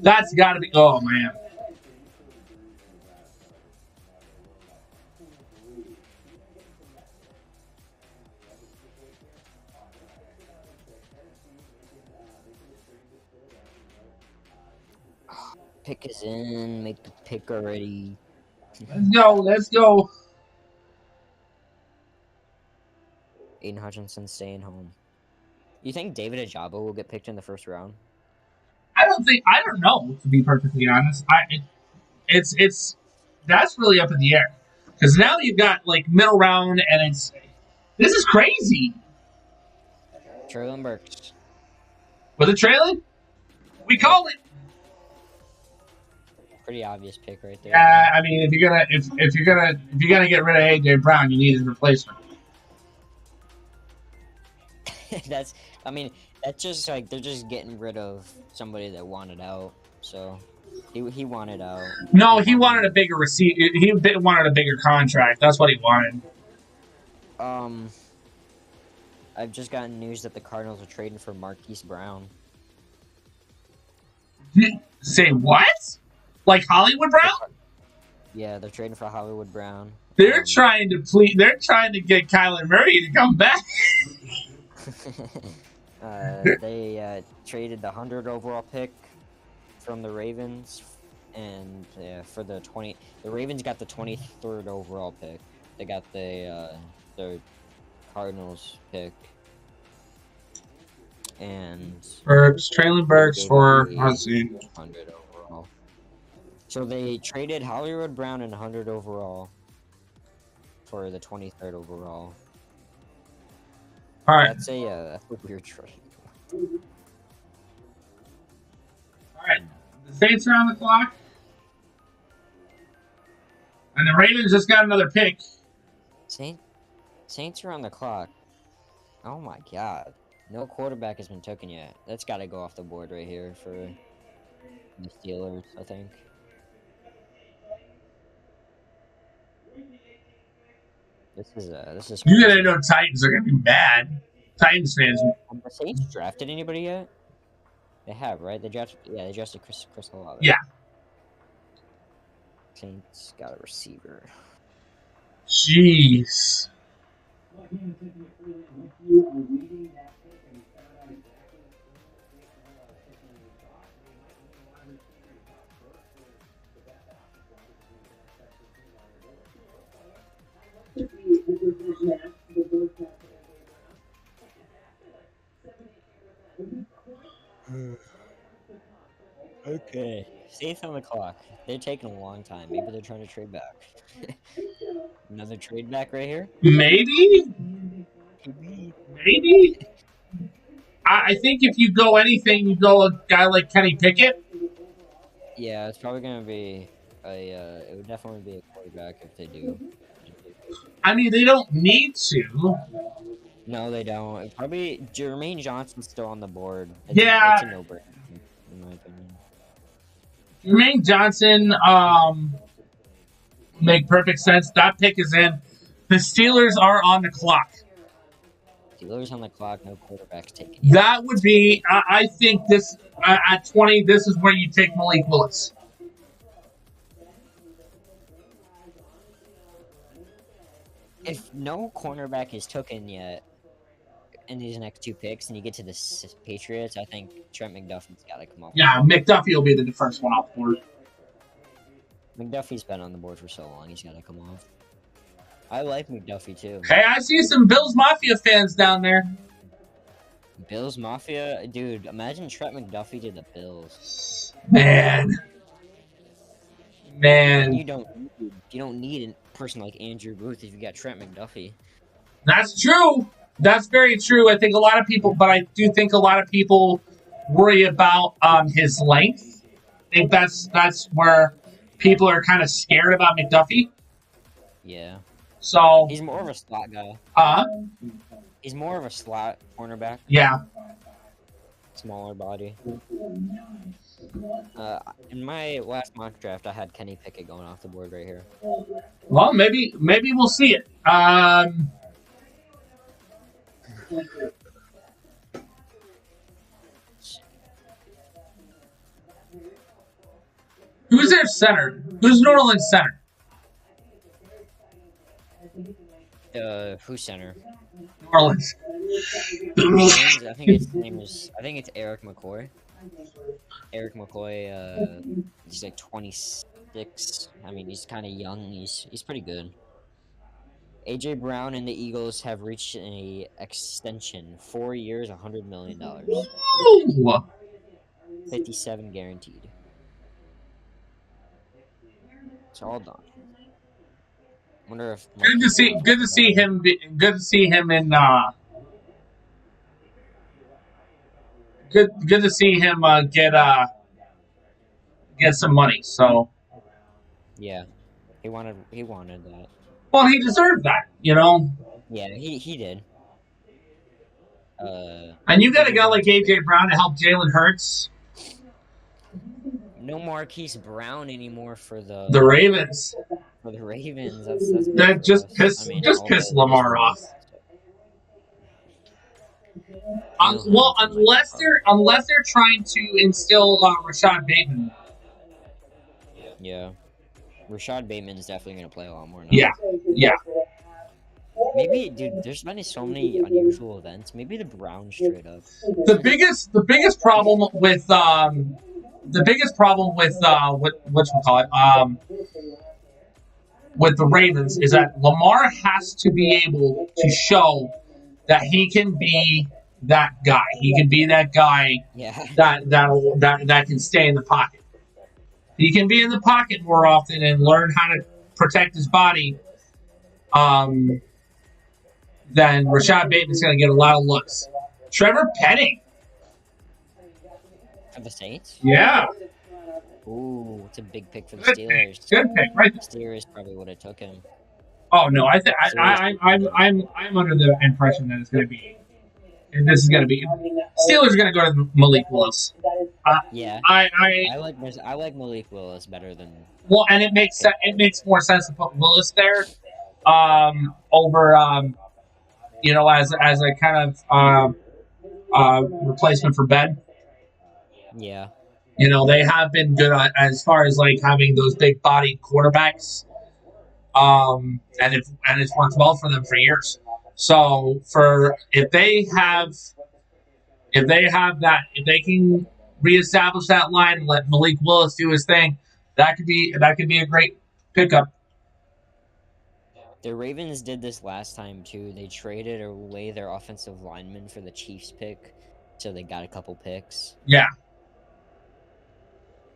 That's got to be... Oh, man. Pick is in. Make the pick already. Let's go. Let's go. Aiden Hutchinson staying home. You think David Ajabo will get picked in the first round? I don't know, to be perfectly honest. That's really up in the air. Because now you've got, like, middle round, and this is crazy. Traylon Burks. Was it trailing? We called it. Pretty obvious pick right there. Yeah, I mean, if you're gonna get rid of A.J. Brown, you need his replacement. That's just like they're just getting rid of somebody that wanted out. So he wanted out. No, he wanted a bigger receipt. He wanted a bigger contract. That's what he wanted. I've just gotten news that the Cardinals are trading for Marquise Brown. Say what? Like Hollywood Brown? Yeah, they're trading for Hollywood Brown. They're trying to They're trying to get Kyler Murray to come back. They traded the 100 overall pick from the Ravens, and for the 20. The Ravens got the 23rd overall pick. They got the Cardinals pick, and Traylon Burks for let's see. 100 overall. So they traded Hollywood Brown and 100 overall for the 23rd overall. All right. That's a weird trade. All right. The Saints are on the clock. And the Ravens just got another pick. Saints are on the clock. Oh my god. No quarterback has been taken yet. That's got to go off the board right here for the Steelers, I think. This is. You gotta know Titans are gonna be mad. Titans fans. Have the Saints drafted anybody yet? They have, right? They drafted Chris Olave. Yeah. Saints got a receiver. Jeez. Okay. Saints on the clock. They're taking a long time. Maybe they're trying to trade back. Another trade back right here? Maybe. I think if you go anything, you go a guy like Kenny Pickett. Yeah, it's probably gonna be it would definitely be a quarterback if they do. I mean, they don't need to. No, they don't. Probably Jermaine Johnson's still on the board. It's a no-brainer, in my opinion. Jermaine Johnson make perfect sense. That pick is in. The Steelers are on the clock. Steelers on the clock, no quarterbacks taken. That would be, I think this, at 20, this is where you take Malik Willis. If no cornerback is taken yet in these next two picks and you get to the Patriots, I think Trent McDuffie's got to come off. Yeah, McDuffie will be the first one off the board. McDuffie's been on the board for so long, he's got to come off. I like McDuffie, too. Hey, I see some Bills Mafia fans down there. Bills Mafia? Dude, imagine Trent McDuffie to the Bills. Man. You don't need a person like Andrew Booth if you got Trent McDuffie. That's true. That's very true. I think a lot of people, but I do think a lot of people worry about his length. I think that's where people are kind of scared about McDuffie. Yeah. So he's more of a slot guy. He's more of a slot cornerback. Yeah. Smaller body. In my last mock draft, I had Kenny Pickett going off the board right here. Well, maybe we'll see it. Who's their center? Who's New Orleans center? Who's center? New Orleans. I think his name is. I think it's Eric McCoy. Eric McCoy. He's like 26. I mean, he's kind of young. He's pretty good. AJ Brown and the Eagles have reached a extension. 4 years, $100 million. 57 guaranteed. It's all done. Wonder if good to see him in good to see him get some money. So yeah, he wanted that. Well, he deserved that, you know. Yeah, he did. And you got a guy like AJ Brown to help Jalen Hurts. No Marquise Brown anymore for the Ravens. For the Ravens, that just pissed Lamar off. Well, unless they're trying to instill Rashad Bateman. Yeah, Rashad Bateman is definitely going to play a lot more now. Yeah. Maybe, dude, there's been so many unusual events. Maybe the Browns straight up. The biggest problem with with the Ravens is that Lamar has to be able to show that he can be that guy. He can be that guy that can stay in the pocket. He can be in the pocket more often and learn how to protect his body. Then Rashad Bateman's going to get a lot of looks. Trevor Penning. For the Saints? Yeah. Ooh, it's a big pick for the Good Steelers. Good pick, right? The Steelers probably would have took him. Oh no, I'm under the impression that it's going to be. And this is going to be Steelers are going to go to Malik Willis. Yeah, I like Malik Willis better than. Well, and it makes more sense to put Willis there, over as a kind of replacement for Ben. Yeah. They have been good as far as like having those big bodied quarterbacks, and it's worked well for them for years. So if they can reestablish that line and let Malik Willis do his thing, that could be a great pickup. The Ravens did this last time too. They traded away their offensive lineman for the Chiefs pick, so they got a couple picks. Yeah.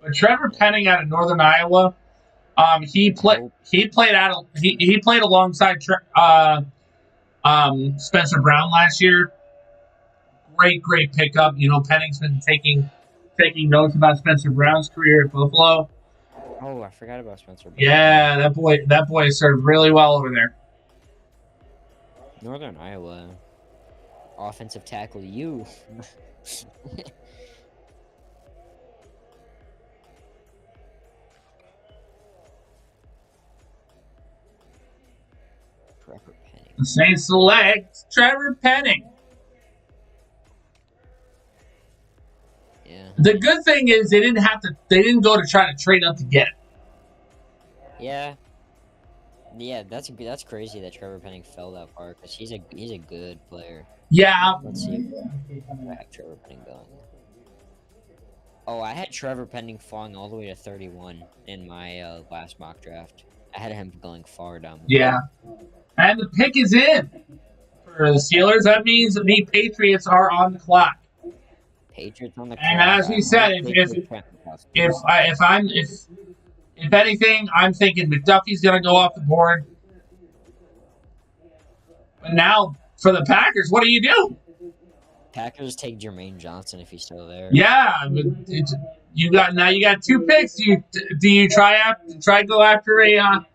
But Trevor Penning out of Northern Iowa, he played alongside Spencer Brown last year. Great pickup. Penning's been taking notes about Spencer Brown's career at Buffalo. Oh, I forgot about Spencer Brown. Yeah, that boy served really well over there. Northern Iowa, offensive tackle, you. Trevor Penning. The Saints select Trevor Penning. Yeah. The good thing is they didn't go to try to trade up to get it. Yeah. Yeah, that's crazy that Trevor Penning fell that far because he's a good player. Yeah. Let's see if I have Trevor Penning going. Oh, I had Trevor Penning falling all the way to 31 in my last mock draft. I had him going far down. Yeah. And the pick is in for the Steelers. That means the Patriots are on the clock. Patriots on the clock. And as we said, if anything, I'm thinking McDuffie's going to go off the board. But now For the Packers, what do you do? Packers take Jermaine Johnson if he's still there. Yeah, but you got 2 picks. Do you try go after a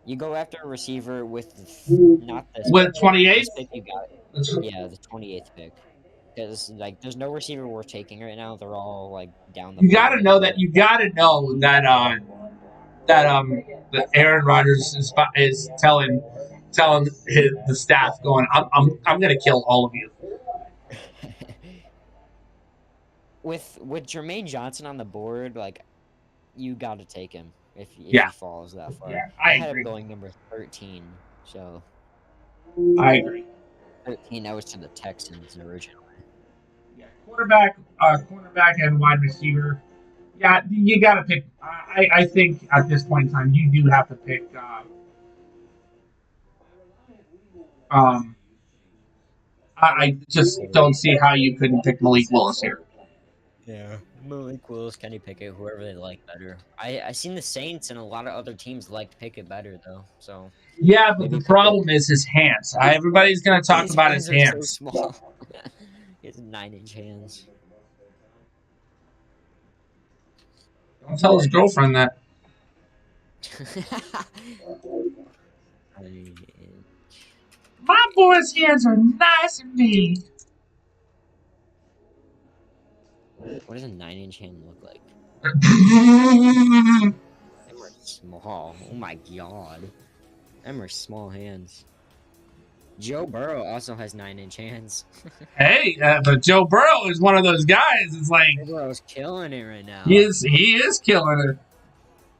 You go after a receiver with not this with 28th? This pick you got. Yeah, the 28th pick. Because like there's no receiver worth taking right now. They're all like down the. You got to know that that Aaron Rodgers is telling the staff going, I'm gonna kill all of you. With Jermaine Johnson on the board, like you got to take him if he falls that far. Yeah, I I had agree. him going number 13, so I agree. 13. That was to the Texans originally. Yeah, quarterback and wide receiver. Yeah, you got to pick. I think at this point in time, you do have to pick. I just don't see how you couldn't pick Malik Willis here. Yeah, Malik Willis, Kenny Pickett, whoever they like better. I seen the Saints and a lot of other teams liked Pickett better though. So yeah, but the problem is his hands. Everybody's gonna talk about his hands. So small. He has 9-inch hands. Don't tell his girlfriend that. My boy's hands are nice and big. What does a 9-inch hand look like? Them are small. Oh my god. Them are small hands. Joe Burrow also has 9-inch hands. Hey, but Joe Burrow is one of those guys. It's like Joe Burrow's killing it right now. he is killing it.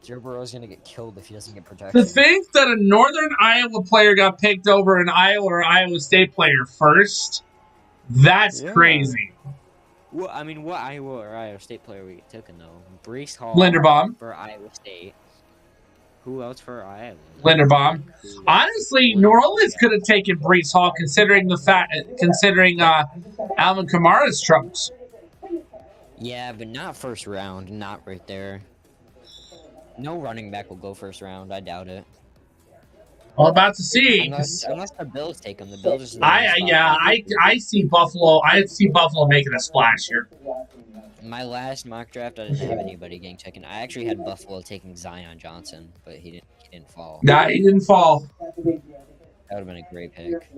Joe Burrow's gonna get killed if he doesn't get protection. To think that a Northern Iowa player got picked over an Iowa or Iowa State player first, that's crazy. Well, I mean, what Iowa or Iowa State player we taken though? Brees Hall Linderbaum for Iowa State. Who else for Iowa? Linderbaum. Honestly, New Orleans could have taken Brees Hall, considering Alvin Kamara's troubles. Yeah, but not first round. Not right there. No running back will go first round. I doubt it. All about to see. Unless the Bills take him. The Bills just. I see Buffalo. I see Buffalo making a splash here. My last mock draft, I didn't have anybody getting taken. I actually had Buffalo taking Zion Johnson, but he didn't fall. Nah, he didn't fall. That would have been a great pick.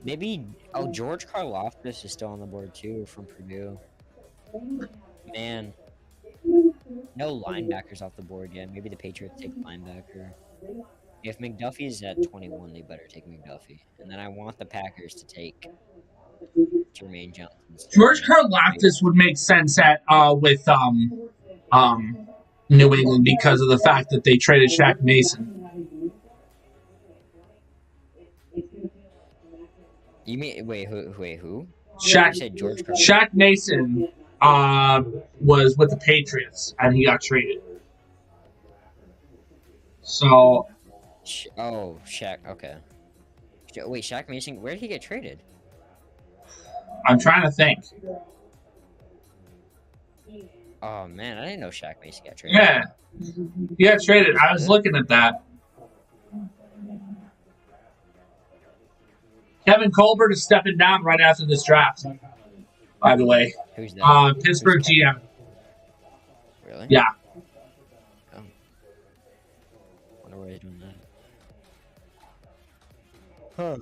Maybe George Karlaftis is still on the board too from Purdue. Man. No linebackers off the board yet. Maybe the Patriots take linebacker. If McDuffie's at 21, they better take McDuffie. And then I want the Packers to take Jermaine Johnson. George Karlaftis would make sense at with New England because of the fact that they traded Shaq Mason. You mean wait who? Shaq said George Karlaftis. Shaq Mason was with the Patriots and he got traded. So Shaq, okay. Wait, Shaq Mason, where did he get traded? I'm trying to think. Oh man, I didn't know Shaq Mason got traded. Yeah. He got traded. I was looking at that. Kevin Colbert is stepping down right after this draft. By the way. Who's that? Pittsburgh GM. Really? Yeah. Oh. Wonder why he's doing that. Huh.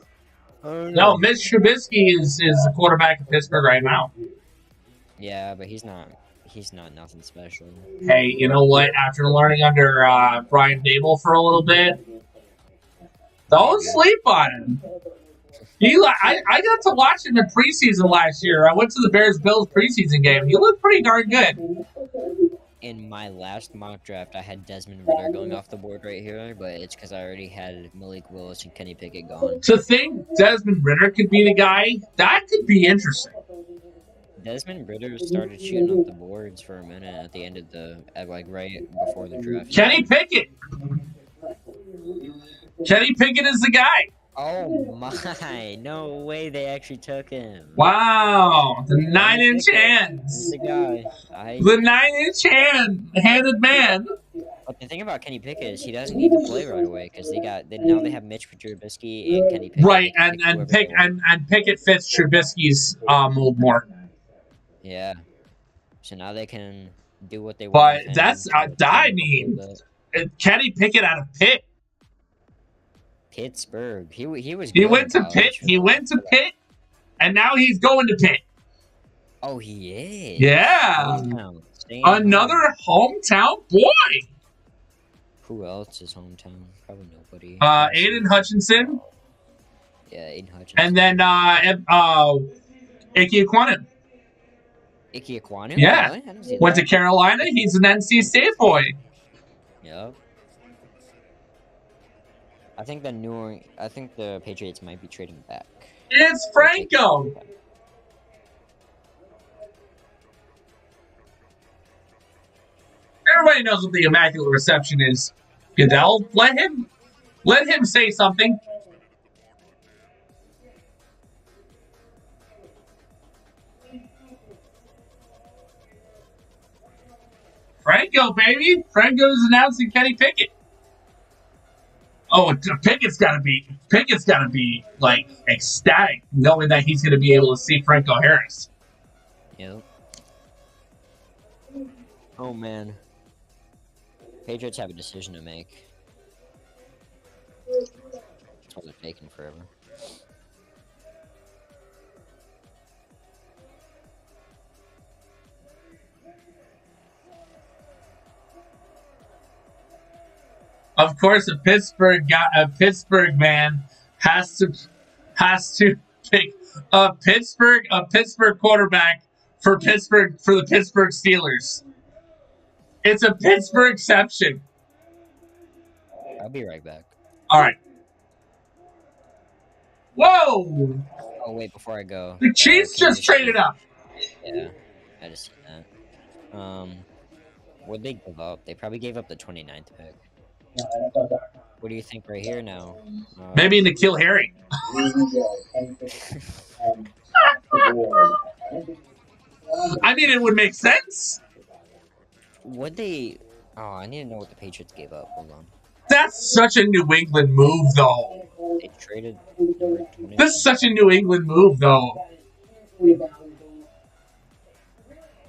No, Mitch Trubisky is the quarterback of Pittsburgh right now. Yeah, but he's not nothing special. Hey, you know what? After learning under Brian Dable for a little bit, don't sleep on him. I got to watch him in preseason last year. I went to the Bears-Bills preseason game. He looked pretty darn good. In my last mock draft, I had Desmond Ridder going off the board right here, but it's because I already had Malik Willis and Kenny Pickett gone. To think Desmond Ridder could be the guy, that could be interesting. Desmond Ridder started shooting up the boards for a minute at the end of right before the draft. Kenny Pickett. Kenny Pickett is the guy. Oh my! No way they actually took him. Wow, the 9-inch hands. He's the guy. The 9-inch handed man. But The thing about Kenny Pickett is he doesn't need to play right away because now they have Mitch Trubisky and Kenny Pickett. Right, and Pickett fits Trubisky's mold more. Yeah. So now they can do what they want. But with him, that's I mean, Kenny Pickett out of Pitt. Pittsburgh. He was. He went to Pitt. He went to Pitt, and now he's going to Pitt. Oh, he is. Yeah. Another hometown boy. Who else is hometown? Probably nobody. Aiden Hutchinson. Yeah, Aiden Hutchinson. And then Ike Ekwonu. Ike Ekwonu? Yeah. Really? Went to Carolina. He's an NC State boy. Yep. I think the Patriots might be trading back. It's Franco. Everybody knows what the Immaculate Reception is. Goodell, let him say something. Franco, baby. Franco's announcing Kenny Pickett. Oh, Pickett's gotta be like ecstatic knowing that he's gonna be able to see Franco Harris. Yep. Oh man. Patriots have a decision to make. That's why they're taking forever. Of course, a Pittsburgh man has to pick a Pittsburgh quarterback for the Pittsburgh Steelers. It's a Pittsburgh exception. I'll be right back. All right. Whoa! Oh wait, before I go, the Chiefs just traded up. Yeah, I just seen that. What'd they give up? They probably gave up the 29th pick. What do you think right here now? Maybe N'Keal Harry. I mean, it would make sense. Would they? Oh, I need to know what the Patriots gave up. Hold on. That's such a New England move, though. They traded. This is such a New England move, though.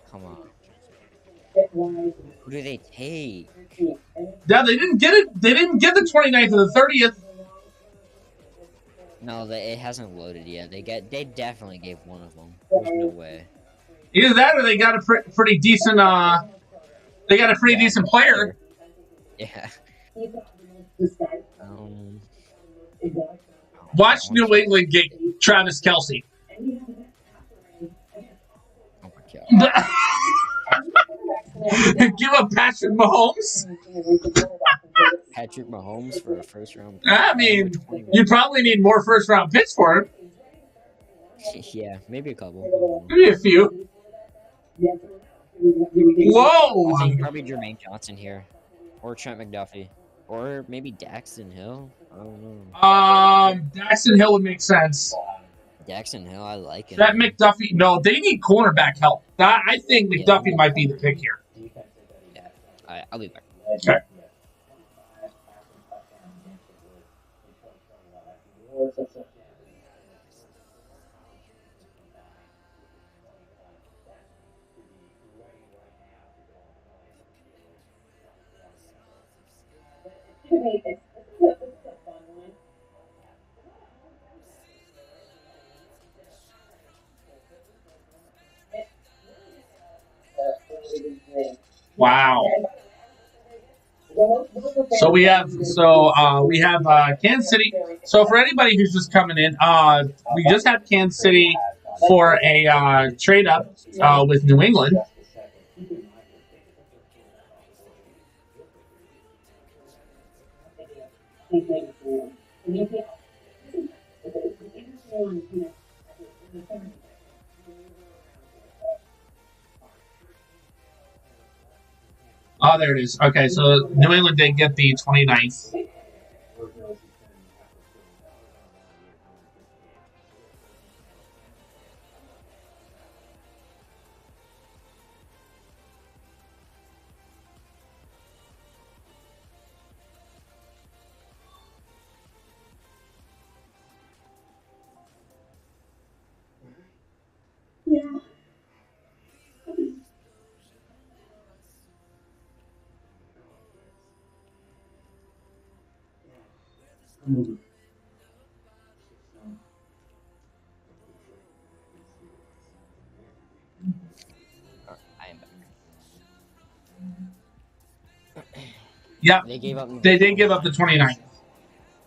Come on. Who do they take? Yeah, they didn't get it. They didn't get the 29th or the 30th. No, it hasn't loaded yet. They definitely gave one of them. There's no way. Either that, or they got a pretty decent. They got a pretty decent player. Yeah. Watch New England get Travis Kelce. Oh my god. Give up Patrick Mahomes. Patrick Mahomes for a first round pick. I mean, you probably need more first round picks for him. Yeah, maybe a couple. Maybe a few. Whoa! I think probably Jermaine Johnson here, or Trent McDuffie, or maybe Daxton Hill. I don't know. Daxton Hill would make sense. Daxton Hill, I like it. That McDuffie, no, they need cornerback help. I think McDuffie might be the pick here. Yeah, I'll be back. Okay. Wow. So we have Kansas City. So for anybody who's just coming in, we just had Kansas City for a trade up with New England. Oh, there it is. Okay, so New England did get the 29th. I am back. Yeah, They gave up. they did give up the 29th.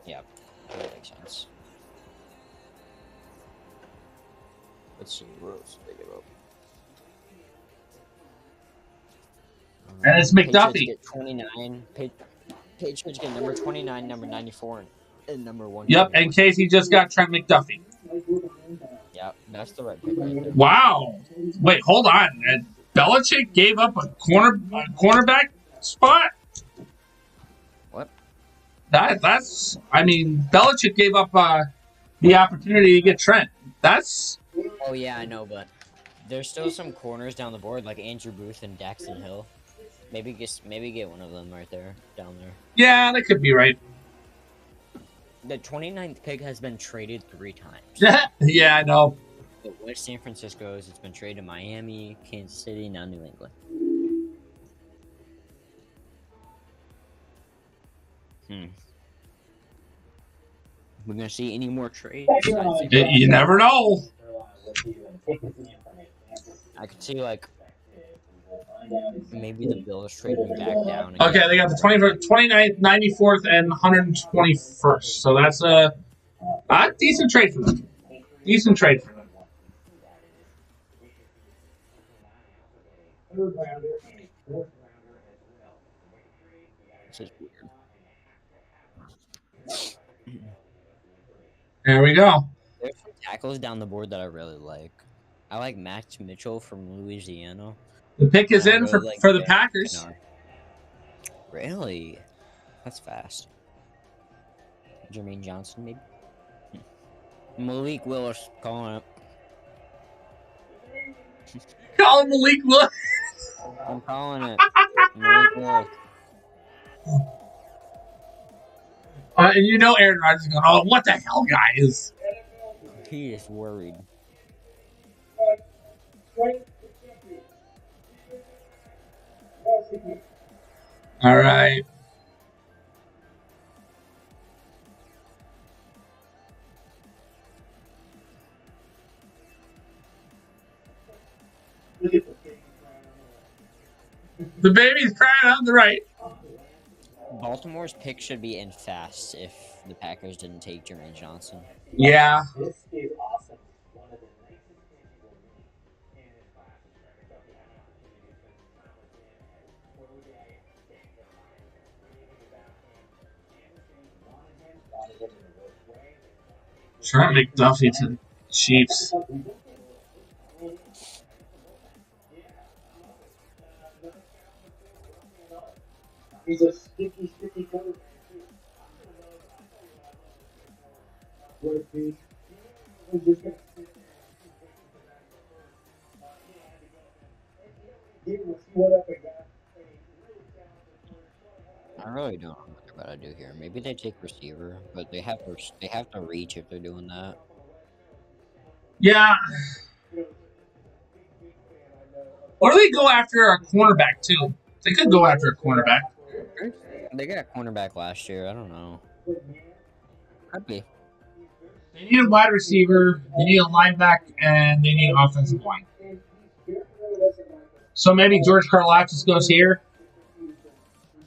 Yeah, that makes sense. Let's see what else did they give up. And it's Patriots McDuffie. get 29. Patriots get number 29, number 94, and number 1. Yep, and Casey just got Trent McDuffie. Yeah, that's the right pick right there. Wow. Wait, hold on. And Belichick gave up a cornerback spot? What? That's. I mean, Belichick gave up the opportunity to get Trent. That's. Oh yeah, I know, but there's still some corners down the board like Andrew Booth and Daxton Hill. Maybe get one of them right there, down there. Yeah, that could be right. The 29th pick has been traded 3 times. Yeah, I know. It went San Francisco's. It's been traded to Miami, Kansas City, now New England. We're gonna see any more trades? You never know. I could see like maybe the Bills trading back down. Okay, they got the 29th, 94th, and 121st. So that's a decent trade for them. Decent trade for them. This is weird. There we go. There's some tackles down the board that I really like. I like Max Mitchell from Louisiana. The pick is in for the Packers. Kennard. Really? That's fast. Jermaine Johnson, maybe? Malik Willis, calling it. Call him Malik Willis. I'm calling it. Malik Willis. And you know Aaron Rodgers is going, oh, what the hell, guys? He is worried. All right. The baby's crying on the right. Baltimore's pick should be in fast if the Packers didn't take Jermaine Johnson. Yeah. This is awesome. One of the nicest things for me in his classes, right? So he had an opportunity to spend some time with him and pro day, getting their mind reading about him. Anderson wanted him in the worst way. Trent McDuffie to the Chiefs. He's a sticky quarterback, too. What if he was just going to sit there and give us what up and got I really don't know what I do here. Maybe they take receiver, but they have to reach if they're doing that. Yeah. Or do they go after a cornerback, too? They could go after a cornerback. They got a cornerback last year. I don't know. Could be. They need a wide receiver, they need a linebacker, and they need an offensive line. So maybe George Karlaftis goes here.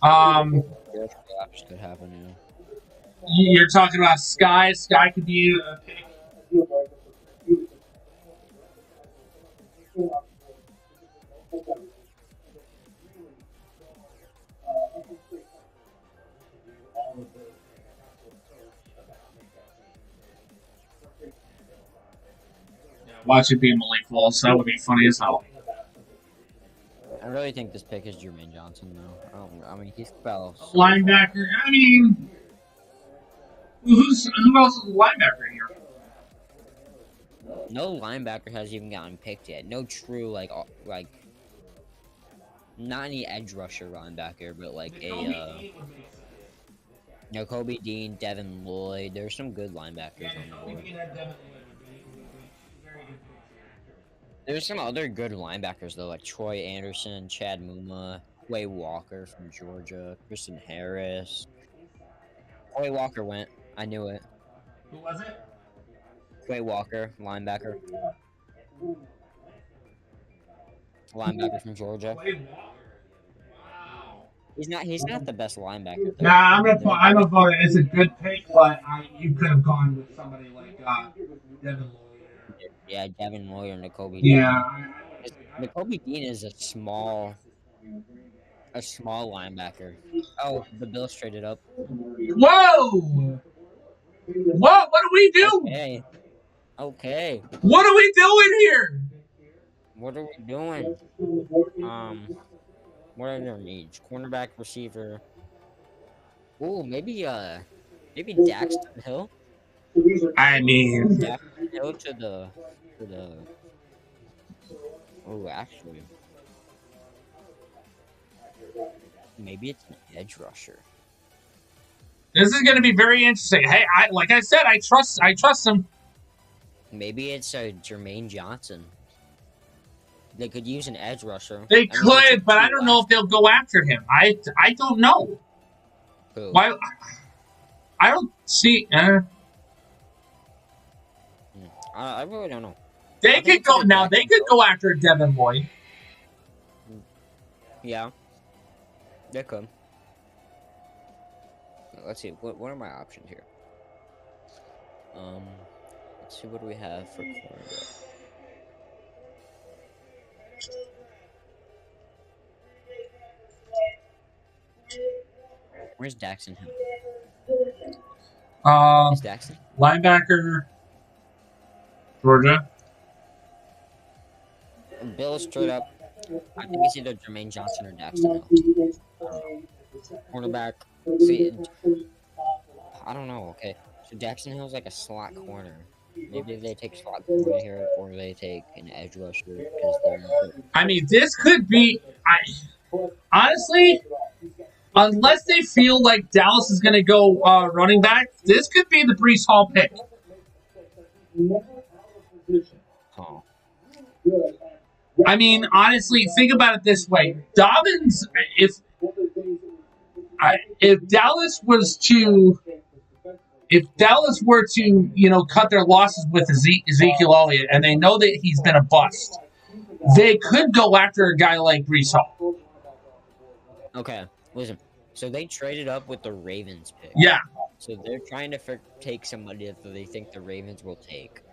George Karlaftis could happen, yeah. You're talking about Sky. Sky could be a pick. Watch it be Malik Willis. That would be funny as hell. I really think this pick is Jermaine Johnson, though. I mean, he's about Linebacker. I mean, who else is a linebacker here? No linebacker has even gotten picked yet. No true like not any edge rusher linebacker, but like Kobe Dean, Devin Lloyd. There's some good linebackers on the board. There's some other good linebackers though, like Troy Anderson, Chad Muma, Quay Walker from Georgia, Kristen Harris. Quay Walker went. I knew it. Who was it? Quay Walker, linebacker. Linebacker from Georgia. Wow. He's not the best linebacker though. Nah, I'm a vote. It's a good pick, but you could have gone with somebody like Devin Lloyd. Yeah, Devin Lloyd and N'Kobe Yeah. Dean. N'Kobe Dean is a small linebacker. Oh, the Bills traded up. Whoa! What do we do? Okay. What are we doing here? What are we doing? What are their needs? Cornerback, receiver. Ooh, maybe Daxton Hill. I mean, Daxton Hill to the. Oh, actually, maybe it's an edge rusher. this is going to be very interesting. Hey, like I said, I trust him. Maybe it's Jermaine Johnson. They could use an edge rusher. They could, but I don't know if they'll go after him. I don't know. Who? Why? I don't see. I really don't know. They could go now. They could go after Devin Lloyd. Yeah, they could. Let's see. What are my options here? Let's see. What do we have for cornerback? Where's Daxton Hill? Is Daxton Linebacker, Georgia. Bills straight up. I think it's either Jermaine Johnson or Daxton Hill. Cornerback. See, I don't know. Okay, so Daxton Hill's like a slot corner. Maybe they take slot corner here, or they take an edge rusher because they're. I mean, this could be. Honestly, unless they feel like Dallas is going to go running back, this could be the Breece Hall pick. Huh. I mean, honestly, think about it this way: Dobbins, if Dallas was to. If Dallas were to, cut their losses with Ezekiel Elliott, and they know that he's been a bust, they could go after a guy like Breece Hall. Okay, listen. So they traded up with the Ravens pick. Yeah. So they're trying to take somebody that they think the Ravens will take.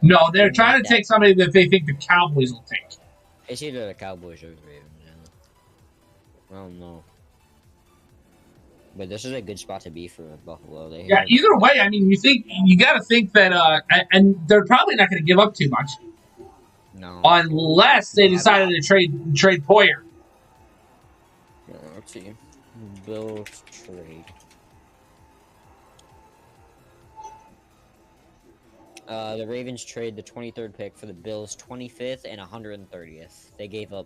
No, they're trying to take somebody that they think the Cowboys will take. It's either the Cowboys or the Ravens. I don't know. But this is a good spot to be for Buffalo. Either way, I mean, you got to think that, and they're probably not going to give up too much. No. Unless they decided to trade Poyer. Let's see. Bills trade. The Ravens trade the 23rd pick for the Bills' 25th and 130th. They gave up.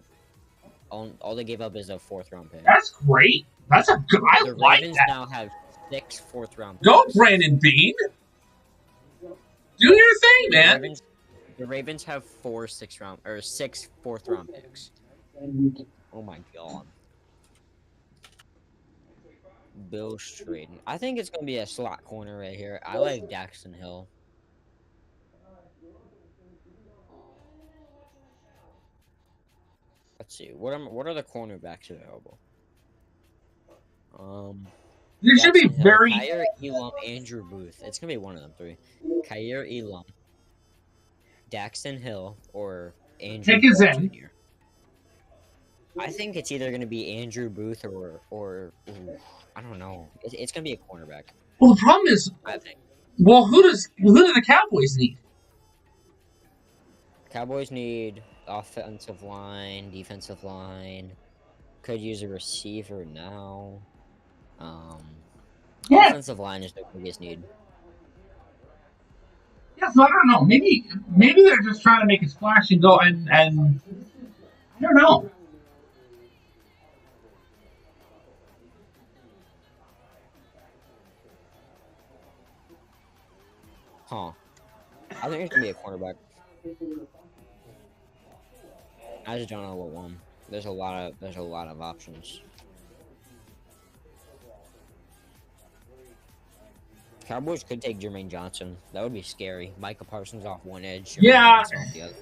All they gave up is a 4th round pick. That's great. That's a good. I like Ravens that. now have 6 4th round picks. Go, Brandon Bean. Do your thing, man. The Ravens have 6 4th round picks. Oh my god. Bills trading. I think it's gonna be a slot corner right here. I like Daxton Hill. Let's see. What are the cornerbacks available? This should be Hill, very. Kyer Elam, Andrew Booth. It's gonna be one of them 3. Kyer Elam, Daxton Hill, or Andrew Booth Jr. I think it's either gonna be Andrew Booth or I don't know. It's gonna be a cornerback. Well, the problem is, I think. Well, who do the Cowboys need? Cowboys need offensive line, defensive line. Could use a receiver now. Offensive line is the biggest need. Yeah, so I don't know. Maybe they're just trying to make a splash and go and I don't know. Huh. I think it's gonna be a cornerback. I just don't know what one. There's a lot of options. Cowboys could take Jermaine Johnson. That would be scary. Micah Parsons off one edge, Jermaine Yeah. Johnson off the other.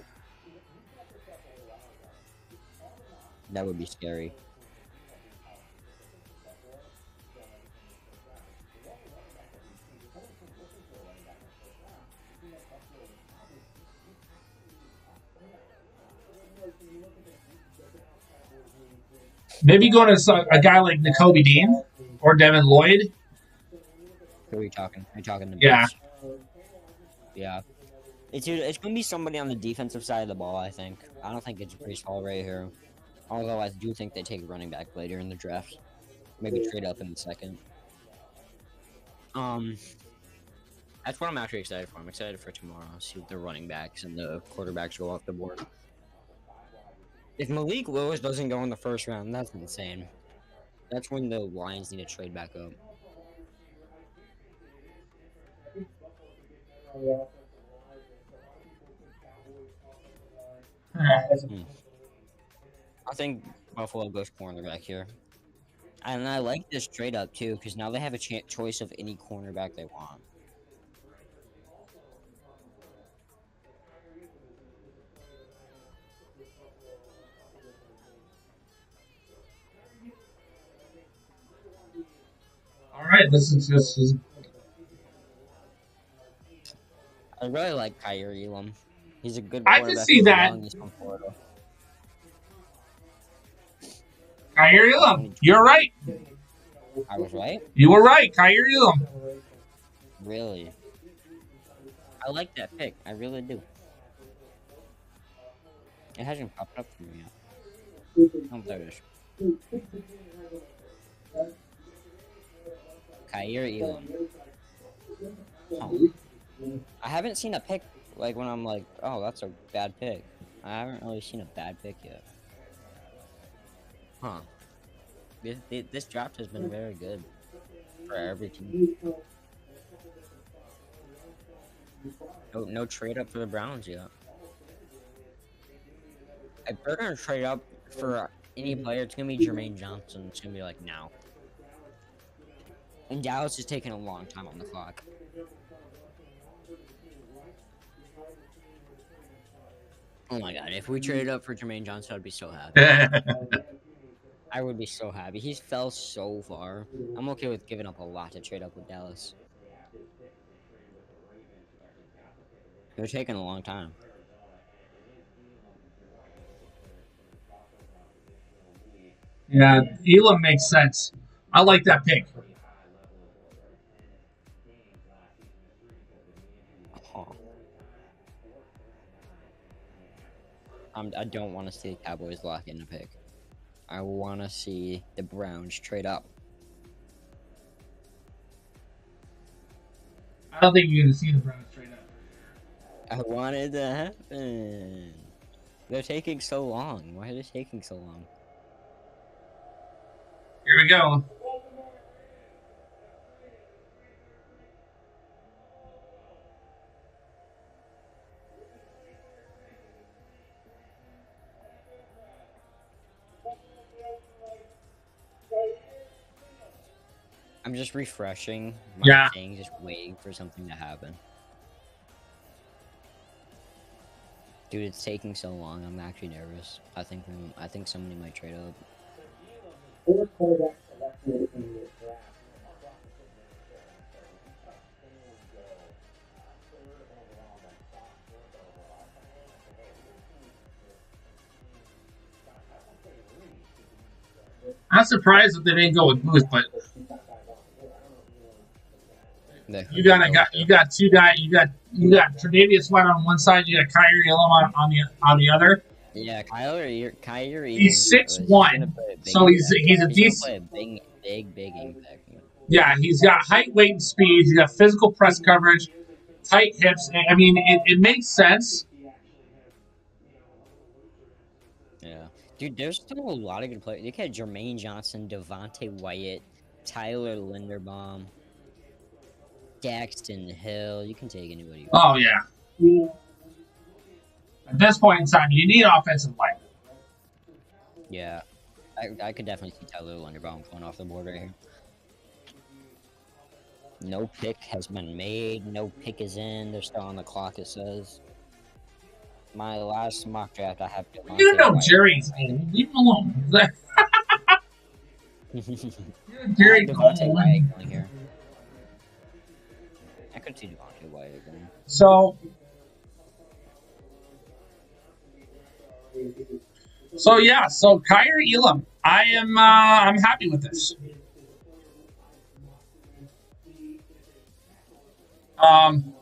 That would be scary. Maybe going to a guy like Nakobe Dean or Devin Lloyd. Who are you talking? Are you talking to Yeah. Bills? Yeah. It's going to be somebody on the defensive side of the ball, I think. I don't think it's Breece Hall right here. Although I do think they take a running back later in the draft. Maybe trade up in the second. That's what I'm actually excited for. I'm excited for tomorrow. See what the running backs and the quarterbacks go off the board. If Malik Willis doesn't go in the first round, that's insane. That's when the Lions need to trade back up. I think Buffalo goes cornerback here. And I like this trade up too, because now they have a choice of any cornerback they want. All right, this is I really like Kyrie Elam. He's a good I quarterback. can see that. He's from Florida. Kyrie Elam. You're right. I was right? You were right, Kyrie Elam. Really? I like that pick. I really do. It hasn't popped up for me yet. Oh, there it is. Kyrie Elam. Oh. I haven't seen a pick like when I'm like, oh, that's a bad pick. I haven't really seen a bad pick yet. Huh. This draft has been very good for every team. No trade up for the Browns yet. If they're gonna trade up for any player, it's gonna be Jermaine Johnson. It's gonna be like now. And Dallas is taking a long time on the clock. Oh my god, if we traded up for Jermaine Johnson, I'd be so happy. I would be so happy. He's fell so far. I'm okay with giving up a lot to trade up with Dallas. They're taking a long time. Yeah, Elam makes sense. I like that pick. I don't want to see the Cowboys lock in a pick. I want to see the Browns trade up. I don't think you're going to see the Browns trade up. I want it to happen. They're taking so long. Why are they taking so long? Here we go. I'm just refreshing my thing, just waiting for something to happen. Dude, it's taking so long. I'm actually nervous. I think somebody might trade up. Four quarterbacks selected in this draft. I'm surprised that they didn't go with Booth, but you got two guys. You got Tre'Davious White on one side. You got Kyrie Elam on the other. Yeah, Kyrie. He's 6'1", so he's a decent. Big impact. Yeah, he's got height, weight, and speed. He's got physical press coverage, tight hips. I mean, it makes sense. Yeah, dude, there's still a lot of good players. You got Jermaine Johnson, Devontae Wyatt, Tyler Linderbaum, Daxton Hill. You can take anybody you want. Oh yeah. At this point in time, you need offensive line. Yeah, I could definitely see Tyler Linderbaum going off the board right here. No pick has been made. No pick is in. They're still on the clock, it says. My last mock draft, I have We don't know Jerry's old. Leave him alone. Jerry's Devontae old. Wyatt going here. I could see Devontae Wyatt going. So yeah. So Kyer Elam, I'm happy with this.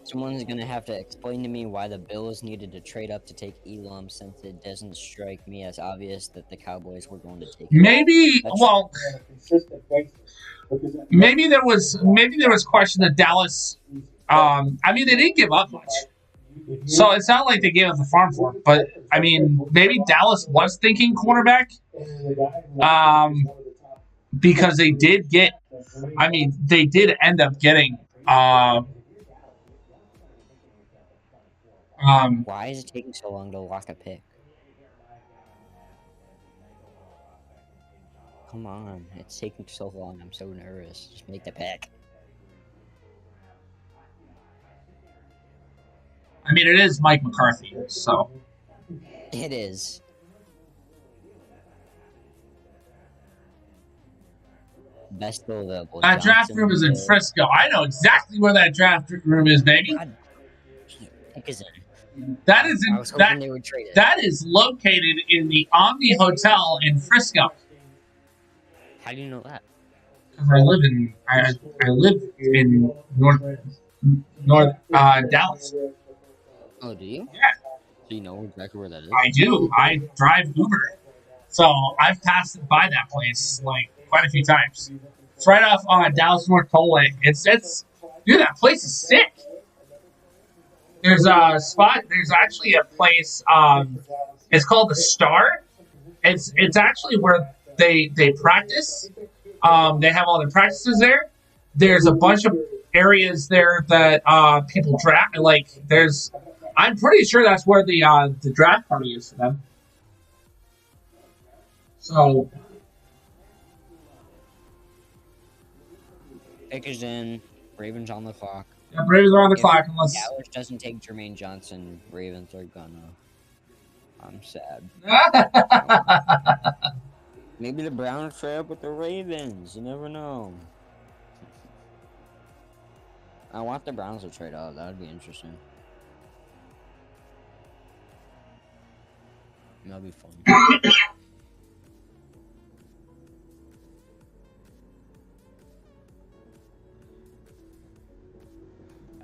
Someone's gonna have to explain to me why the Bills needed to trade up to take Elam, since it doesn't strike me as obvious that the Cowboys were going to take him. Maybe maybe there was question that Dallas. I mean, they didn't give up much, so it's not like they gave up the farm for it. But I mean, maybe Dallas was thinking cornerback, because they did get. I mean, they did end up getting. Why is it taking so long to lock a pick? Come on, it's taking so long. I'm so nervous. Just make the pick. I mean, it is Mike McCarthy, so. It is. Best still available. That draft room is in Frisco. I know exactly where that draft room is, baby. God. Pick is in. That is I was hoping they would trade it. That is located in the Omni Hotel in Frisco. How do you know that? Because I live in North Dallas. Oh, do you? Yeah. Do you know exactly where that is? I do. I drive Uber, so I've passed by that place like quite a few times. It's right off on Dallas North Tollway. It's dude, that place is sick. There's a spot. There's actually a place. It's called the Star. It's actually where they practice. They have all their practices there. There's a bunch of areas there that people draft. Like I'm pretty sure that's where the draft party is for them. So Pick is in. Ravens on the clock. yeah, Ravens are on the clock unless Dallas doesn't take Jermaine Johnson. Ravens are gonna. I'm sad. Maybe the Browns trade up with the Ravens. You never know. I want the Browns to trade out. That would be interesting. That'd be fun.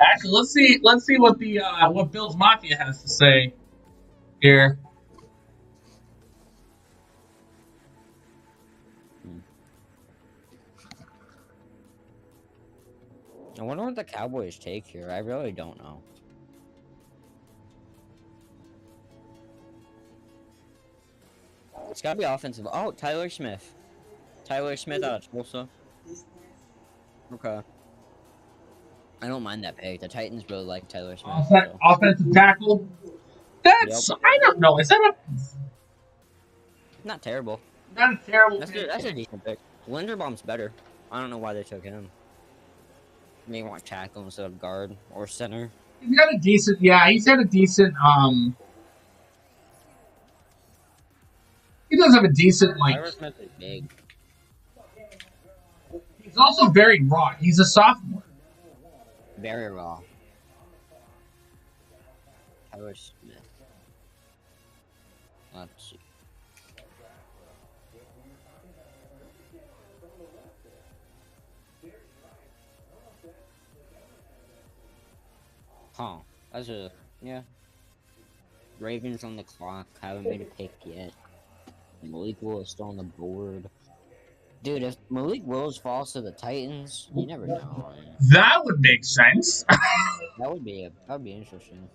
Actually, let's see what the what Bills Mafia has to say here. I wonder what the Cowboys take here. I really don't know. It's gotta be offensive. Oh, Tyler Smith. Tyler Smith out of Tulsa. Okay. I don't mind that pick. The Titans really like Tyler Smith. So. Offensive tackle. That's I don't know. Is that not terrible? Not a terrible. That's a decent pick. Linderbaum's better. I don't know why they took him. They want tackle instead of guard or center. He's got a decent. Yeah, he's got a decent. He does have a decent like. Tyler Smith is big. He's also very raw. He's a sophomore. Very raw. Tyler Smith. Let's see. Huh. That's a yeah. Ravens on the clock. Haven't made a pick yet. Malik Willis is still on the board. Dude, if Malik Willis falls to the Titans, you never know. Man. That would make sense. That would be interesting.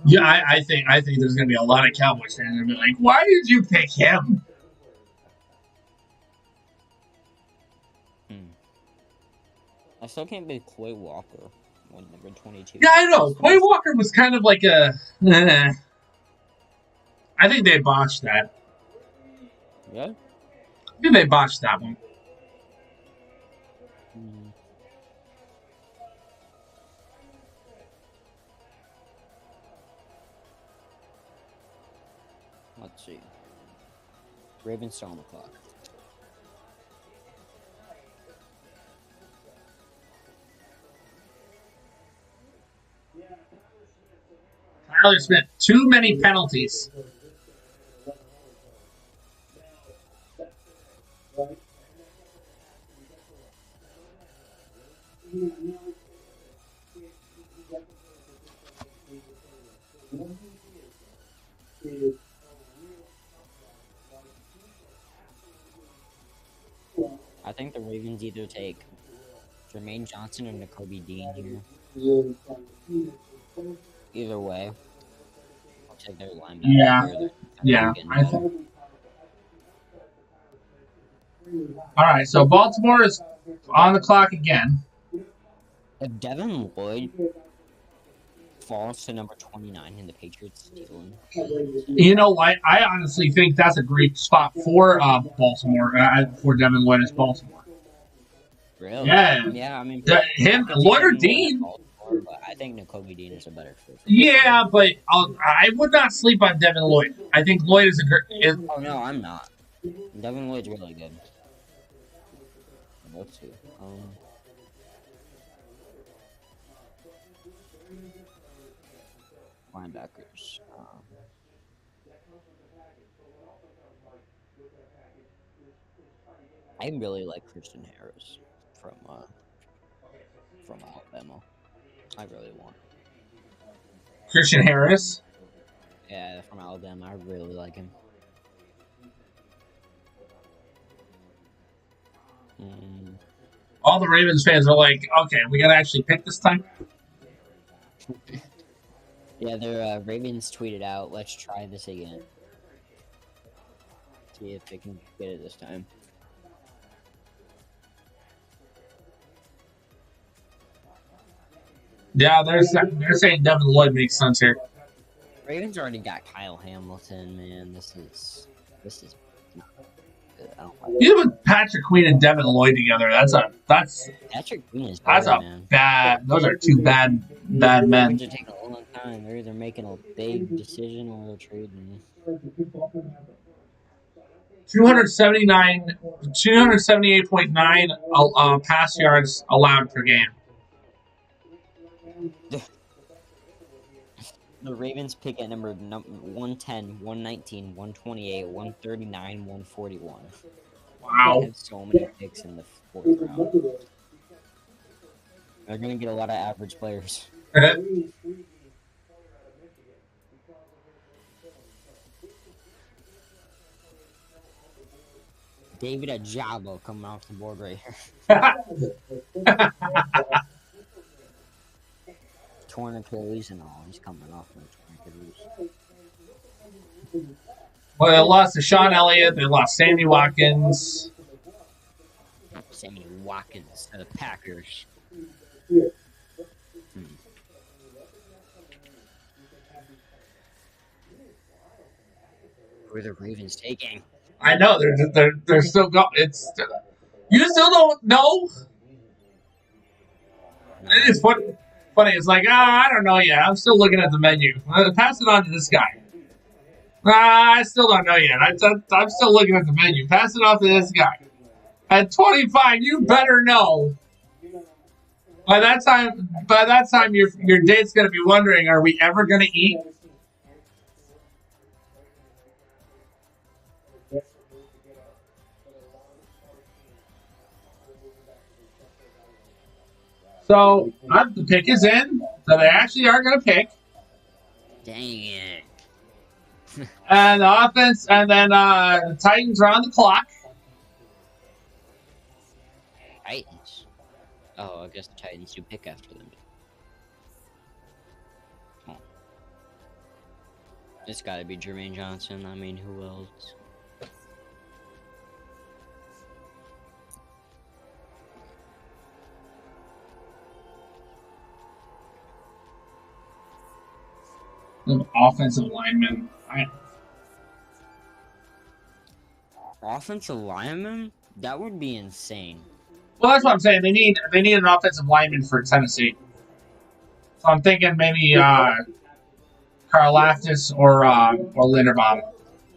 Yeah, I think there's gonna be a lot of Cowboys fans gonna be like, "Why did you pick him?" I still can't believe Coy Walker went number 22. Yeah, I know. Quay Walker was kind of like a. I think they botched that. Yeah. I think they botched that one. Mm. Let's see. Ravens still on the clock. Tyler Smith, too many penalties. I think the Ravens either take Jermaine Johnson or Nakobe Dean here. Either way, I'll take their linebacker. Yeah. Or their Yeah, again, I think. All right, so Baltimore is on the clock again. If Devin Lloyd falls to number 29 and the Patriots steal him, You know what? I honestly think that's a great spot for Baltimore, for Devin Lloyd as Baltimore. really? Yeah. Yeah, I mean, Him, I could see Lloyd or Devin Lloyd at Dean? Baltimore, but I think Nakobe Dean is a better fit. Yeah, but I would not sleep on Devin Lloyd. I think Lloyd is a great. Oh no, I'm not. Devin Lloyd's really good. Let's see. Linebackers. I really like Christian Harris from Alabama. I really want. Christian Harris. Yeah, from Alabama. I really like him. All the Ravens fans are like, okay, we gotta actually pick this time. Yeah, their Ravens tweeted out, "Let's try this again. See if they can get it this time." Yeah, they're saying Devin Lloyd makes sense here. Ravens already got Kyle Hamilton, man. This is not good. I don't like You put Patrick Queen and Devin Lloyd together. That's Patrick Queen is that's better, a man. bad. Those are two bad men. Ravens are taking a long time. They're either making a big decision or they're trading. 278.9 pass yards allowed per game. The Ravens pick at number 110, 119, 128, 139, 141. Wow. They have so many picks in the fourth round. They're going to get a lot of average players. David Ajabo coming off the board right here. Torn Achilles and all. He's coming off with torn Achilles. Well, they lost to Sean Elliott. They lost Sammy Watkins. Sammy Watkins to the Packers. Who are the Ravens taking? I know they're still going. It's you still don't know. No. It is funny. It's like I don't know yet. I'm still looking at the menu. Pass it on to this guy. I still don't know yet. I'm still looking at the menu. Pass it off to this guy. At 25, you better know. By that time, your date's gonna be wondering, are we ever gonna eat? So the pick is in. So they actually are going to pick. Dang it. And the offense, and then the Titans are on the clock. Titans? Oh, I guess the Titans do pick after them. Oh. It's got to be Jermaine Johnson. I mean, who else? The offensive lineman. Offensive lineman? That would be insane. Well, that's what I'm saying. They need an offensive lineman for Tennessee. So I'm thinking maybe Karlaftis or Linderbaum.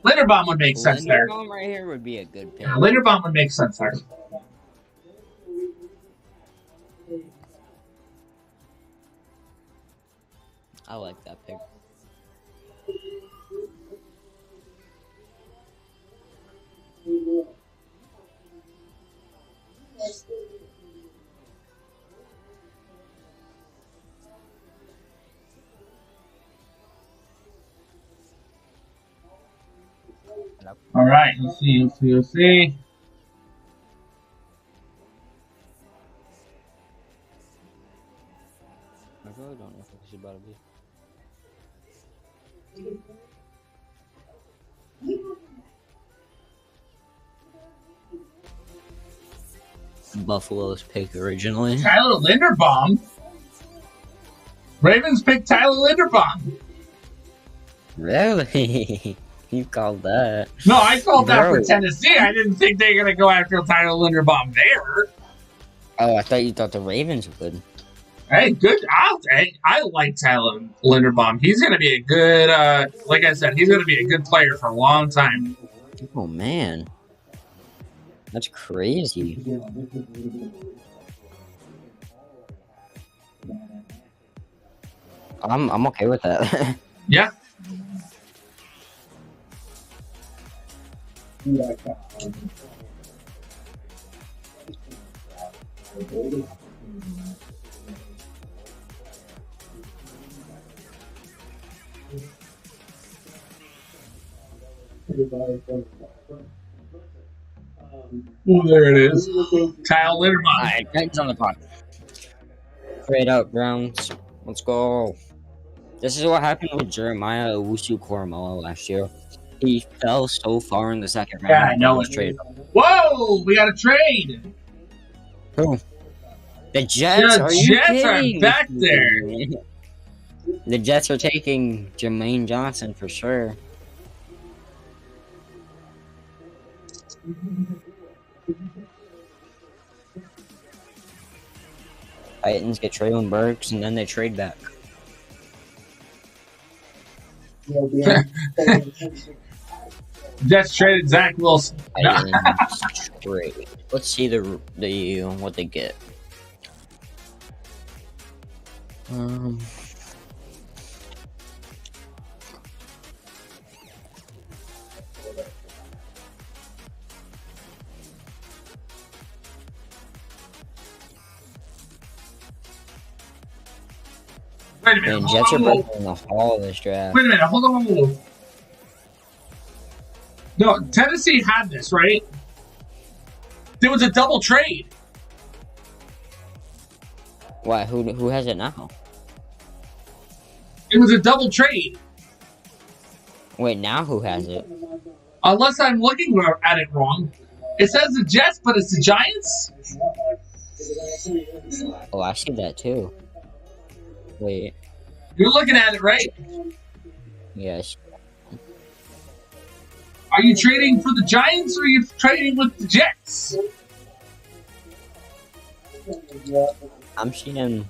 Linderbaum would make sense there. Linderbaum right here would be a good pick. Yeah, Linderbaum would make sense there. I like that pick. All right, let's see. I really don't know if this is about to be. Buffalo's pick originally. Tyler Linderbaum. Ravens picked Tyler Linderbaum. Really? You called that? No, I called that for Tennessee. I didn't think they were going to go after Tyler Linderbaum there. Oh, I thought you thought the Ravens would. Hey, good. I like Tyler Linderbaum. He's going to be a good, like I said, he's going to be a good player for a long time. Oh, man. That's crazy. I'm okay with that. Yeah. Oh, there it is. Kyle Linderbaum. All right, Titans on the pot. Straight up, Browns. Let's go. This is what happened with Jeremiah Owusu-Koramoah last year. He fell so far in the second round. Yeah, I know it. Trade. Whoa, we got a trade. Who? The Jets. The are you Jets kidding are back me? there. The Jets are taking Jermaine Johnson for sure. Titans get Traylon Burks and then they trade back. Jets traded Zach Wilson. Titans trade. Let's see the what they get. Wait a minute. Man, Jets are better in the hall of this draft. Wait a minute. Hold on. No, Tennessee had this, right? There was a double trade. Why? Who has it now? It was a double trade. Wait, now who has it? Unless I'm looking at it wrong. It says the Jets, but it's the Giants? Oh, I see that too. Wait. You're looking at it, right? Yes. Are you trading for the Giants or are you trading with the Jets? I'm seeing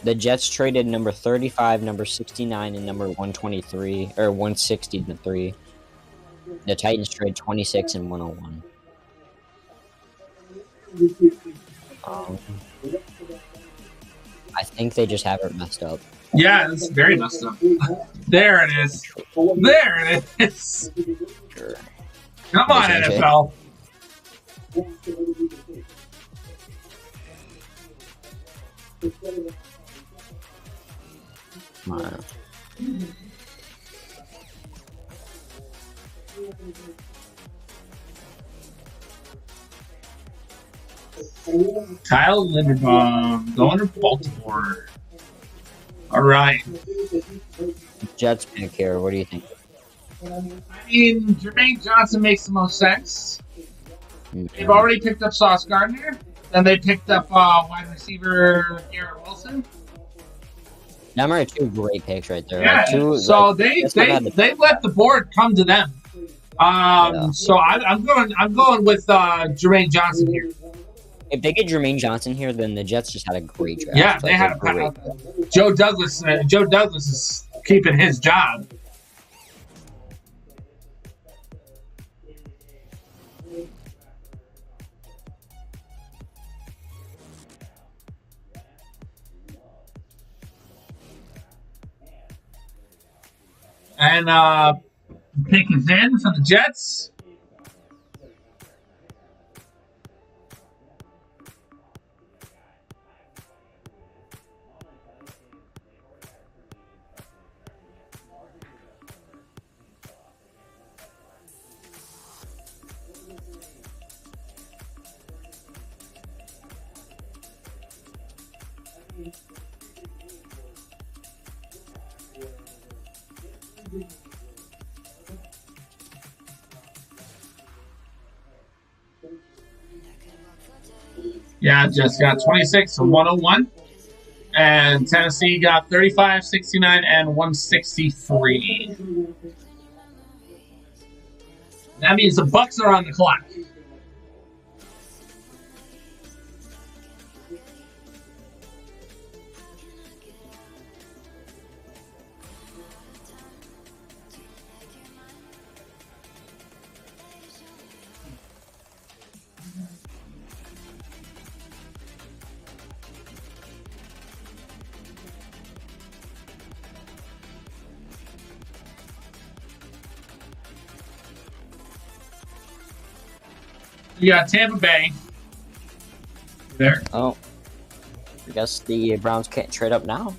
the Jets traded number 35, number 69, and number 123 or 163. The Titans trade 26 and 101. I think they just have it messed up. Yeah, it's very messed up. There it is. There it is. Sure. Come on, NFL. Come on. Kyle Linderbaum going to Baltimore. All right. Jets pick here. What do you think? I mean, Jermaine Johnson makes the most sense. They've already picked up Sauce Gardner. Then they picked up wide receiver Garrett Wilson. Them are two great picks right there. Yeah. Like two, So like, they the let the board come to them. So I'm going with Jermaine Johnson here. If they get Jermaine Johnson here, then the Jets just had a great draft. Yeah, they like, had a great. Joe Douglas. Joe Douglas is keeping his job. And pick is in for the Jets. Yeah, just got 26 and 101. And Tennessee got 35, 69, and 163. That means the Bucks are on the clock. You got Tampa Bay. There. Oh. I guess the Browns can't trade up now.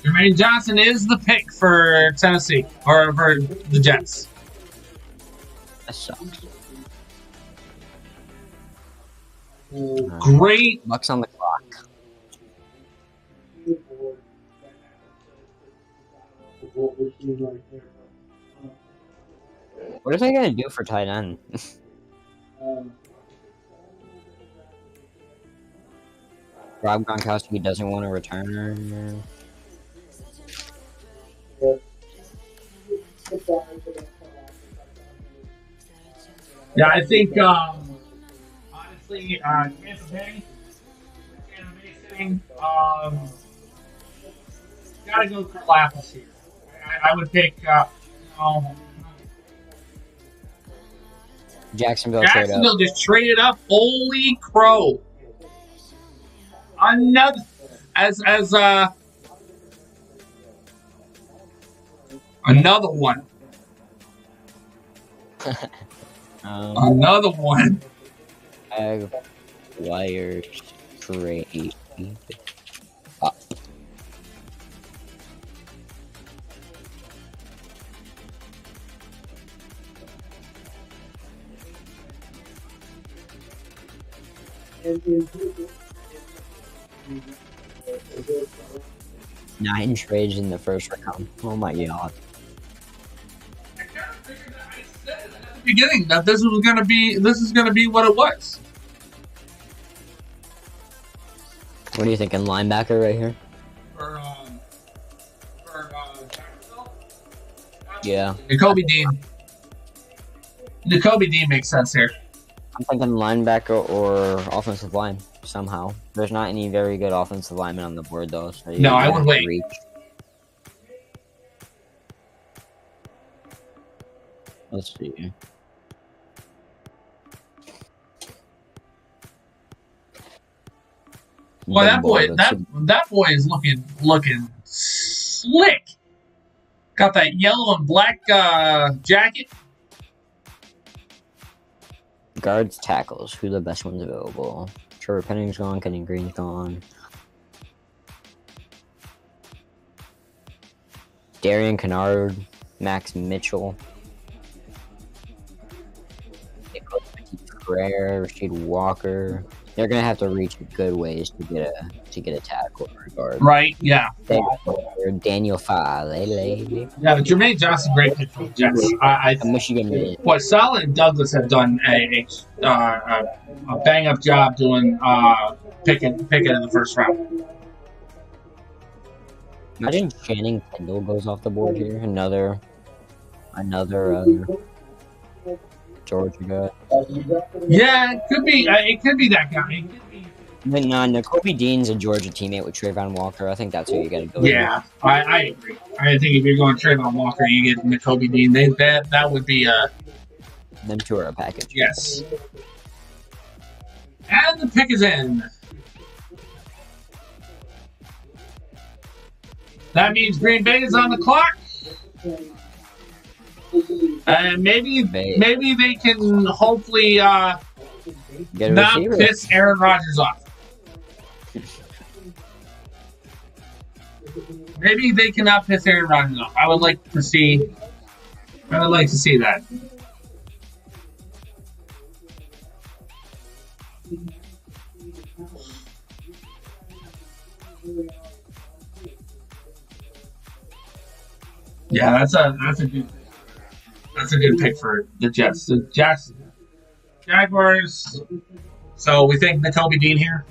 Jermaine Johnson is the pick for Tennessee, or for the Jets. That sucks. Great. Bucks on the clock. What are they going to do for tight end? Rob Gronkowski doesn't want to return. Yeah, I think honestly, Tampa Bay sitting, gotta go for Lapis here. I would pick Jacksonville just traded up. Holy crow! Another another one. Another one. Wire trade up. Nine trades in the first round. Oh my god. I kind of figured that. I said it at the beginning that this is gonna be what it was. What are you thinking, linebacker right here? For Jacksonville? Yeah. Nakobe Dean makes sense here. I'm thinking linebacker or offensive line somehow. There's not any very good offensive linemen on the board though. So No, I would wait. Reach. Let's see. Well, that boy is looking slick. Got that yellow and black jacket. Guards, tackles. Who are the best ones available? Trevor Penning's gone. Kenny Green's gone. Darian Kennard, Max Mitchell, Prayer, Rashid Walker. They're gonna have to reach good ways to get a tackle or a guard. Right? Yeah. Daniel Falele. Yeah, the Jermaine Johnson great pick for the Jets. Michigan. What Saleh and Douglas have done a bang up job doing picking in the first round. Imagine Channing Kendall goes off the board here. Another Georgia guy. Yeah, it could be. It could be that guy. It could be. But no, Nakobe Dean's a Georgia teammate with Trayvon Walker. I think that's who you got to go. Yeah, I agree. I think if you're going Trayvon Walker, you get Nakobe Dean. That would be Them two are a package. yes. And the pick is in. That means Green Bay is on the clock. And maybe they can hopefully Get a not receiver. piss Aaron Rodgers off. Maybe they cannot piss Aaron Rodgers off. I would like to see that. Yeah, that's a good pick for the Jets. The Jets, Jaguars. So we think Nakobe Dean here.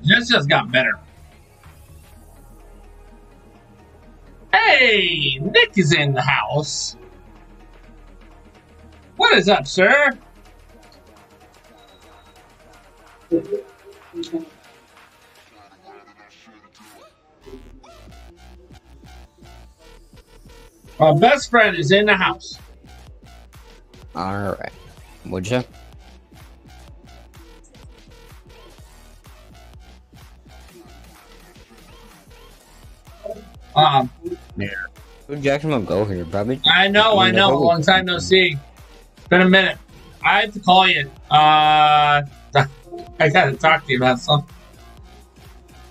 Jets just got better. Hey, Nick is in the house. What is up, sir? My best friend is in the house. All right. Would you? Yeah. Who'd Jacksonville go here? Probably. I know. Long time no see. Been a minute. I have to call you. I gotta talk to you about something.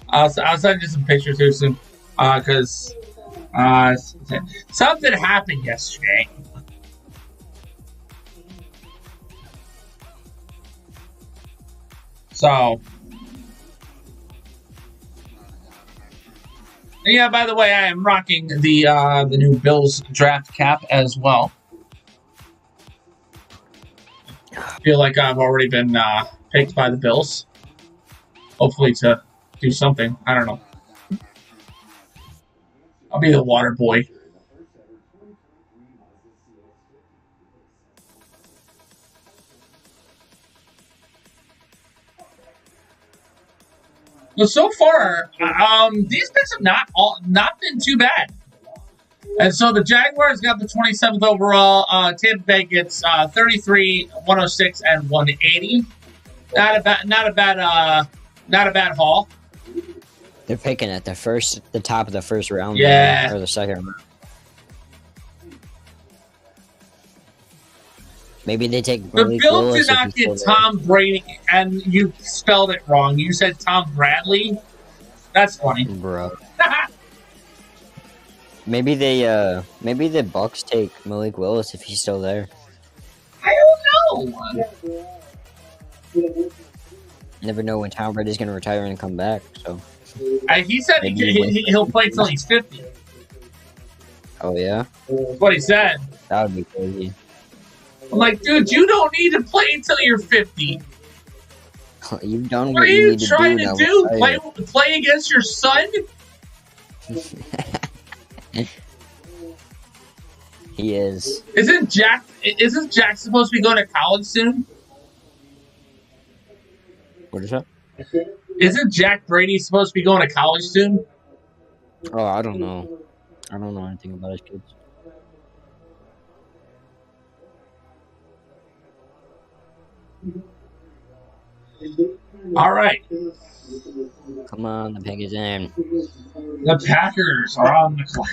I'll send you some pictures here soon. Cause something happened yesterday. So. Yeah, by the way, I am rocking the new Bills draft cap as well. I feel like I've already been picked by the Bills. Hopefully to do something. I don't know. I'll be the water boy. Well, so far, these picks have not been too bad. And so the Jaguars got the 27th overall. Tampa Bay gets 33, 106, and 180. Not a bad haul. They're picking at the top of the first round. Yeah. Or the second round. Maybe they take. The Bills did not get Tom Brady, and you spelled it wrong. You said Tom Bradley. That's funny, bro. Maybe the Bucks take Malik Willis if he's still there. I don't know. Never know when Tom Brady's going to retire and come back. So he said he'll play till he's 50. Oh yeah, that's what he said. That would be crazy. I'm like, dude, you don't need to play until you're 50. You've done what are you trying to do? Play against your son? He is. Isn't Jack supposed to be going to college soon? What is that? Isn't Jack Brady supposed to be going to college soon? Oh, I don't know. I don't know anything about his kids. All right. Come on, the pick is in. The Packers are on the clock.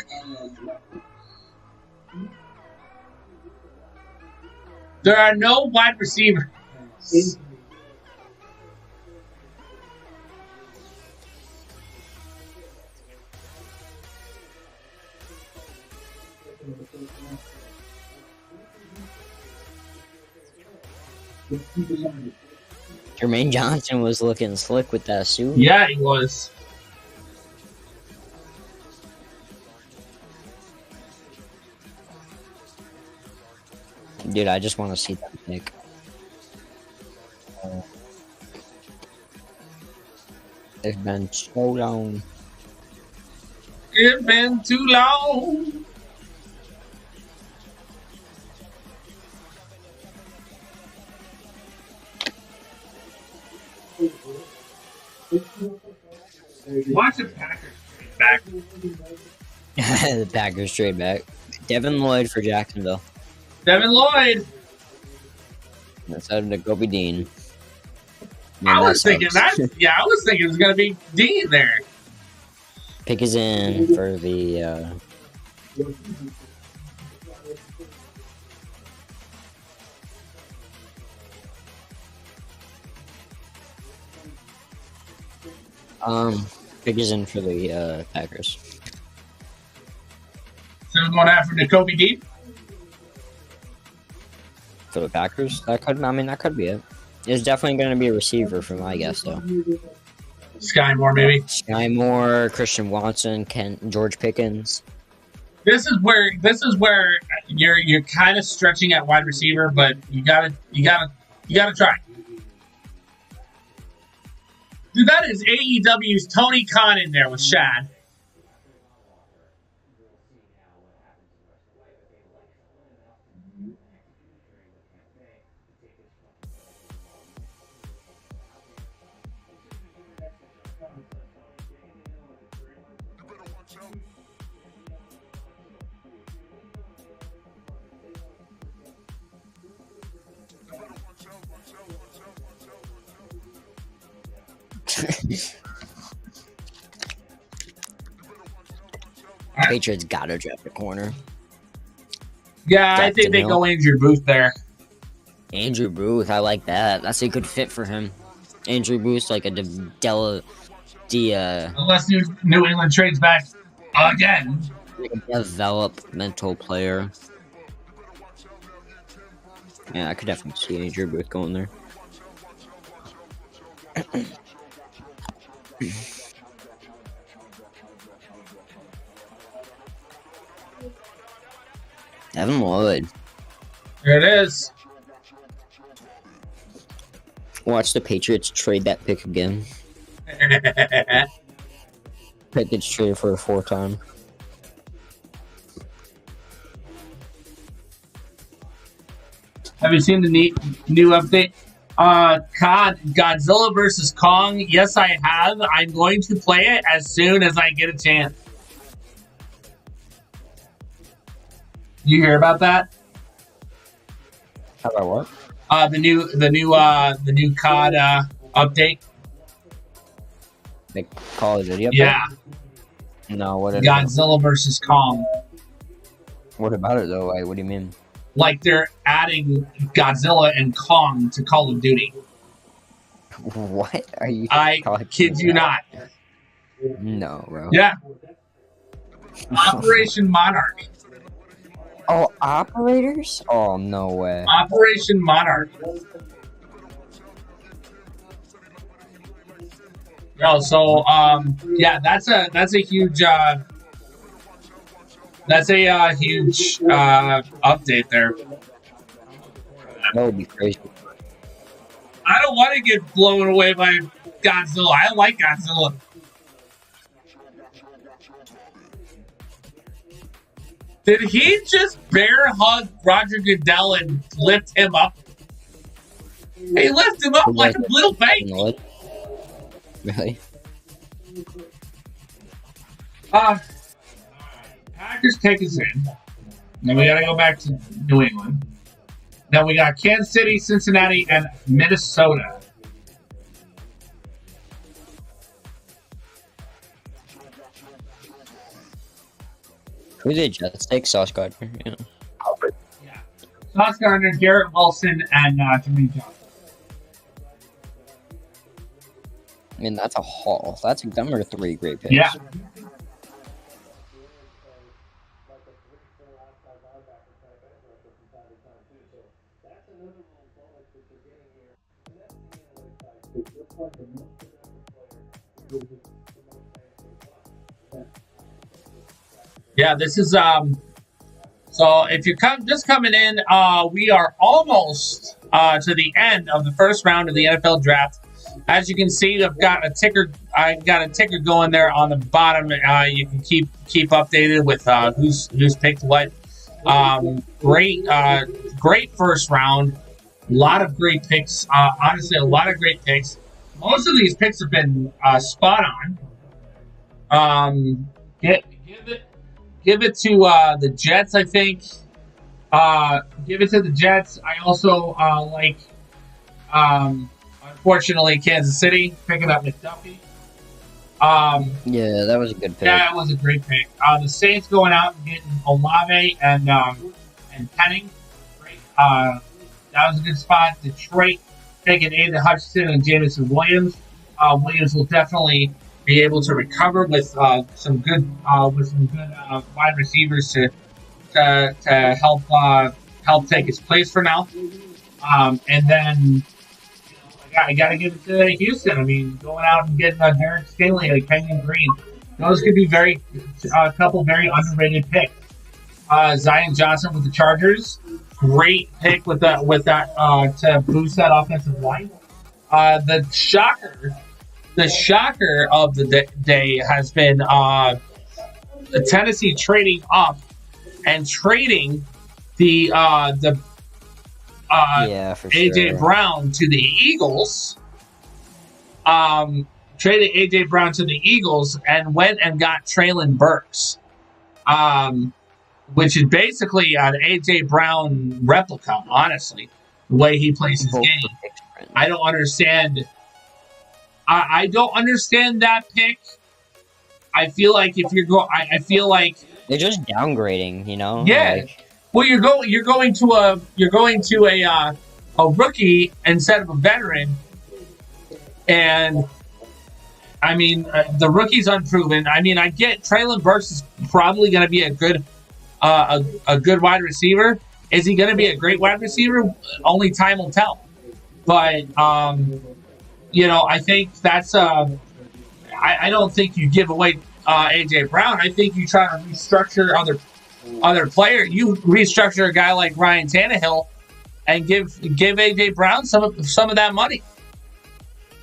There are no wide receivers. Jermaine Johnson was looking slick with that suit. Yeah, he was. Dude, I just want to see that pick. It's been so long. It's been too long. Watch the Packers straight back. The Packers straight back. Devin Lloyd for Jacksonville. Devin Lloyd. Instead of Jacoby Dean. I was thinking that. Yeah, I was thinking it was gonna be Dean there. Pick is in for the. Pick is in for the Packers. So we're going after Jacoby Dean. For the Packers, that could be it. It's definitely going to be a receiver for my guess, though. Sky Moore, maybe. Sky Moore, Christian Watson, George Pickens. This is where you're kind of stretching at wide receiver, but you gotta try. Dude, that is AEW's Tony Khan in there with Shad. Patriots gotta draft a corner. Yeah, I think they go Andrew Booth there. Andrew Booth, I like that. That's a good fit for him. Andrew Booth, like a unless New England trades back again. Like a developmental player. Yeah, I could definitely see Andrew Booth going there. Devin Lloyd. There it is. Watch the Patriots trade that pick again. Pick gets traded for a 4th time. Have you seen the new update? Godzilla versus Kong. Yes, I have. I'm going to play it as soon as I get a chance. You hear about that? How about what? The new COD update. The Call of Duty update? Yeah. No, what? Godzilla versus Kong. What about it though? Like, what do you mean? Like they're adding Godzilla and Kong to Call of Duty. What are you? I kid you not. No, bro. Yeah. Operation Monarch. Oh, operators? Oh, no way. Operation Monarch. No, so yeah, that's a huge update there. That would be crazy. I don't want to get blown away by Godzilla. I like Godzilla. Did he just bear hug Roger Goodell and lift him up? He lifted him up like a little baby. Really? Packers take us in. Then we got to go back to New England. Then we got Kansas City, Cincinnati, and Minnesota. Who did Jets take? Sauce Gardner. Yeah. Yeah. Sauce Gardner, Garrett Wilson, and Jermaine Johnson. I mean, that's a haul. Them are 3 great picks. Yeah. Yeah, this is So if you're just coming in, we are almost to the end of the first round of the NFL draft. As you can see, I've got a ticker. I got a ticker going there on the bottom. You can keep updated with who's picked what. Great first round. A lot of great picks. Honestly, a lot of great picks. Most of these picks have been spot on. Give it to the Jets, I think. Give it to the Jets. I also like, unfortunately, Kansas City picking up McDuffie. Yeah, that was a good pick. Yeah, it was a great pick. The Saints going out and getting Olave and Penning. Great. That was a good spot. Detroit taking Aiden Hutchinson and Jameson Williams. Williams will definitely be able to recover with some good wide receivers to help take his place for now. And then I got to give it to Houston. I mean, going out and getting Derek Staley and Kenyon Green. Those could be a couple very underrated picks. Zion Johnson with the Chargers, great pick with that to boost that offensive line. The shocker of the day has been the Tennessee trading up and trading the AJ Brown to the Eagles. Traded AJ Brown to the Eagles and went and got Treylon Burks, which is basically an AJ Brown replica. Honestly, the way he plays his game, I don't understand. I don't understand that pick. I feel like if you're I feel like they're just downgrading, you know. Yeah. Well, you're going to a rookie instead of a veteran, and I mean the rookie's unproven. I mean, I get Treylon Burks is probably going to be a good wide receiver. Is he going to be a great wide receiver? Only time will tell. But I think that's I don't think you give away AJ Brown. I think you try to restructure other player. You restructure a guy like Ryan Tannehill and give AJ Brown some of that money.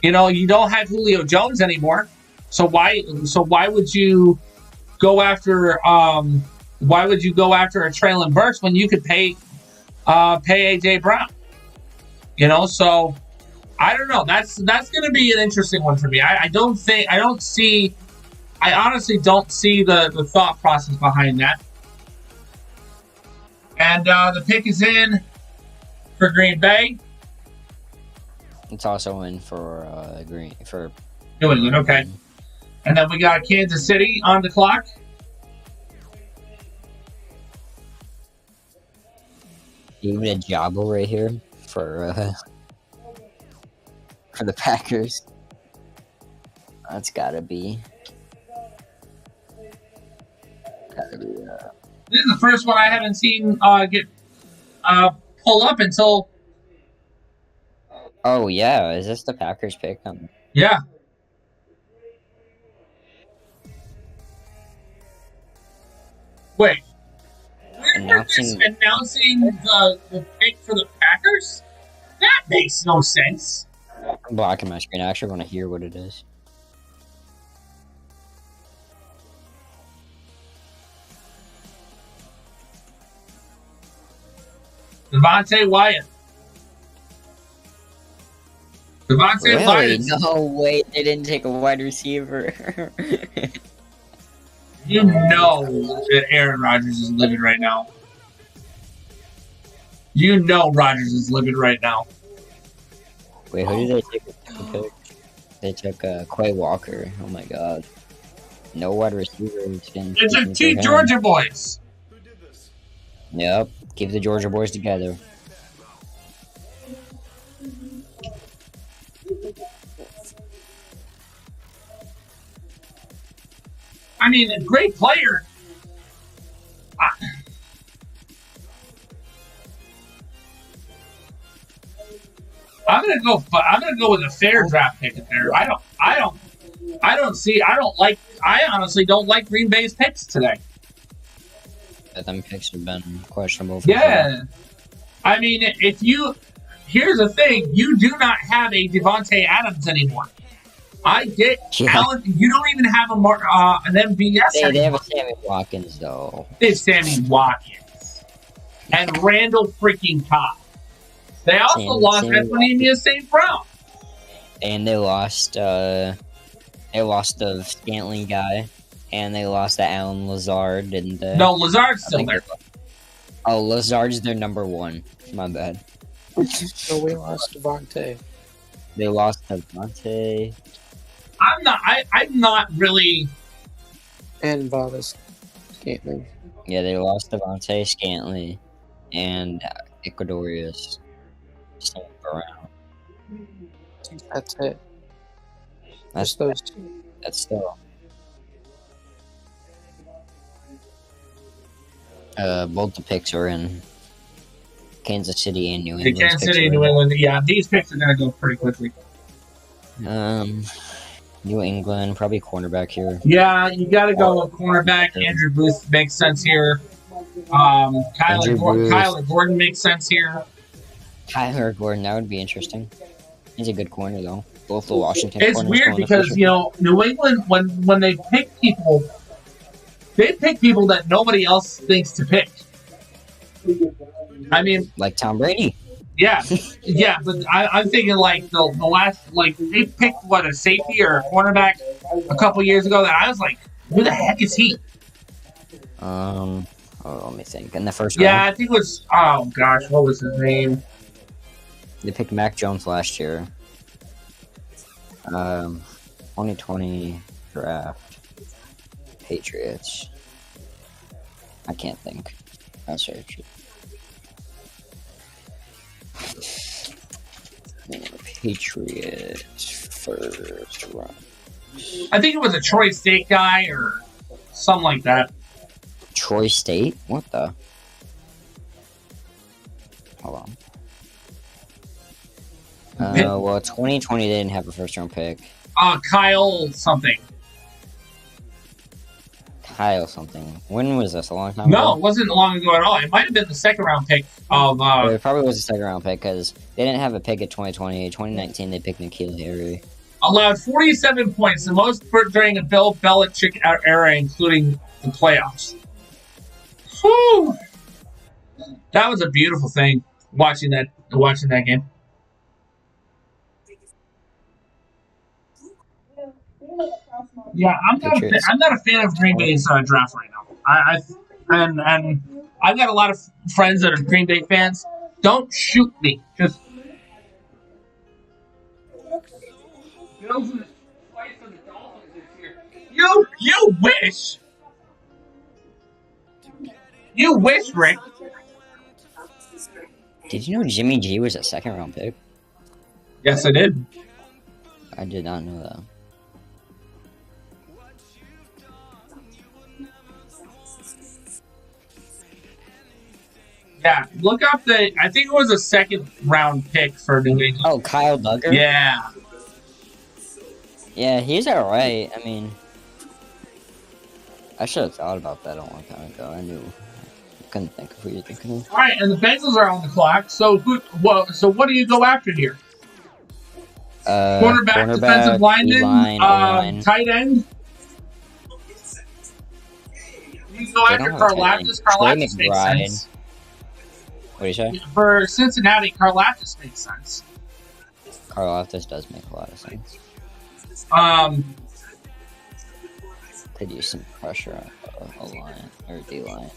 You don't have Julio Jones anymore, so why would you go after a Treylon Burks when you could pay AJ Brown? So I don't know. That's going to be an interesting one for me. I honestly don't see the thought process behind that. And the pick is in for Green Bay. It's also in for New England. Okay. And then we got Kansas City on the clock. Even a jobble right here for the Packers. That's gotta be. This is the first one I haven't seen get pull up until. Oh yeah, is this the Packers pick? Yeah. Wait. Announcing the pick for the Packers? That makes no sense. I'm blocking my screen. I actually want to hear what it is. Devontae Wyatt. Devontae Wyatt. No way, they didn't take a wide receiver. You know that Aaron Rodgers is living right now. You know Rodgers is living right now. Wait, who did they take? They took Quay Walker. Oh my god. No wide receiver. They took two Georgia boys. Yep. Keep the Georgia boys together. I mean, a great player. I'm gonna go with a fair draft pick there. I honestly don't like Green Bay's picks today. But them picks have been questionable. For Yeah. sure. I mean, here's the thing: you do not have a Devontae Adams anymore. I get Allen. You don't even have an MVS They anymore. have a Sammy Watkins though. It's Sammy Watkins and Randall freaking Cobb. They also lost Equinemius St. Brown. And they lost the Scantling guy, and they lost the Alan Lazard, didn't they? No, Lazard's still there. Oh, Lazard's their number one. My bad. So we lost Devontae. They lost Devontae. I'm not really. And Valdez Scantling. Yeah, they lost Devontae Scantley and Ecuadorius St. Brown. That's it. That's Just those two. That's still. Both the picks are in Kansas City and New England. Kansas City and New England. Yeah, these picks are going to go pretty quickly. New England, probably cornerback here. Yeah, you got to go with cornerback. Andrew Booth makes sense here. Kyler Gordon makes sense here. Kyler Gordon, that would be interesting. He's a good corner, though. Both the Washington. It's weird because New England, when they pick people, they pick people that nobody else thinks to pick. I mean, like Tom Brady. Yeah, yeah, but I'm thinking like the last, like they picked a safety or a cornerback a couple years ago that I was like, who the heck is he? Let me think. In the first round? round? I think it was. Oh gosh, what was his name? They picked Mac Jones last year. 2020 draft. Patriots. I can't think. I'll search it. Patriots first round. I think it was a Troy State guy or something like that. Troy State? What the? Hold on. Well, 2020 they didn't have a first round pick. Kyle something. Kyle something. When was this? A long time ago? No, it wasn't long ago at all. It might have been the second round pick of. It probably was a second round pick because they didn't have a pick at 2020. 2019 they picked N'Keal Harry. Allowed 47 points, the most during a Bill Belichick era, including the playoffs. Whew. That was a beautiful thing watching that game. Yeah, I'm not a fan of Green Bay's draft right now. And I've got a lot of friends that are Green Bay fans. Don't shoot me. Just You wish. You wish, Rick. Did you know Jimmy G was a second round pick? Yes, I did. I did not know that. Yeah, look up I think it was a second round pick for New England. Oh, Kyle Duggar? Yeah. Yeah, he's alright. I mean, I should have thought about that a long time ago. I couldn't think of who you're thinking of. All right, and the Bengals are on the clock. So what do you go after here? Cornerback, defensive lineman, tight end. You can go after Karlaftis. Karlaftis makes sense. What do you say? For Cincinnati, Karlaftis makes sense. Karlaftis does make a lot of sense. Could use some pressure on a line or D-line.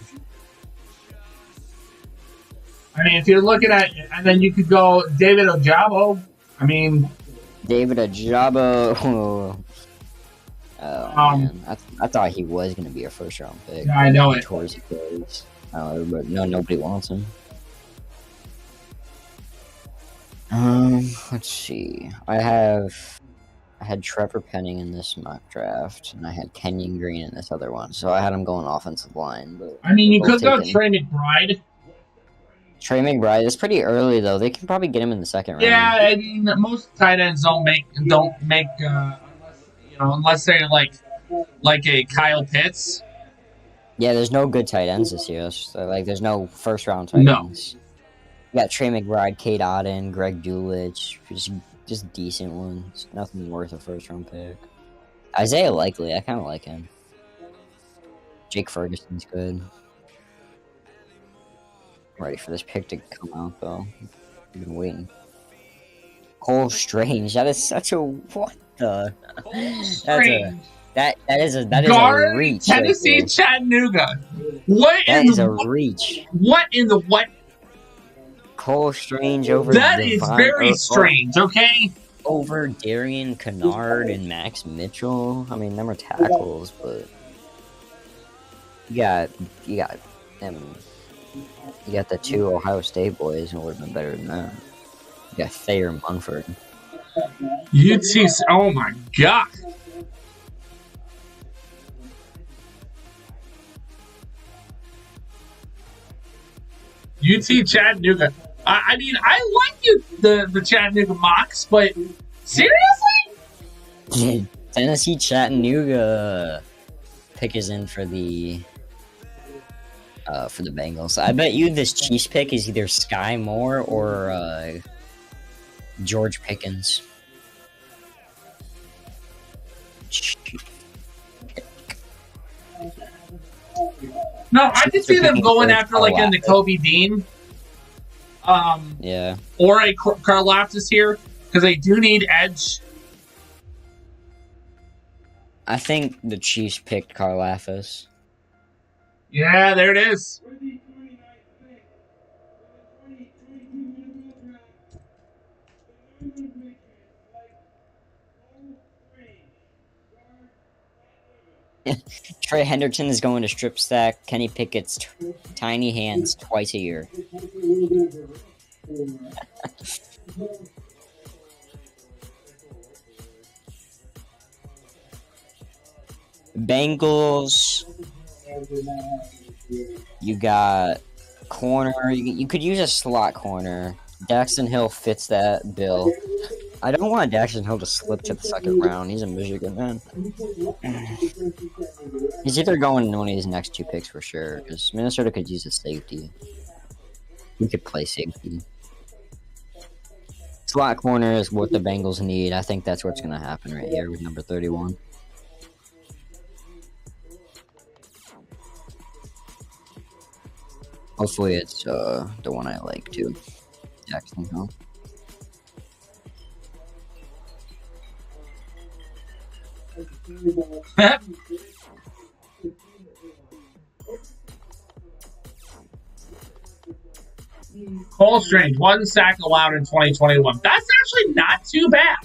I mean, if you're looking at, and then you could go David Ojabo. I mean, David Ojabo. Oh man, I thought he was going to be a first round pick. Yeah, I know it. Towards but nobody wants him. Let's see. I had Trevor Penning in this mock draft, and I had Kenyon Green in this other one. So I had him going offensive line. But I mean, you could go Trey McBride. Trey McBride. It's pretty early though. They can probably get him in the second round. Yeah, I mean, most tight ends don't make unless they're like a Kyle Pitts. Yeah, there's no good tight ends this year. So, like, there's no first round tight No. ends. You got Trey McBride, Kate Otten, Greg Dulwich, just decent ones. Nothing worth a first round pick. Isaiah Likely, I kind of like him. Jake Ferguson's good. I'm ready for this pick to come out though. I've been waiting. Cole Strange, that is such a what the? That is a Guard, reach. Tennessee, right Chattanooga. What that in is the a reach. What in the what? Cole Strange over That is very strange. Okay. Over Darian Kennard and Max Mitchell. I mean, them are tackles, but you got them. You got the two Ohio State boys, and it would have been better than that. You got Thayer Munford. UT. Oh my god. UT Chattanooga. I mean, I like the Chattanooga Mocs, but seriously? Tennessee Chattanooga pick is in for the Bengals. I bet you this Chiefs pick is either Sky Moore or George Pickens. No, I could see them going after like a Nakobe Dean. Yeah. Or a Karlaftis here, because they do need edge. I think the Chiefs picked Karlaftis. Yeah, there it is. Trey Hendrickson is going to strip stack Kenny Pickett's tiny hands twice a year. Bengals. You got corner. You could use a slot corner. Daxton Hill fits that bill. I don't want Daxton Hill to slip to the second round. He's a Michigan man. He's either going in one of these next two picks for sure, because Minnesota could use a safety. He could play safety. Slot corner is what the Bengals need. I think that's what's going to happen right here with number 31. Hopefully it's the one I like too. Jackson Hill. Cole Strange, 1 sack allowed in 2021. That's actually not too bad.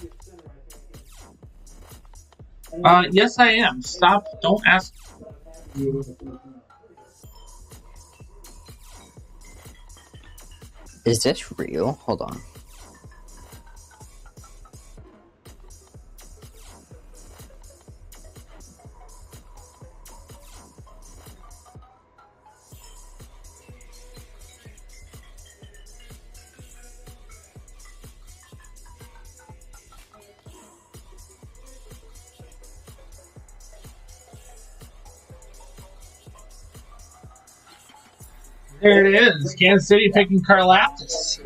Yes, I am. Stop. Don't ask. Is this real? Hold on. There it is. Kansas City picking Karlaftis.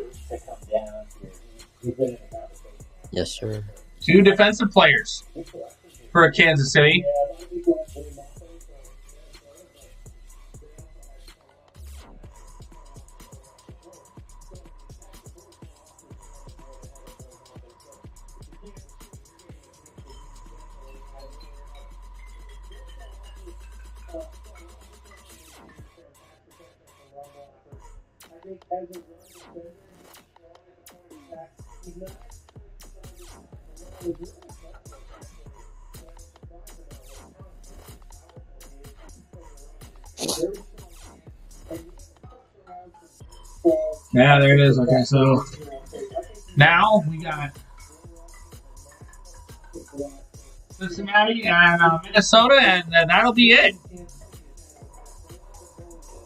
Yes, sir. 2 defensive players for Kansas City. Yeah, there it is. Okay, so now we got Cincinnati and Minnesota, and that'll be it.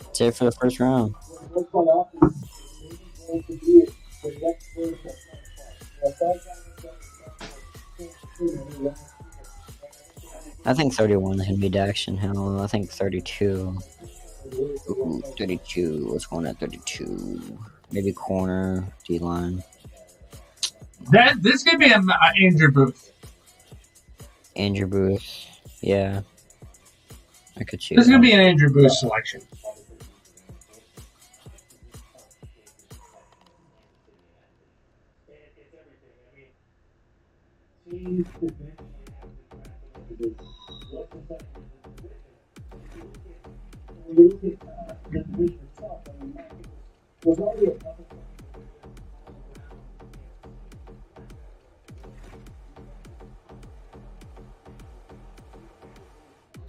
That's it for the first round. I think 31 can be Daxton Hill. I think 32. Ooh, 32. What's going at 32? Maybe corner, D-line. This could be an Andrew Booth. Andrew Booth. Yeah. I could see This is that. going to be an Andrew Booth selection.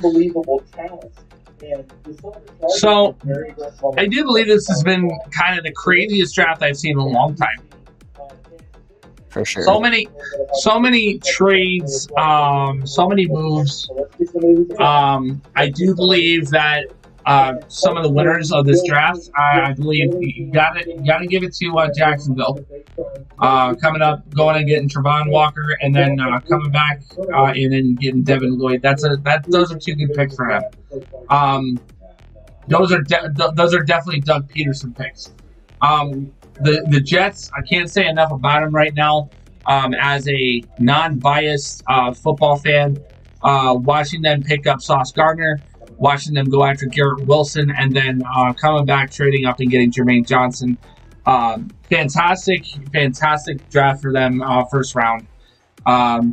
Unbelievable talent. So, I do believe this has been kind of the craziest draft I've seen in a long time. For sure. So many trades, so many moves. I do believe that some of the winners of this draft, I believe you gotta give it to Jacksonville. Coming up, going and getting Trevon Walker, and then coming back and then getting Devin Lloyd. Those are two good picks for him. Those are definitely Doug Peterson picks. The Jets, I can't say enough about them right now. As a non-biased football fan, watching them pick up Sauce Gardner, watching them go after Garrett Wilson, and then coming back, trading up and getting Jermaine Johnson. Fantastic draft for them, first round. No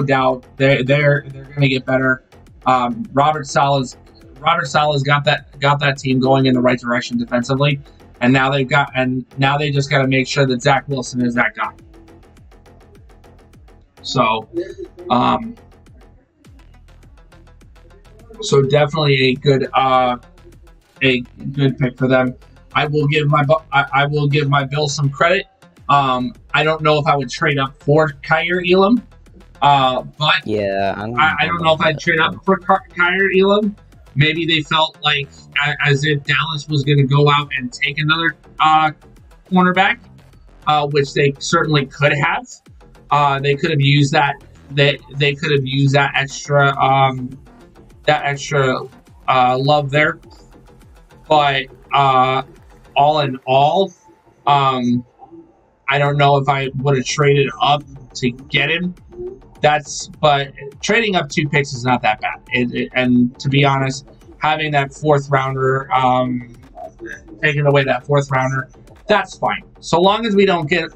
doubt they're going to get better. Robert Saleh's got that team going in the right direction defensively, and now they just got to make sure that Zach Wilson is that guy. So, definitely a good pick for them. I will give my Bills some credit. I don't know if I would trade up for Kaiir Elam. But yeah, I don't know if I'd trade up for Kaiir Elam. Maybe they felt like as if Dallas was going to go out and take another cornerback, which they certainly could have. They could have used that. They could have used that extra love there. But all in all, I don't know if I would have traded up to get him. But trading up 2 picks is not that bad. And to be honest, having that 4th rounder, taking away that 4th rounder, that's fine. So long as we don't give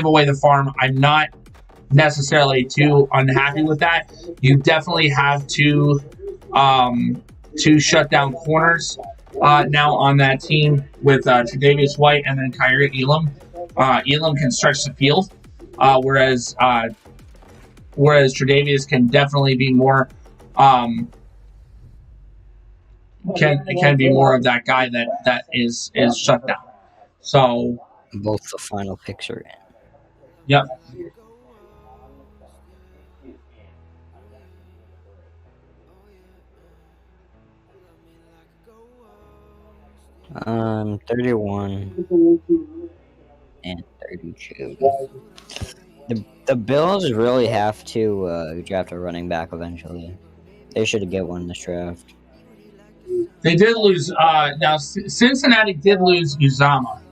away the farm, I'm not necessarily too unhappy with that. You definitely have two shutdown corners now on that team with Tre'Davious White and then Kaiir Elam. Elam can stretch the field, whereas Tre'Davious can definitely be more can be more of that guy that is shut down. So both the final picks are in. Yep. Um, 31 and 32. The Bills really have to draft a running back eventually. They should get one in this draft. They did lose. Now Cincinnati did lose Uzama.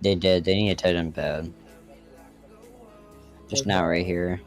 They did. They need a tight end bad. Just not right here.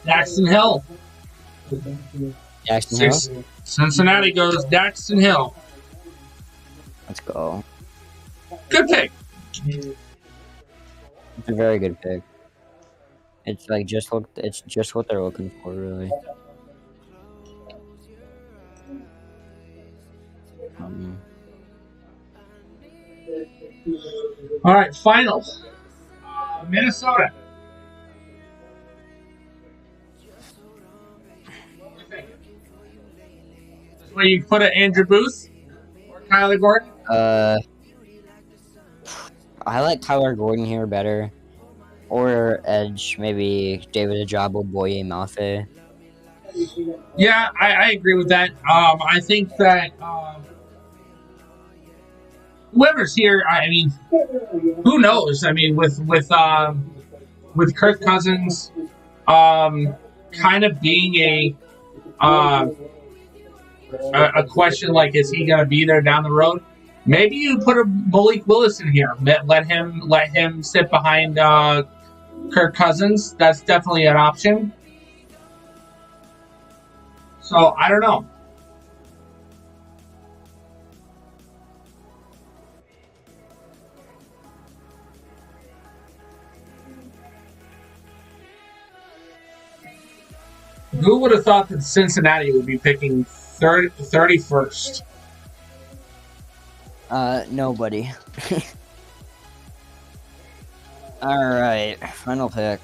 Daxton Hill. Daxton Hill? Cincinnati goes Daxton Hill. Let's go. Good pick. It's a very good pick. It's like it's just what they're looking for, really. All right, final. Minnesota. What do you think? This is where you put an Andrew Booth or Kyler Gordon? I like Kyler Gordon here better. Or edge, maybe David Ajabo, Boye Mafe. Yeah, I agree with that. I think that whoever's here, I mean, who knows? I mean, with Kirk Cousins, kind of being a question like, is he going to be there down the road? Maybe you put a Malik Willis in here. Let him sit behind Kirk Cousins. That's definitely an option. So I don't know. Who would have thought that Cincinnati would be picking 31st? Nobody. Alright, final pick.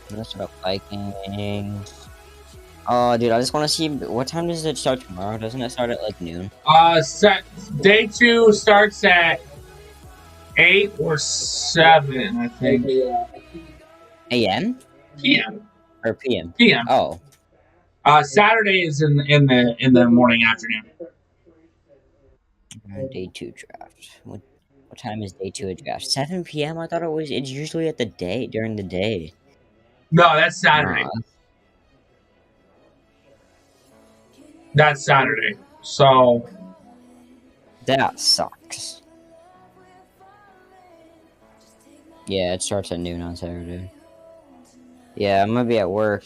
Minnesota Vikings. Oh, dude, I just want to see what time does it start tomorrow? Doesn't it start at like noon? Day 2 starts at 8 or 7, I think. AM? PM. Or PM? PM. Oh. Saturday is in the morning afternoon. Day 2 draft. What time is day 2 of draft? 7 PM? I thought it's usually at the day during the day. No, that's Saturday. That's Saturday. So that sucks. Yeah, it starts at noon on Saturday. Yeah, I'm gonna be at work.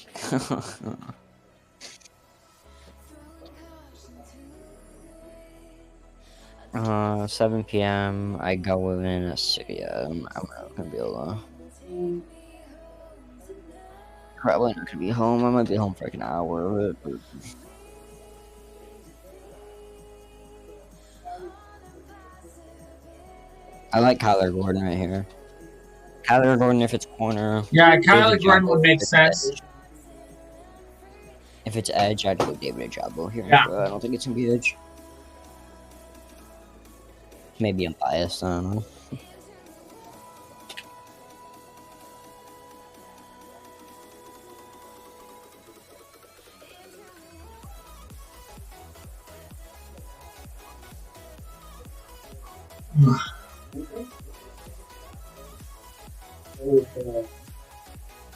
7 PM. I go in a city. Yeah, I'm not gonna be able to. Probably not gonna be home. I might be home for like an hour. But... I like Kyler Gordon right here. Kyler Gordon if it's corner. Yeah, Kyler Gordon would make sense. Edge. If it's edge, I'd go David Ajabo here. Yeah. But I don't think it's gonna be edge. Maybe I'm biased. I don't know.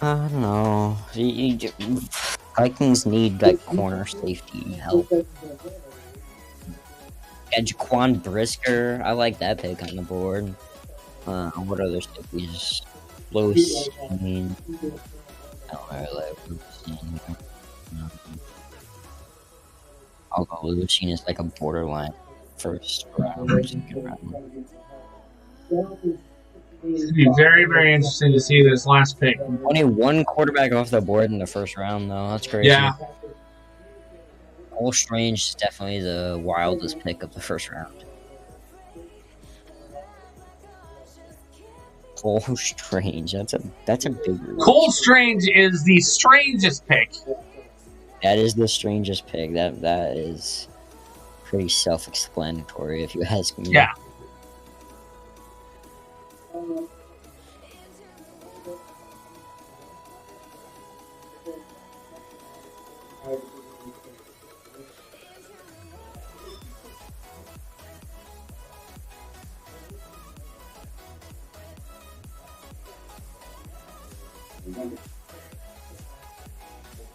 I don't know. Vikings need like corner safety help. Yeah, Jaquan Brisker, I like that pick on the board. What other safeties? Lewis. I mean, I don't really like Lewis. I'll go Lewis is like a borderline first round or second round. It's gonna be very, very interesting to see this last pick. Only one quarterback off the board in the first round, though. That's crazy. Yeah. Cole Strange is definitely the wildest pick of the first round. Cole Strange, that's a big reach. Cole Strange is the strangest pick. That is the strangest pick. That is pretty self-explanatory, if you ask me. Yeah.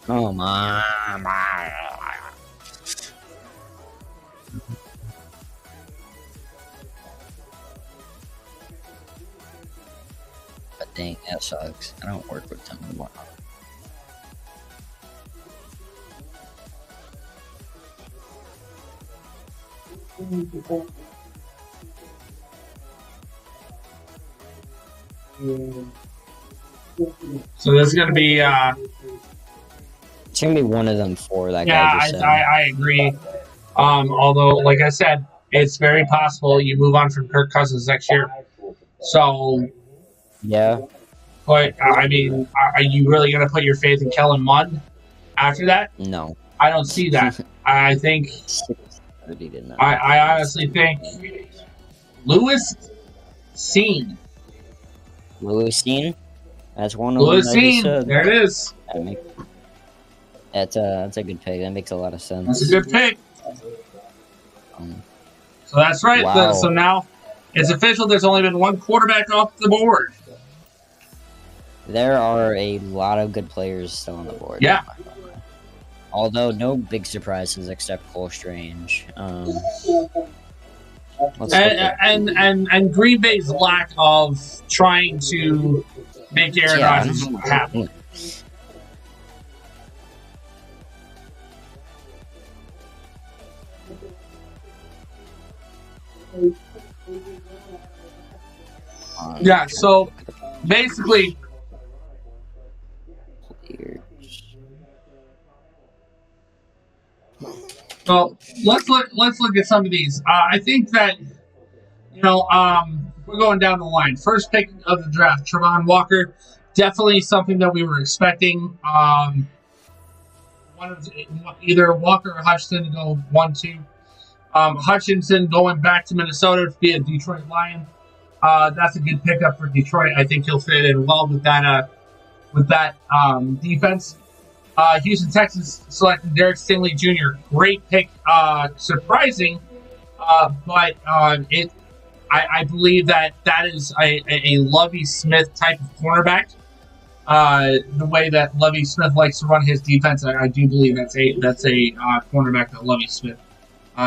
Oh my. But dang, that sucks. I don't work with them anymore. So this is going to be. It's gonna be one of them four. That Yeah, guy just said. I agree. Although, like I said, it's very possible you move on from Kirk Cousins next year. So, Yeah. but I mean, are you really going to put your faith in Kellen Mond after that? No. I don't see that. I think. 6:30 to 9. I honestly think Lewis Cine. Lewis Cine. That's one of Lewis them. I just Cine. said. There it is. That's a good pick. That makes a lot of sense. That's a good pick. Um, So that's right. Wow. So now it's official. There's only been one quarterback off the board. there are a lot of good players still on the board. Yeah. Although no big surprises except Cole Strange. And Green Bay's lack of trying to make Aaron Rodgers happy. Yeah, so basically, so let's look at some of these. I think that we're going down the line. First pick of the draft, Travon Walker, definitely something that we were expecting. Either Walker or Hutchinson to go 1-2. Hutchinson going back to Minnesota to be a Detroit Lion. That's a good pickup for Detroit. I think he'll fit in well with that defense. Houston Texans selecting Derek Stingley Jr. Great pick. Surprising, but I believe that is a Lovie Smith type of cornerback. The way that Lovie Smith likes to run his defense, I do believe that's a cornerback that Lovie Smith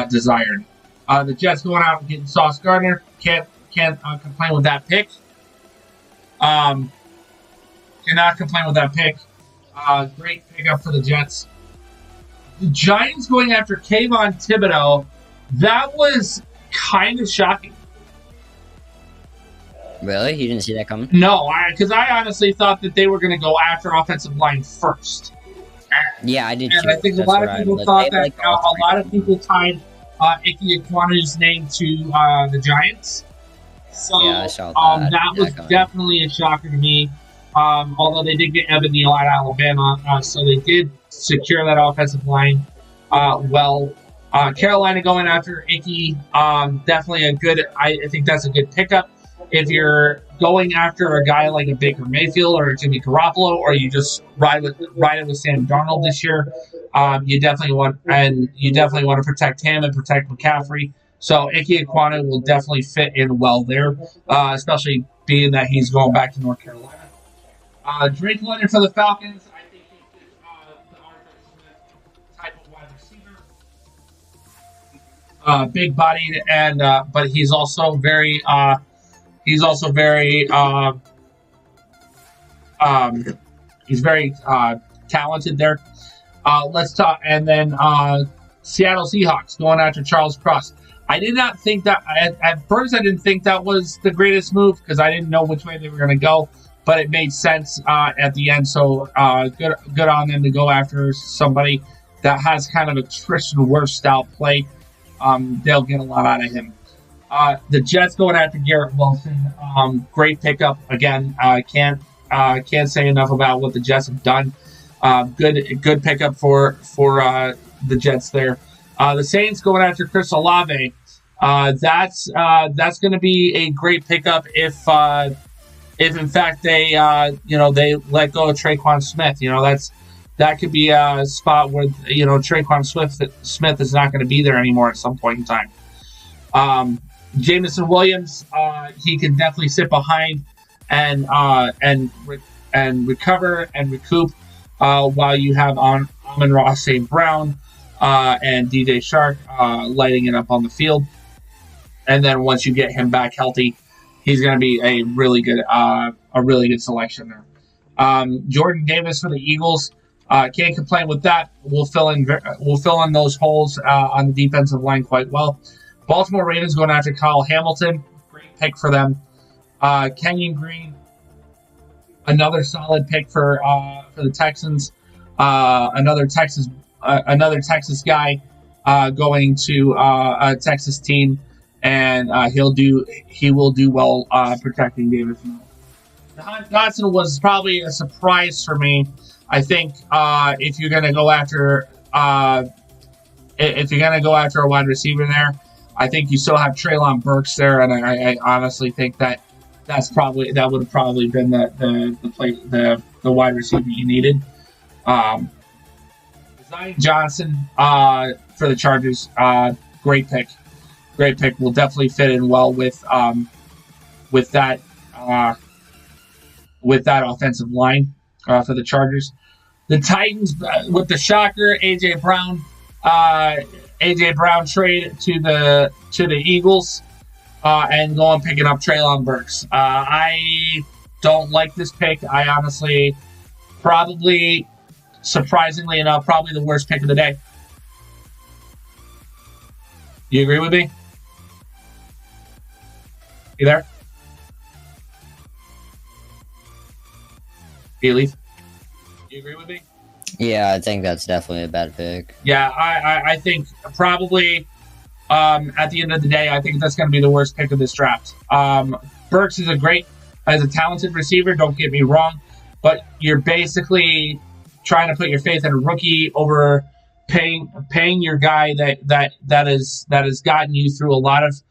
desired. The Jets going out and getting Sauce Gardner. Can't complain with that pick. Cannot complain with that pick. Great pickup for the Jets. The Giants going after Kayvon Thibodeau. That was kind of shocking. Really? You didn't see that coming? No, because I honestly thought that they were going to go after offensive line first. Yeah, I did. And too. I think a lot of people thought that a lot of people tied Ike Ekwonu's name to the Giants. So yeah, I saw that. That was definitely a shocker to me. Although they did get Evan Neal out of Alabama, so they did secure that offensive line well. Carolina going after Icky, definitely a good. I think that's a good pickup. If you're going after a guy like a Baker Mayfield or a Jimmy Garoppolo, or you just ride it with Sam Darnold this year, you definitely want to protect him and protect McCaffrey. So Ike Ekwonu will definitely fit in well there, especially being that he's going back to North Carolina. Drake London for the Falcons. I think he fits the Arthur Smith type of wide receiver. Big bodied, and but he's also very talented there. Let's talk, and then Seattle Seahawks going after Charles Cross. I did not think that at first. I didn't think that was the greatest move because I didn't know which way they were going to go, but it made sense at the end. So good on them to go after somebody that has kind of a Tristan Wirfs style play. They'll get a lot out of him. The Jets going after Garrett Wilson. Great pickup again. Can't say enough about what the Jets have done. Good pickup for the Jets there. The Saints going after Chris Olave. That's going to be a great pickup if in fact they let go of Traquan Smith. That could be a spot where Traquan Smith is not going to be there anymore at some point in time. Jameson Williams, he can definitely sit behind and recover and recoup while you have Amon-Ra St. Brown and DJ Shark lighting it up on the field. And then once you get him back healthy, he's going to be a really good selection there. Jordan Davis for the Eagles, can't complain with that. We'll fill in those holes on the defensive line quite well. Baltimore Ravens going after Kyle Hamilton, great pick for them. Kenyon Green, Another solid pick for the Texans. Another Texas guy going to a Texas team, and he will do well protecting Davis Mills. Johnson was probably a surprise for me. I think if you're going to go after a wide receiver there, I think you still have Treylon Burks there, and I honestly think that that would have probably been the wide receiver you needed. Zion Johnson for the Chargers, great pick. Will definitely fit in well with that offensive line for the Chargers. The Titans with the shocker AJ Brown trade to the Eagles and going picking up Treylon Burks. I don't like this pick. I honestly, probably, surprisingly enough, probably the worst pick of the day. You agree with me? You there? You leave? You agree with me? Yeah, I think that's definitely a bad pick. Yeah, I think probably at the end of the day, I think that's going to be the worst pick of this draft. Burks is a talented receiver, don't get me wrong, but you're basically trying to put your faith in a rookie over paying your guy that has gotten you through a lot of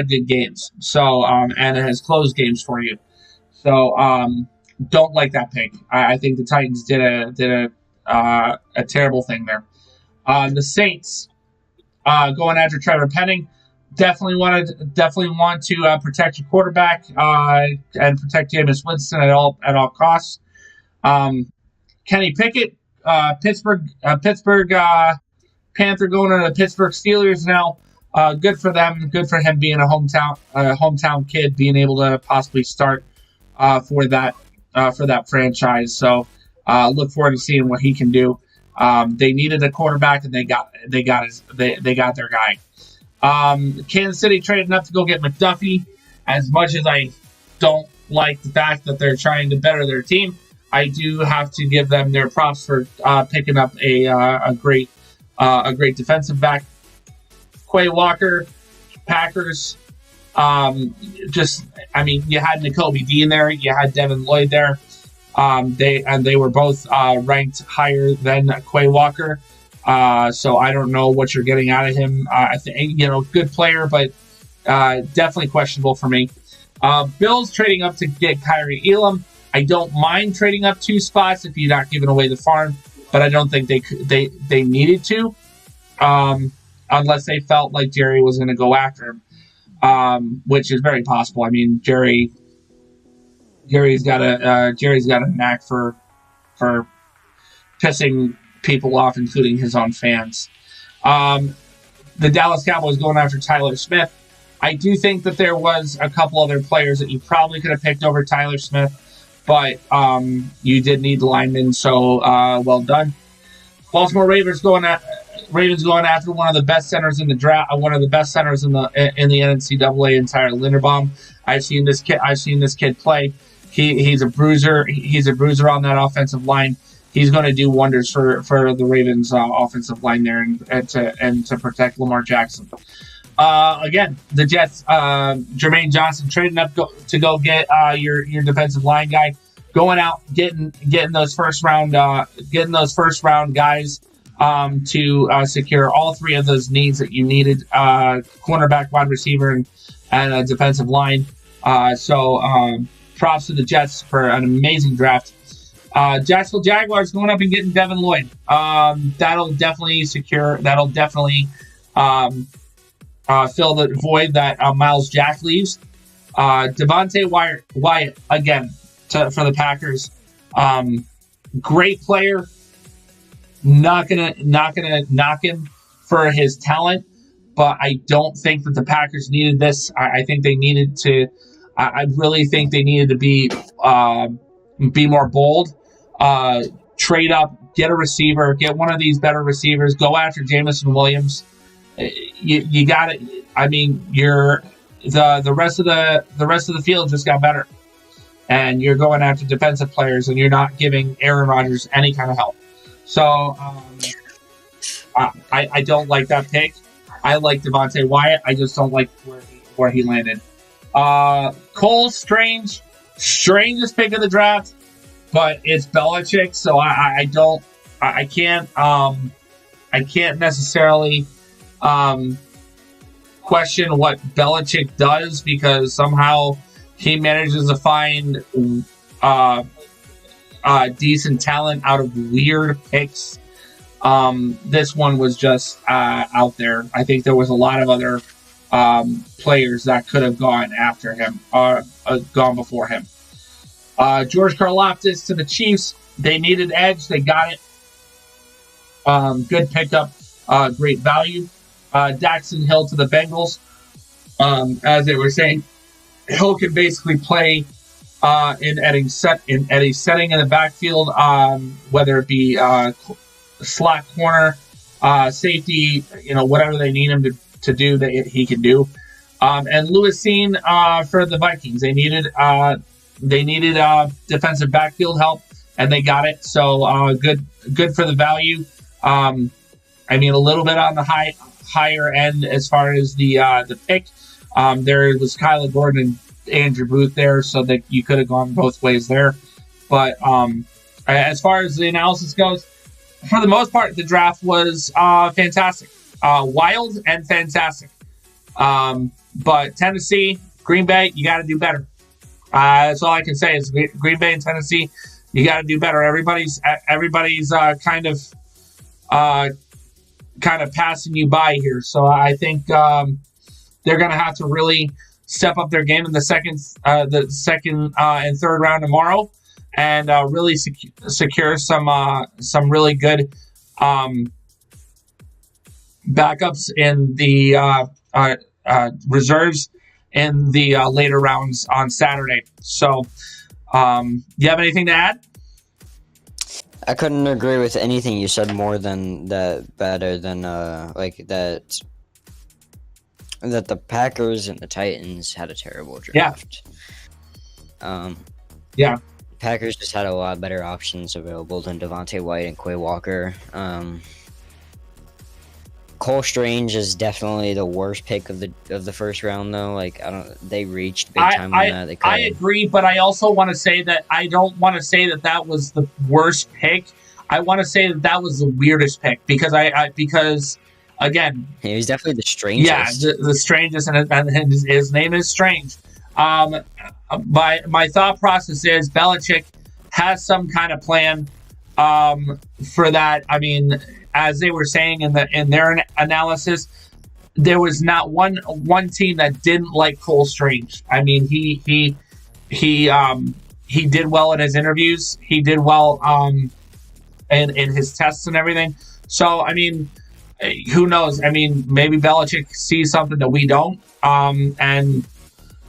good games. So and it has closed games for you. So don't like that pick. I think the Titans did a terrible thing there. The Saints going after Trevor Penning. Definitely want to protect your quarterback and protect Jameis Winston at all costs. Kenny Pickett, Pittsburgh Panther going to the Pittsburgh Steelers now. Good for them. Good for him being a hometown kid, being able to possibly start for that franchise. So look forward to seeing what he can do. They needed a quarterback, and they got their guy. Kansas City traded enough to go get McDuffie. As much as I don't like the fact that they're trying to better their team, I do have to give them their props for picking up a great defensive back. Quay Walker, Packers. You had N'Kobe Dean there, you had Devin Lloyd there. They were both ranked higher than Quay Walker. So I don't know what you're getting out of him. I think good player, but definitely questionable for me. Bills trading up to get Kyrie Elam. I don't mind trading up 2 spots if you're not giving away the farm, but I don't think they needed to, unless they felt like Jerry was going to go after him, which is very possible. I mean, Jerry's got a knack for pissing people off, including his own fans. The Dallas Cowboys going after Tyler Smith. I do think that there was a couple other players that you probably could have picked over Tyler Smith, but you did need linemen, so well done. Baltimore Ravens going after one of the best centers in the draft, one of the best centers in the NCAA, entire Linderbaum. I've seen this kid play. He's a bruiser. He's a bruiser on that offensive line. He's going to do wonders for the Ravens offensive line there and to protect Lamar Jackson. Again, the Jets, Jermaine Johnson trading up to go get your defensive line guy, going out getting those first round guys to secure all 3 of those needs that you needed: cornerback, wide receiver, and a defensive line. So props to the Jets for an amazing draft. Jacksonville Jaguars going up and getting Devin Lloyd. That'll definitely fill the void that Miles Jack leaves. Devontae Wyatt again for the Packers. Great player. Not gonna knock him for his talent, but I don't think that the Packers needed this. I think they needed to. I really think they needed to be more bold. Trade up, get a receiver, get one of these better receivers. Go after Jamison Williams. You got it. I mean, the rest of the field just got better. and you're going after defensive players, and you're not giving Aaron Rodgers any kind of help. So I don't like that pick. I like Devontae Wyatt. I just don't like where he landed. Cole Strange, strangest pick of the draft, but it's Belichick, so I can't necessarily question what Belichick does, because somehow he manages to find decent talent out of weird picks. This one was just out there. I think there was a lot of other players that could have gone after him, gone before him. George Karlaftis to the Chiefs. They needed edge. They got it. Good pickup. Great value. Daxton Hill to the Bengals. As they were saying, Hill can basically play in a setting in the backfield, whether it be slot corner, safety, whatever they need him to do, that he can do. And Lewis Cine for the Vikings. They needed defensive backfield help, and they got it. So good for the value. A little bit on the higher end as far as the pick. There was Kyler Gordon and Andrew Booth there, so that you could have gone both ways there. But as far as the analysis goes, for the most part, the draft was fantastic, wild and fantastic. But Tennessee, Green Bay, you got to do better. That's all I can say is Green Bay and Tennessee, you got to do better. Everybody's kind of passing you by here. So I think they're going to have to really step up their game in the second and third round tomorrow, and really secure some really good backups in the reserves in the later rounds on Saturday. So, you have anything to add? I couldn't agree with anything you said more than that. Better than that the Packers and the Titans had a terrible draft. Yeah. Packers just had a lot better options available than Devontae White and Quay Walker. Cole Strange is definitely the worst pick of the first round, though. They reached big time on that. I agree, but I also want to say that I don't want to say that was the worst pick. I want to say that was the weirdest pick, because because again, he was definitely the strangest. Yeah, the strangest, and his name is Strange. My thought process is Belichick has some kind of plan for that. As they were saying in their analysis, there was not one team that didn't like Cole Strange. He did well in his interviews. He did well in his tests and everything. So who knows? Maybe Belichick sees something that we don't. And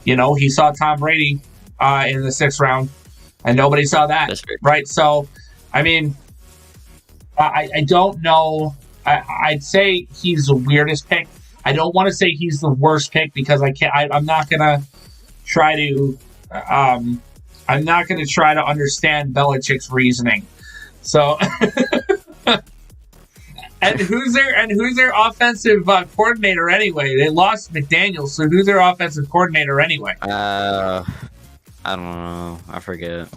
he saw Tom Brady in the 6th round, and nobody saw that, right? So I don't know. I'd say he's the weirdest pick. I don't want to say he's the worst pick, because I can't. I'm not gonna try to. I'm not gonna try to understand Belichick's reasoning. So, and who's their offensive coordinator anyway? They lost McDaniels, so who's their offensive coordinator anyway? I don't know. I forget.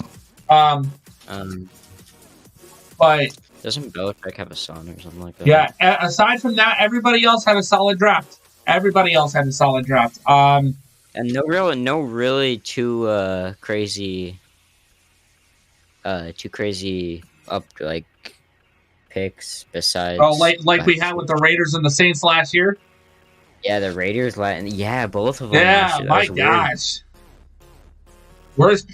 But. Doesn't Belichick have a son or something like that? Yeah, aside from that, everybody else had a solid draft. And no really too crazy up picks besides. Oh, like we had with the Raiders and the Saints last year. Yeah, the Raiders. Yeah, both of them. Yeah, my gosh. Worst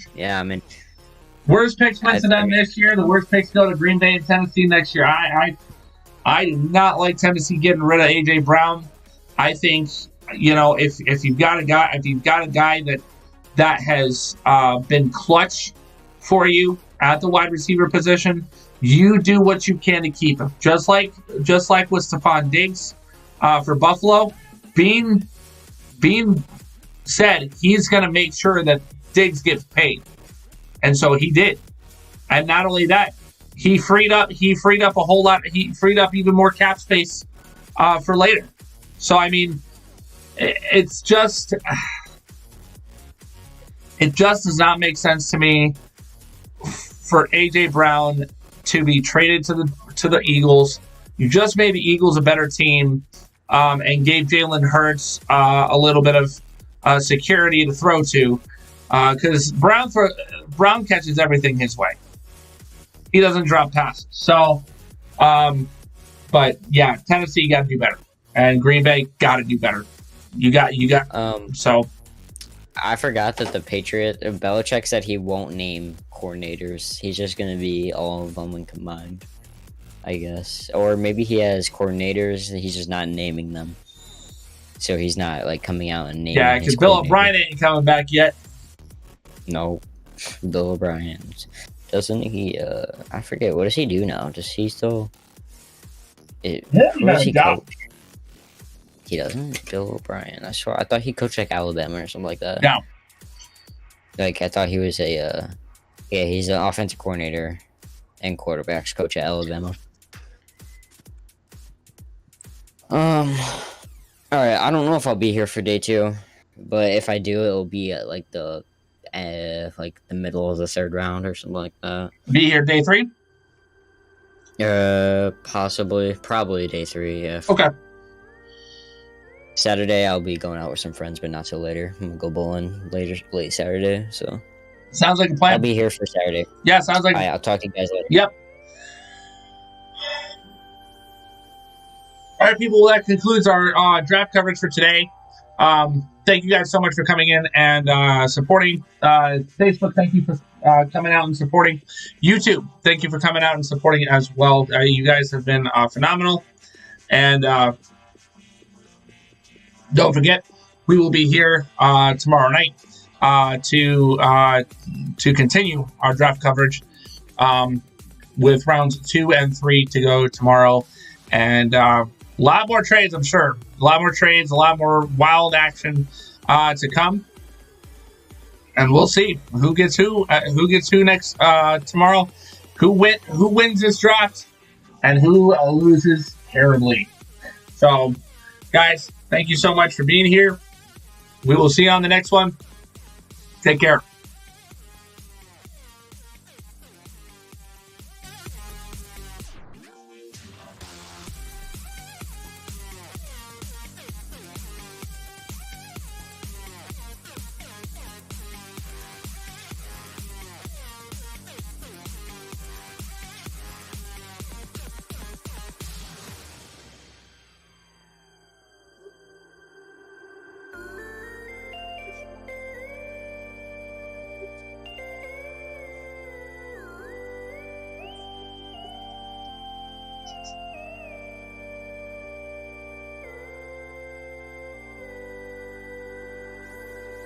picks went to them this year. The worst picks go to Green Bay and Tennessee next year. I do not like Tennessee getting rid of AJ Brown. I think if you've got a guy that has been clutch for you at the wide receiver position, you do what you can to keep him. Just like with Stephon Diggs for Buffalo, Bean said he's going to make sure that Diggs gets paid. And so he did. And not only that, he freed up a whole lot. He freed up even more cap space for later. So I mean, it just does not make sense to me for AJ Brown to be traded to the Eagles. You just made the Eagles a better team and gave Jalen Hurts a little bit of security to throw to, because Brown catches everything his way. He doesn't drop passes. So, but yeah, Tennessee got to do better, and Green Bay got to do better. You got. So, I forgot that the Belichick said he won't name coordinators. He's just gonna be all of them combined, I guess. Or maybe he has coordinators, he's just not naming them. So he's not like coming out and naming. Yeah, because Bill O'Brien ain't coming back yet. No, Bill O'Brien. Doesn't he? I forget. What does he do now? Does he still? Who does he coach? He doesn't. Bill O'Brien. I swear. I thought he coached like Alabama or something like that. No. Like I thought he was a. Yeah, he's an offensive coordinator and quarterbacks coach at Alabama. All right. I don't know if I'll be here for day 2, but if I do, it'll be at like the middle of the 3rd round or something like that. Be here day 3? Possibly, probably day 3. Yeah. Okay. Saturday, I'll be going out with some friends, but not till later. I'm gonna go bowling late Saturday. So sounds like a plan. I'll be here for Saturday. Yeah, sounds like. All right, I'll talk to you guys later. Yep. All right, people. That concludes our draft coverage for today. Thank you guys so much for coming in and supporting. Facebook, thank you for coming out and supporting. YouTube, thank you for coming out and supporting it as well. You guys have been phenomenal. And don't forget, we will be here tomorrow night to continue our draft coverage with rounds 2 and 3 to go tomorrow. And a lot more trades, I'm sure. A lot more trades, a lot more wild action to come. And we'll see who gets who next tomorrow. Who wins this draft and who loses terribly. So, guys, thank you so much for being here. We will see you on the next one. Take care.